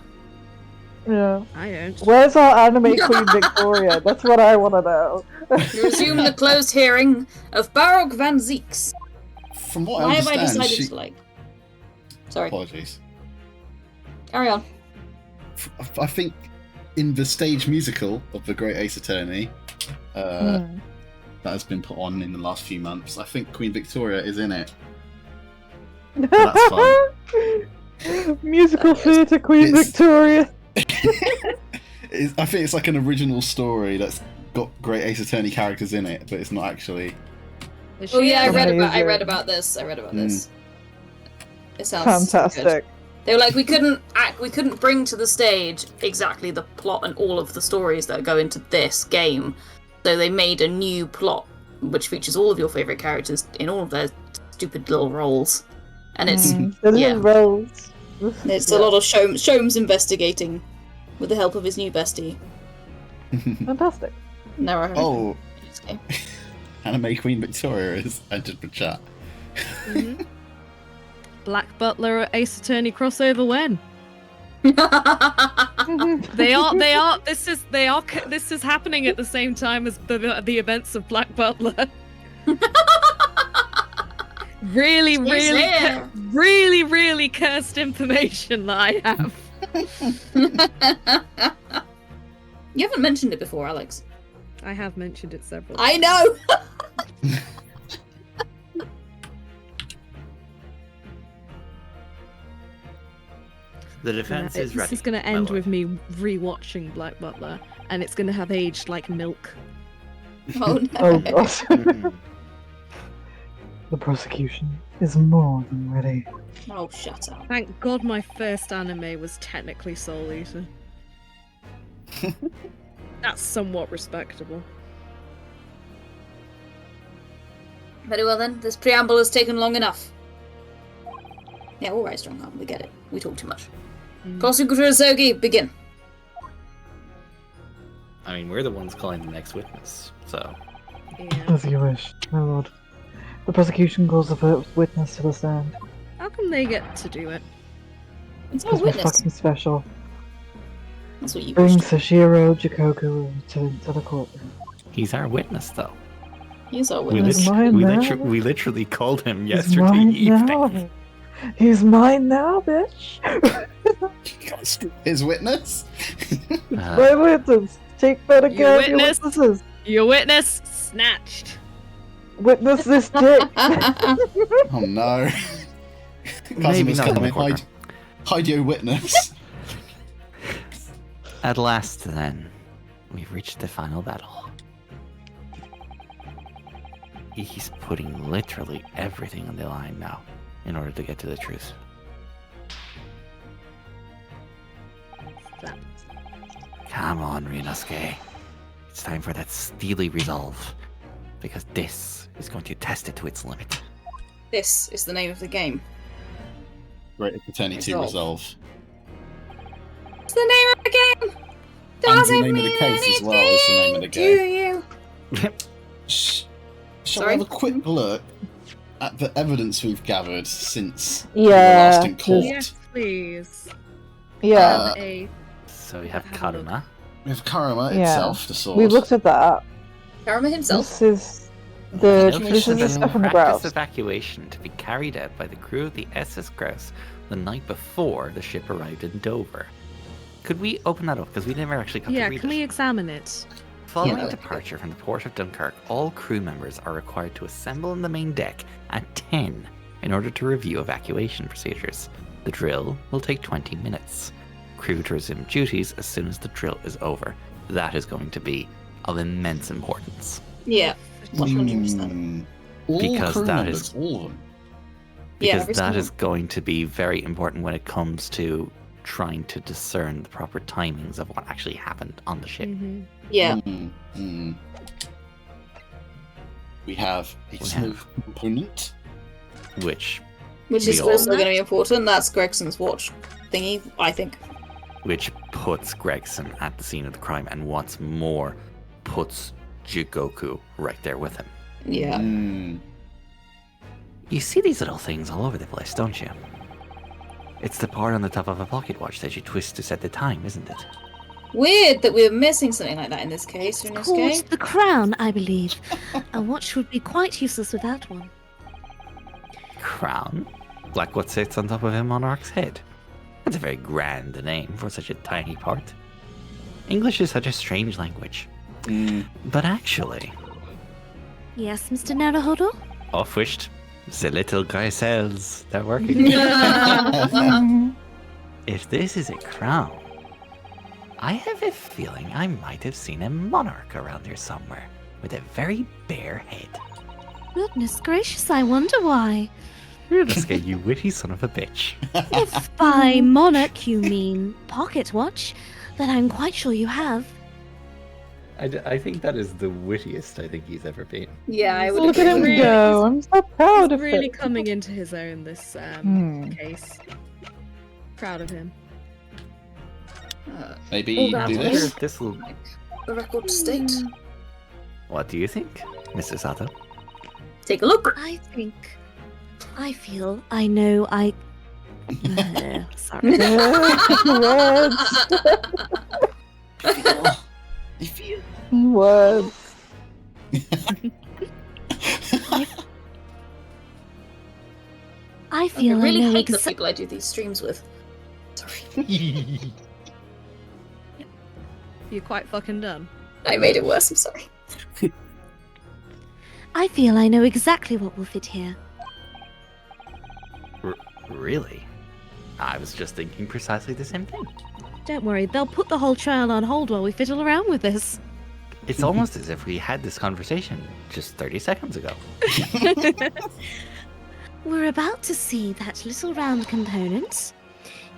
Yeah. I don't. Where's our anime Queen Victoria? That's what I want to know. You resume the closed hearing of Baroque van Zeeks. From what Why I have I understand, decided to like? Sorry, apologies. carry on. I think in the stage musical of The Great Ace Attorney, that has been put on in the last few months, I think Queen Victoria is in it. That's fun. Musical theatre Queen It's- Victoria. I think it's like an original story that's got Great Ace Attorney characters in it, but it's not actually. Is Oh she yeah, I read Amazing. about this. It sounds Fantastic. good. They were like, we couldn't bring to the stage exactly the plot and all of the stories that go into this game, so they made a new plot which features all of your favorite characters in all of their stupid little roles, and it's The yeah. little roles. It's a lot of Sholmes investigating with the help of his new bestie, Fantastic. Naruhodo. Oh, Anime Queen Victoria has entered the chat. Black Butler Ace Attorney crossover when? They are. This is happening at the same time as the events of Black Butler. Really, really cursed information that I have. You haven't mentioned it before, Alex. I have mentioned it several. I know. The defense is ready. This is going to my end lord. with me rewatching Black Butler, and it's going to have aged like milk. Oh no. Oh gosh. Mhm. The prosecution is more than ready. Oh, shut up. Thank God my first anime was technically Soul Eater. That's somewhat respectable. Very well then. This preamble has taken long enough. Yeah, all right, Strongarm. We get it. We talk too much. Prosecutor Asogi, begin. I mean, we're the ones calling the next witness, so. Yeah. As you wish, my lord. The prosecution calls the first witness to the stand. How come they get to do it? It's our Because we're witness. fucking special. That's what you Bring wished. Sashiro Jikoku to the courtroom. He's our witness, though. He's our We, witness. He's mine now. we literally called him He's yesterday mine evening. now. He's mine now, bitch. His witness? My witness. Take better You care of your witness? witnesses. Your witness snatched. Witness this dick. Oh no. Maybe Casimer's not in the coming. corner. Hide your witness. At last, then, we've reached the final battle. He's putting literally everything on the line now in order to get to the truth. Come on, Ryunosuke. It's time for that steely resolve, because this is going to test it to its limit. This is the name of the game. Great Attorney 2 Resolve. It's the name of the game! And Does the it name of the mean case as well is the name of the anything game. to you? Shall Sorry? we have a quick look at the evidence we've gathered since Yeah, we were last in court? Yes, please. Yeah. So we have Karuma. We have Karama Yeah. itself, the source. We looked at that. Karama himself. This is the Notice this is the that stuff in the practice graphs. evacuation to be carried out by the crew of the SS Grouse the night before the ship arrived in Dover. Could we open that up? Because we never actually got Yeah, to read can it. we examine it? Following Yeah. departure from the port of Dunkirk, all crew members are required to assemble on the main deck at 10 in order to review evacuation procedures. The drill will take 20 minutes. Crew to resume duties as soon as the drill is over. That is going to be of immense importance. Yeah. 100%. All Because crew that members, is- all of them. Yeah, Because every that single is going to be very important when it comes to trying to discern the proper timings of what actually happened on the ship. Yeah. We have a smooth component. Which Which is We all- also going to be important. That's Gregson's watch thingy, I think. which puts Gregson at the scene of the crime, and what's more, puts Jigoku right there with him. Yeah. You see these little things all over the place, don't you? It's the part on the top of a pocket watch that you twist to set the time, isn't it? Weird that we're missing something like that in this case, Called Ryunosuke. the crown, I believe. A watch would be quite useless without one. Crown? Like what sits on top of a monarch's head. That's a very grand name for such a tiny part. English is such a strange language. But actually, Yes, Mr. Naruhodo? aufwischt, the little guy says they're working. If this is a crown, I have a feeling I might have seen a monarch around here somewhere with a very bare head. Goodness gracious, I wonder why. Ryunosuke, you witty son of a bitch. If by monarch you mean pocket watch, then I'm quite sure you have. I think that is the wittiest I think he's ever been. Yeah, I would Look at him agree. go. I'm so proud He's of really him. coming into his own this case. Proud of him. Maybe that do was- this. This will. The record state. What do you think, Mr. Sato? Take a look. I feel I know I. Sorry. Words. Words. I I feel really I know hate the exactly. people I do these streams with. Sorry. You're quite fucking done. I made it worse, I'm sorry. I feel I know exactly what will fit here. Really? I was just thinking precisely the same thing. Don't worry, they'll put the whole trial on hold while we fiddle around with this. It's almost as if we had this conversation just 30 seconds ago. We're about to see that little round component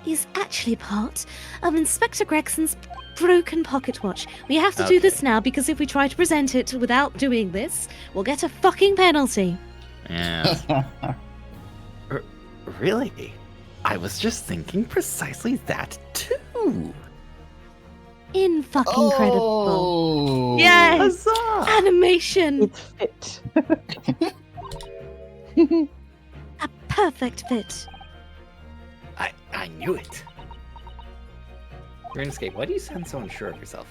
is actually part of Inspector Gregson's broken pocket watch. We have to do this now because if we try to present it without doing this, we'll get a fucking penalty. Yeah. Really? I was just thinking precisely that too. In fucking credible. Oh, Yes! Huzzah! Animation! It's fit. A perfect fit. I knew it. Ryunosuke, why do you sound so unsure of yourself?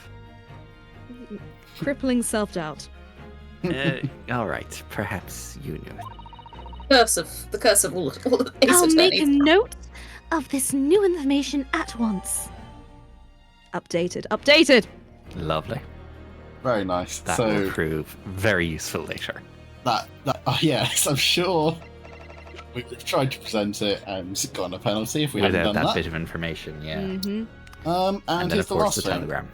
Crippling self-doubt. Alright, perhaps you knew it. The curse of all the Ace I'll make a Attorneys. note of this new information at once. Updated. Lovely. very nice. That So will prove very useful later. that yes, I'm sure we've tried to present it and gotten a penalty if we hadn't Without done that that. bit of information, yeah. Mm-hmm. And And then, here's of the course, the last thing. telegram.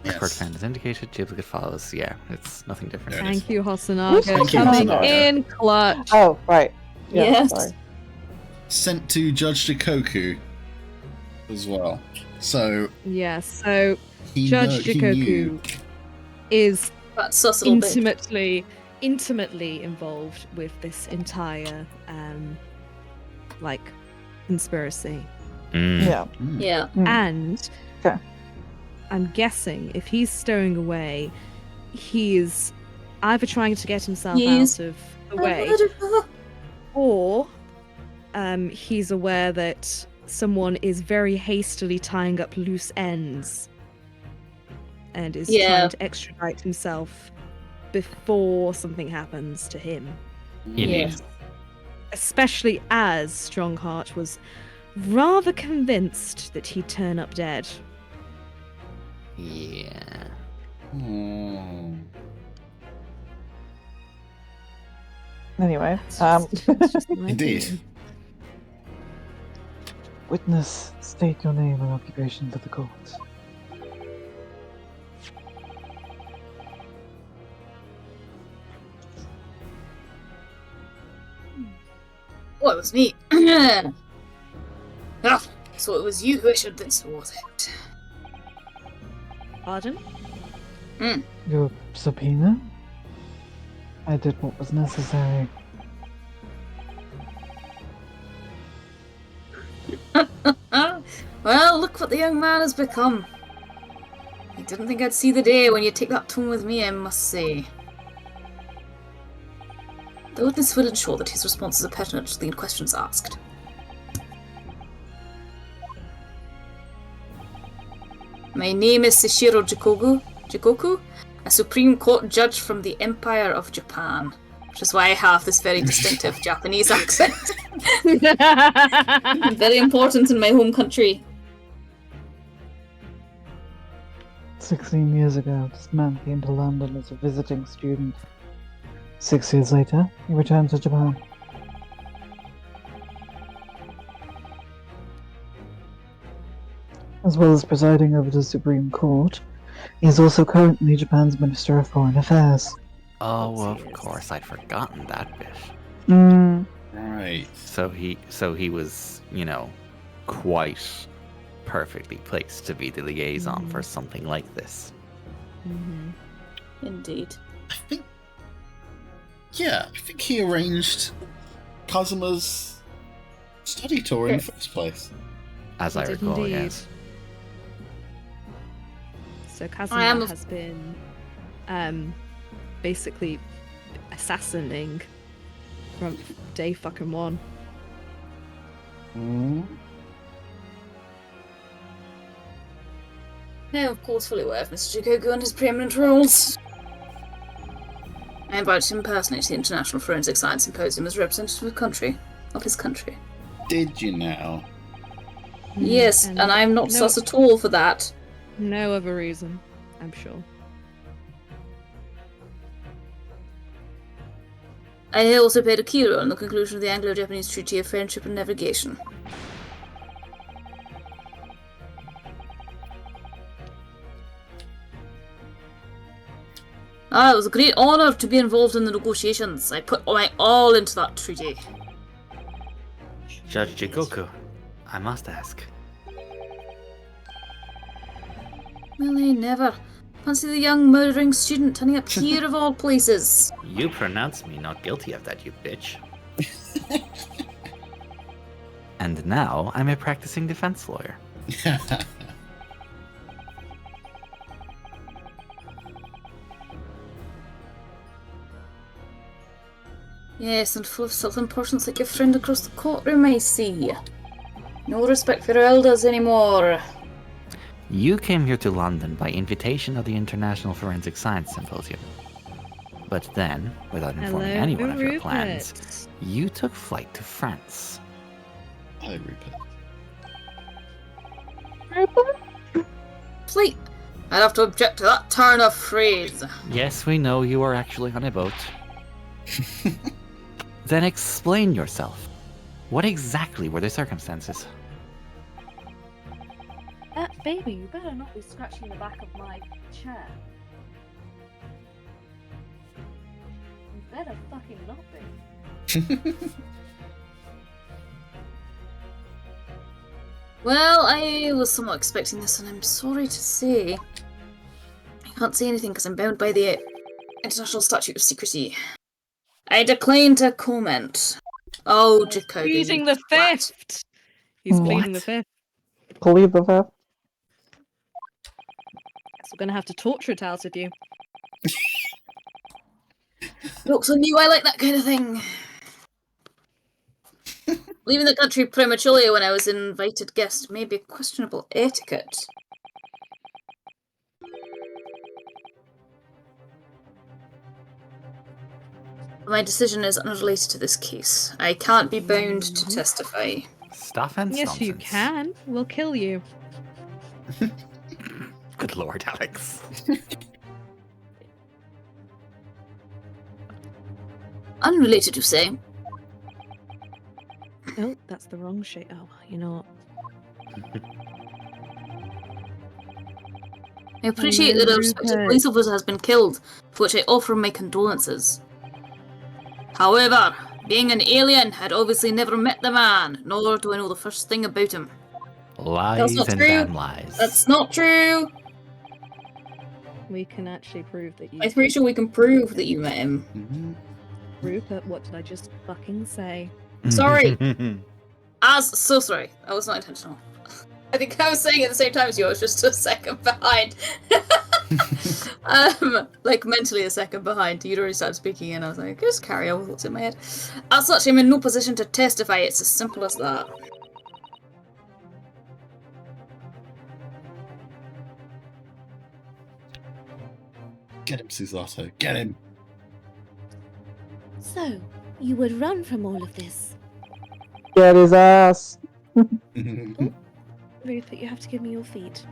Expert Yes. command is indicated, duplicate follows. Yeah, it's nothing different. There it is. Thank you, Hosonaga. Thank you, Coming Hosonaga. in clutch. Oh, right. Yeah, Yes. sorry. Sent to Judge Shikoku as well. So Yes, so he Judge he Shikoku knew. is That sus little bitch. intimately involved with this entire conspiracy. Mm. Yeah. Mm. Yeah. Mm. And Okay. I'm guessing if he's stowing away, he is either trying to get himself He's out of the way, or he's aware that someone is very hastily tying up loose ends and is Yeah. trying to extradite himself before something happens to him. Indeed. Especially as Strongheart was rather convinced that he'd turn up dead. Yeah. Hmm. Anyway, It's just my Indeed. opinion. witness, state your name and occupation to the court. Well, it was me. Ah, so it was you who issued this, was it? Pardon? Your subpoena? I did what was necessary. Well, look what the young man has become. I didn't think I'd see the day when you take that tone with me, I must say. The witness will ensure that his responses are pertinent to the questions asked. My name is Seshiro Jikoku, a Supreme Court judge from the Empire of Japan, which is why I have this very distinctive Japanese accent. Very important in my home country. 16 years ago, this man came to London as a visiting student. 6 years later, he returned to Japan. As well as presiding over the Supreme Court, he is also currently Japan's Minister of Foreign Affairs. Oh, of course, I'd forgotten that bit. Right. So he was, quite perfectly placed to be the liaison for something like this. Indeed. I think he arranged Kazuma's study tour in the first place. As He I did recall, indeed. yes. So Kazuma has been basically assassinating from day fucking one. I am of course fully aware of Mr. Jikoku and his preeminent roles. I invited him personally to the International Forensic Science Symposium as representative of his country. Did you now? Yes, and I'm not sus at all for that. No other reason, I'm sure. I also played a key role in the conclusion of the Anglo-Japanese Treaty of Friendship and Navigation. It was a great honour to be involved in the negotiations. I put my all into that treaty. Judge Jikoku, I must ask. Well, I never. Fancy the young murdering student turning up here of all places. You pronounce me not guilty of that, you bitch. And now I'm a practicing defense lawyer. Yes, and full of self-importance like your friend across the courtroom, I see. No respect for your elders anymore. You came here to London by invitation of the International Forensic Science Symposium. But then, without informing anyone of your plans, you took flight to France. Hello, Rupert. Fleet! I'd have to object to that turn of phrase. Yes, we know you are actually on a boat. Then explain yourself. What exactly were the circumstances? Baby, you better not be scratching the back of my chair. You better fucking not be. Well, I was somewhat expecting this, and I'm sorry to say I can't say anything because I'm bound by the International Statute of Secrecy. I decline to comment. Oh, Jacoby. Pleading the fifth! He's pleading the What? fifth. Believe the fifth. Guess we're gonna have to torture it out of you. Jokes on you, I like that kind of thing. Leaving the country prematurely when I was an invited guest may be questionable etiquette. My decision is unrelated to this case. I can't be bound to testify. Stuff and Yes, nonsense. you can. We'll kill you. Good lord, Alex. Unrelated, you say? Oh, that's the wrong shit. Oh, you know what? I appreciate that a respected police officer has been killed, for which I offer my condolences. However, Being an alien, I'd obviously never met the man, nor do I know the first thing about him. Lies not and true. damn lies. That's not true. We can actually prove that you. I'm pretty sure we can prove that you met him. Mhm. Rupert, what did I just fucking say? Sorry. So sorry. That was not intentional. I think I was saying it at the same time as you. I was just a second behind. Like mentally a second behind. You'd already started speaking, and I was like, just carry on with what's in my head. As such, I'm in no position to testify. It's as simple as that. Get him, Susato. Get him. So, you would run from all of this. Get his ass. Rupert, you have to give me your feet.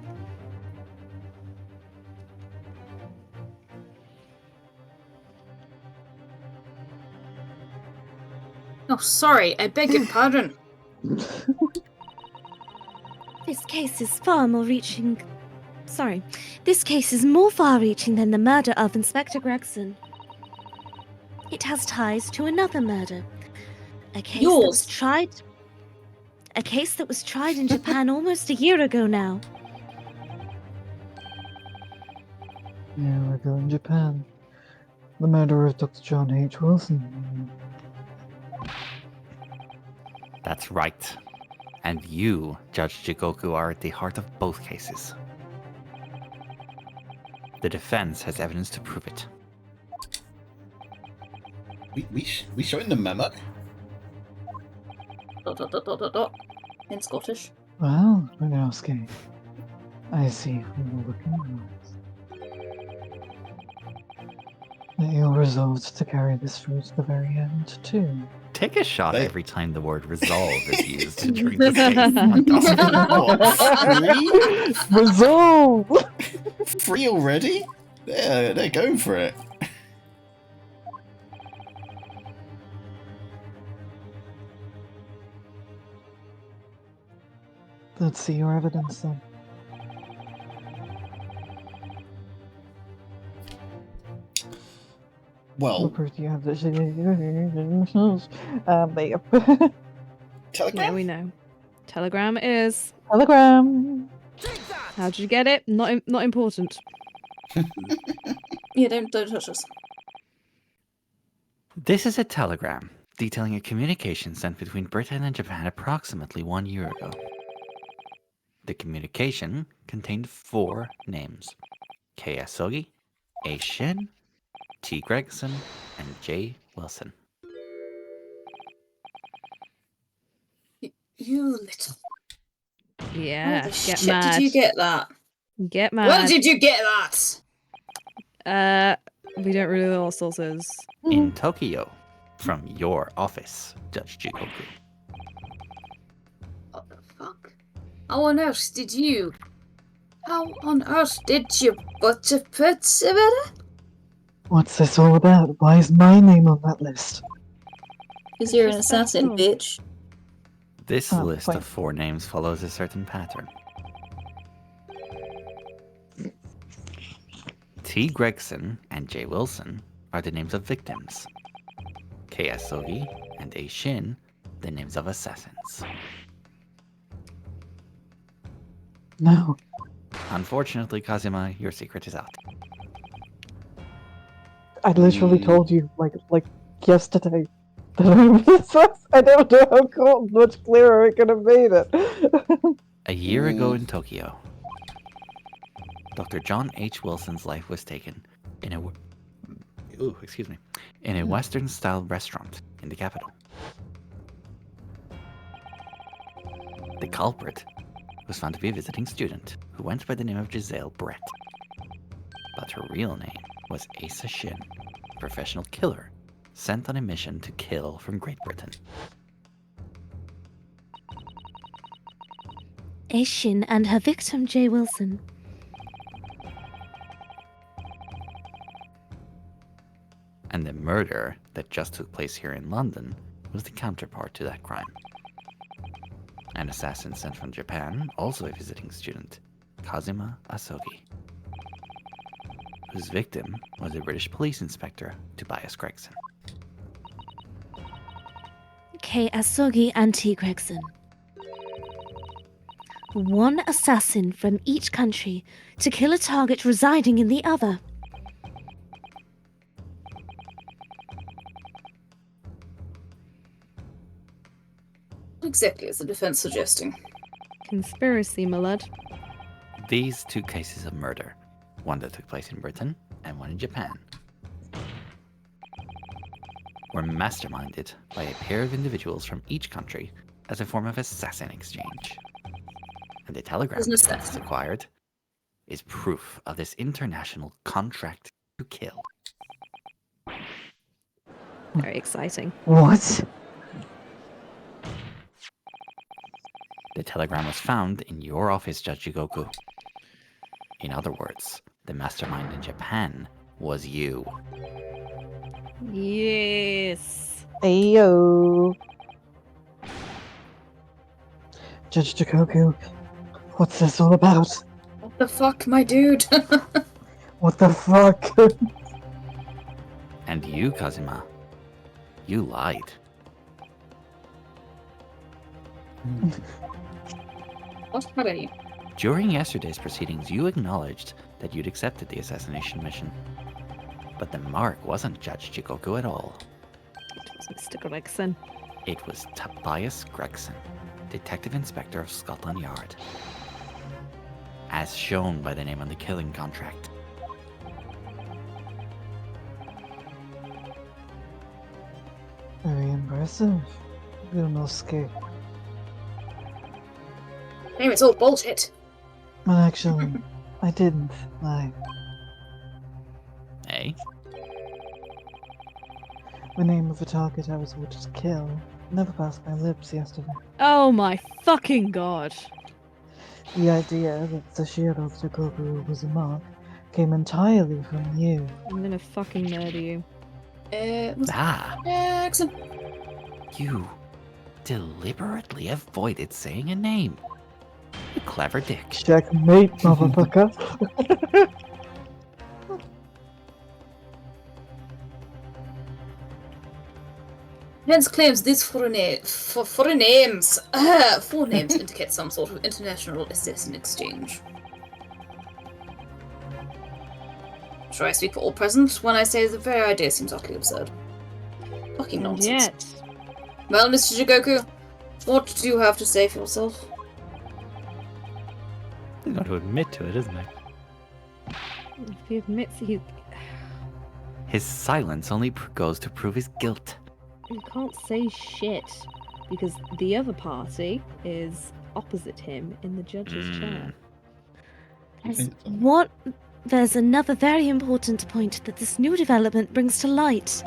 Oh, sorry. I beg your pardon. This case is far more reaching. Sorry. This case is more far reaching than the murder of Inspector Gregson. It has ties to another murder. A case that was tried. A case that was tried in Japan almost a year ago now. Yeah, we're going to Japan. The murder of Dr. John H. Wilson. That's right. And you, Judge Jigoku, are at the heart of both cases. The defense has evidence to prove it. We showing the memo? ... In Scottish. Well, Ryunosuke, I see from the look in your eyes that you're resolved to carry this through to the very end, too. Take a shot They- every time the word resolve is used during this case. My God. Resolve! Free already? They're going for it. Let's see your evidence then. Well, What proof do you have that she... Telegram? Yeah, we know. Telegram is. Telegram! How did you get it? Not important. Yeah, don't touch us. This is a telegram detailing a communication sent between Britain and Japan approximately 1 year ago. The communication contained 4 names: K. Asogi, A. Shin, T. Gregson, and J. Wilson. You little. Yeah. How the Get shit mad. did you get that? Get Where mad. did you get that? We don't really know what source is. In Tokyo, from your office, Judge Jigoku. What the fuck? How on earth did you put it? What's this all about? Why is my name on that list? Because you're an assassin, bitch. This Oh, list fine. of 4 names follows a certain pattern. T. Gregson and J. Wilson are the names of victims. K. Asogi and A. Shin, the names of assassins. No. Unfortunately, Kazuma, your secret is out. I literally told you, like yesterday, that I'm obsessed. I don't know how much clearer I could have made it. A year ago in Tokyo, Dr. John H. Wilson's life was taken in a Western-style restaurant in the capital. The culprit was found to be a visiting student who went by the name of Giselle Brett. But her real name was Asa Shin, a professional killer sent on a mission to kill from Great Britain. Aishin and her victim, J. Wilson. And the murder that just took place here in London was the counterpart to that crime. An assassin sent from Japan, also a visiting student, Kazuma Asogi, whose victim was a British police inspector, Tobias Gregson. Ryunosuke Asogi and T. Gregson. One assassin from each country to kill a target residing in the other. What exactly is the defense suggesting? Conspiracy, my lad. These two cases of murder, one that took place in Britain and one in Japan, were masterminded by a pair of individuals from each country as a form of assassin exchange. And the telegram Business defense assassin. acquired is proof of this international contract to kill. Very exciting. What? The telegram was found in your office, Judge Jigoku. In other words, the mastermind in Japan was you. Yes. Ayo. Judge Jikoku, what's this all about? What the fuck, my dude? What the fuck? And you, Kazuma, you lied. What are you? During yesterday's proceedings, you acknowledged that you'd accepted the assassination mission. But the mark wasn't Judge Jigoku at all. It was Mr. Gregson. It was Tobias Gregson, Detective Inspector of Scotland Yard. As shown by the name on the killing contract. Very impressive. Ryunosuke. Anyway, it's all bullshit. But actually, I didn't lie. Eh? The name of the target I was ordered to kill never passed my lips yesterday. Oh my fucking god. The idea that Sashiro Tsukoku was a mark came entirely from you. I'm gonna fucking murder you. Ah, Jackson. you deliberately avoided saying a name. You clever dick. Checkmate, motherfucker. Hence claims these four names indicate some sort of international assassin exchange. Sure, I speak for all present when I say the very idea seems utterly absurd. Fucking And nonsense. yet, Well, Mr. Jigoku, what do you have to say for yourself? He's going to admit to it, isn't he? if he admits he His silence only goes to prove his guilt. can't say shit because the other party is opposite him in the judge's chair. There's another very important point that this new development brings to light.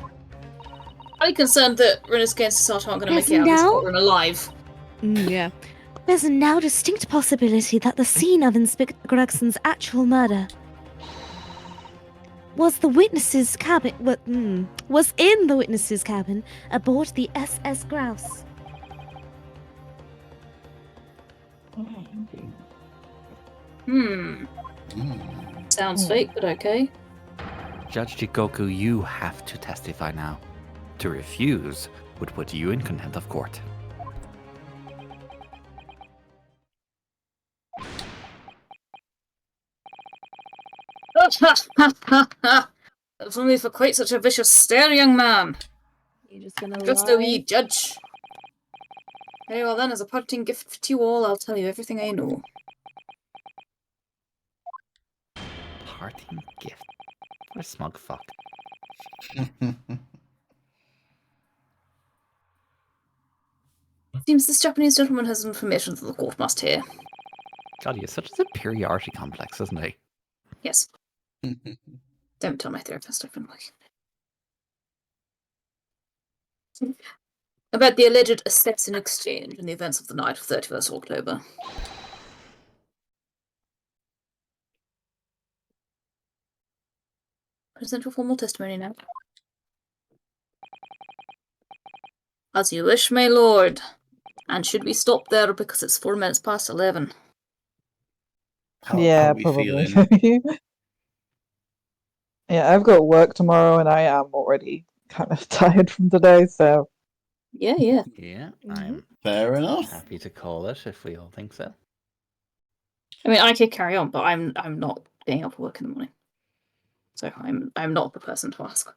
Are you concerned that Ryunosuke and Sasato aren't going to make As it out of this now? courtroom alive? Yeah. There's a now distinct possibility that the scene of Inspector Gregson's actual murder was the witness's cabin. Was in the witness's cabin aboard the SS Grouse. Sounds fake, but okay. Judge Jigoku, you have to testify now. To refuse would put you in contempt of court. If only for quite such a vicious stare, young man. You're just gonna Just lie. a wee judge. Very well then, as a parting gift to you all, I'll tell you everything I know. Parting gift. What a smug fuck. Seems this Japanese gentleman has information that the court must hear. God, he has such a superiority complex, doesn't he? Yes. Don't tell my therapist I've been working. About the alleged assassin exchange in the events of the night of 31st October. Present your formal testimony now. As you wish, my lord. And should we stop there because it's 4 minutes past 11? How Yeah, are we probably. feeling? Yeah, I've got work tomorrow and I am already kind of tired from today, so Yeah, yeah. Yeah, Mhm. I'm Fair enough. happy to call it if we all think so. I mean, I could carry on, but I'm not getting up for work in the morning, so I'm not the person to ask.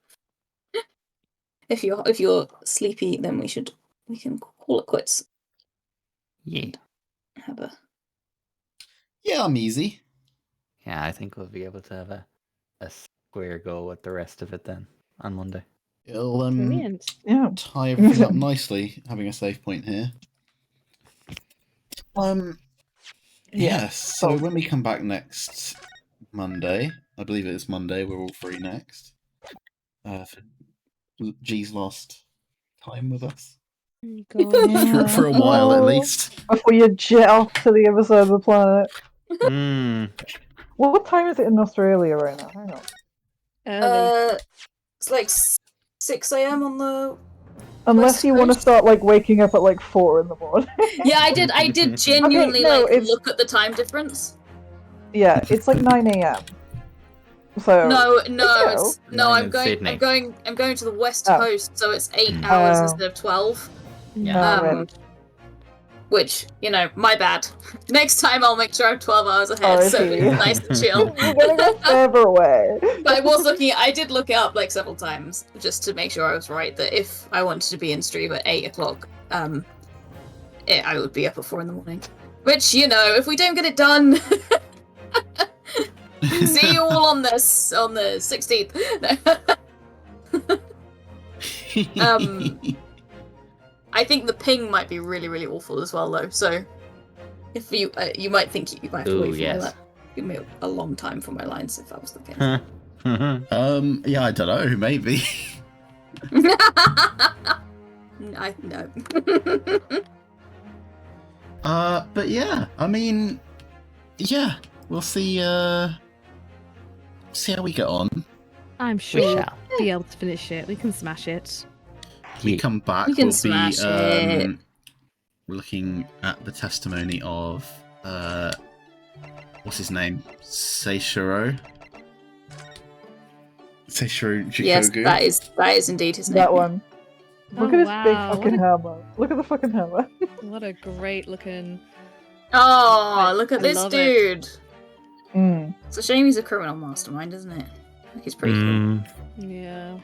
If you're sleepy, then we can call it quits. Yeah. Have a Yeah, I'm easy. Yeah, I think we'll be able to have a square go with the rest of it then on Monday. It'll Brilliant. Yeah. tie everything up nicely, having a save point here. Yes. So when we come back next Monday, I believe it is Monday. We're all free next. For G's last time with us Oh, God. for a while at Oh, least. Before you jet off to the other side of the planet. Mm. What time is it in Australia right now? Hang on. Early. it's like 6 a.m. on the Unless West you want to Coast? start like waking up at like 4 in the morning. Yeah, I did genuinely no, like it's- look at the time difference. Yeah, it's like 9 a.m. So No, it's it's no. 9 I'm in going. Sydney. I'm going to the West Oh. Coast, so it's 8 Mm. hours Oh. instead of 12. Yeah. Right. Which, my bad. Next time I'll make sure I'm 12 hours ahead, so Sorry. it's nice and chill. You're gonna go further away. But I did look it up like several times just to make sure I was right that if I wanted to be in stream at 8 o'clock, I would be up at 4 in the morning. Which, if we don't get it done, see you all on the 16th. I think the ping might be really, really awful as well, though. So, if you might think you might have to Ooh, wait for yes. my give me a long time for my lines if that was the case. Yeah, I don't know. Maybe. I know. But yeah, I mean, yeah, we'll see. See how we get on. I'm We sure we'll shall. be able to finish it. We can smash it. We come back. We can we'll smash be it. looking at the testimony of what's his name? Seishiro Jikogu. Yes, that is indeed his name. That one. Look Oh, at his big wow, fucking hammer. Look at the fucking hammer. What a great looking. Oh, look at I this love it. dude. Mm. It's a shame he's a criminal mastermind, isn't it? Like, he's pretty cool. Mm. Yeah.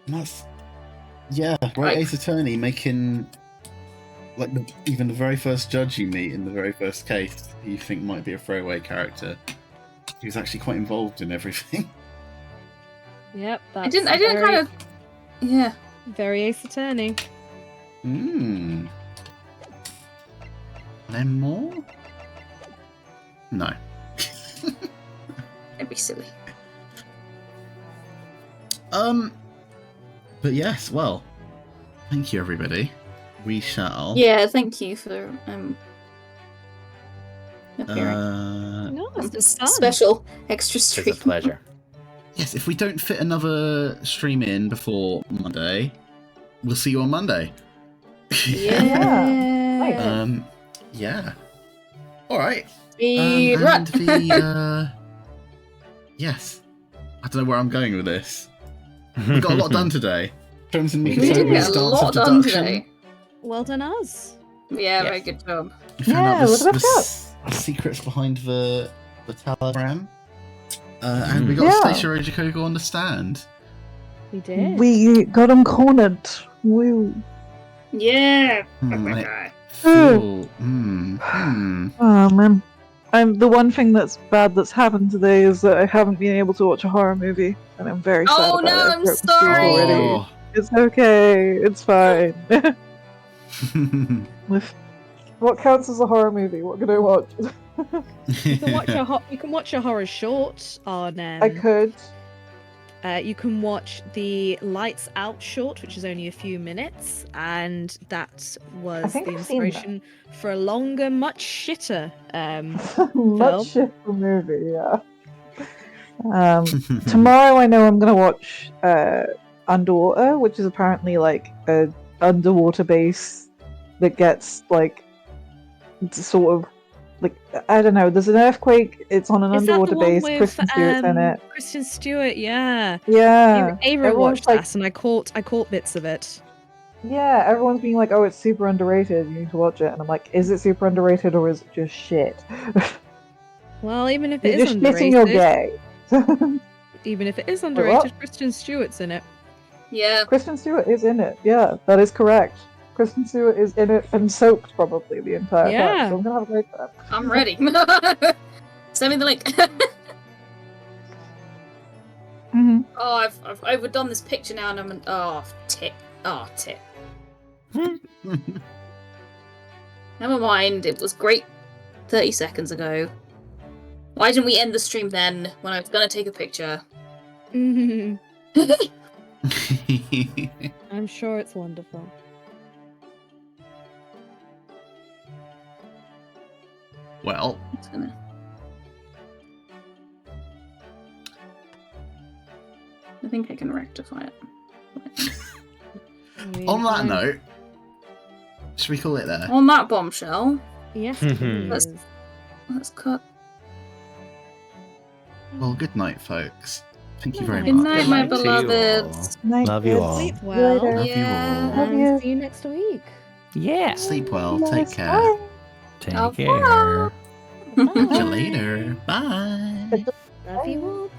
That's right. Right. Ace Attorney making like even the very first judge you meet in the very first case you think might be a throwaway character. He was actually quite involved in everything. Yep. I didn't kind of. Yeah. Very Ace Attorney. And then more? No. Don't be silly. But yes, well, thank you everybody. We shall. Yeah, thank you for appearing. No, it's been fun. Special extra It's stream. a pleasure. Yes, if we don't fit another stream in before Monday, we'll see you on Monday. Yeah. Yeah. All right. Speed run. Yes. I don't know where I'm going with this. We got a lot done today. Crimson We We did October's get a Dance lot of done Deduction. today. Well done, us. Yeah, Yes. very good job. We found Yeah, out look at that the secrets behind the telegram. And we got Yeah. Seishiro Jikogu on the stand. We did. We got him cornered. Woo. Yeah. And it feel- Oh man. The one thing that's bad that's happened today is that I haven't been able to watch a horror movie, and I'm very sad Oh about no, it. I'm I've broken sorry. through already. Oh. It's okay. It's fine. What counts as a horror movie? What can I watch? You can watch you can watch a horror short on. I could. You can watch the Lights Out short, which is only a few minutes, and that was think the I've seen that. inspiration for a longer, much shitter. Much shit for movie, yeah. Tomorrow I know I'm gonna watch Underwater, which is apparently like a underwater base that gets like sort of like I don't know. There's an earthquake. It's on an Is that the underwater one base. with Kristen Stewart's in it. Kristen Stewart? Yeah. Yeah. Ava everyone's watched like- that, and I caught bits of it. Yeah, everyone's being like, "Oh, it's super underrated. You need to watch it." And I'm like, "Is it super underrated or is it just shit?" Well, even if You're it is just shitting your underrated, gay. even if it is what? underrated, Kristen Stewart's in it. Yeah. Kristen Stewart is in it. Yeah, that is correct. Kristen Stewart is in it and soaked probably the entire time. Yeah. So I'm gonna have a great time. I'm ready. Send me the link. Mm-hmm. Oh, I've overdone this picture now, and I'm tit. Oh, tit. Never mind. It was great 30 seconds ago. Why didn't we end the stream then when I was gonna take a picture? I'm sure it's wonderful. Well, It's gonna... I think I can rectify it. I mean, on that I'm- note, should we call it there? On that bombshell, Yes, Mhm. please. let's cut. Well, good night, folks. Thank you Good very Good much. night, my Good night to you all. beloveds. Night, Love you kids. all. Sleep See you well. later. Love you Yeah. all. Love And you. see you next week. Yeah. Sleep well. Yes, Take care. bye. Take Au care. revoir. See you Bye. later. Bye. Love you all.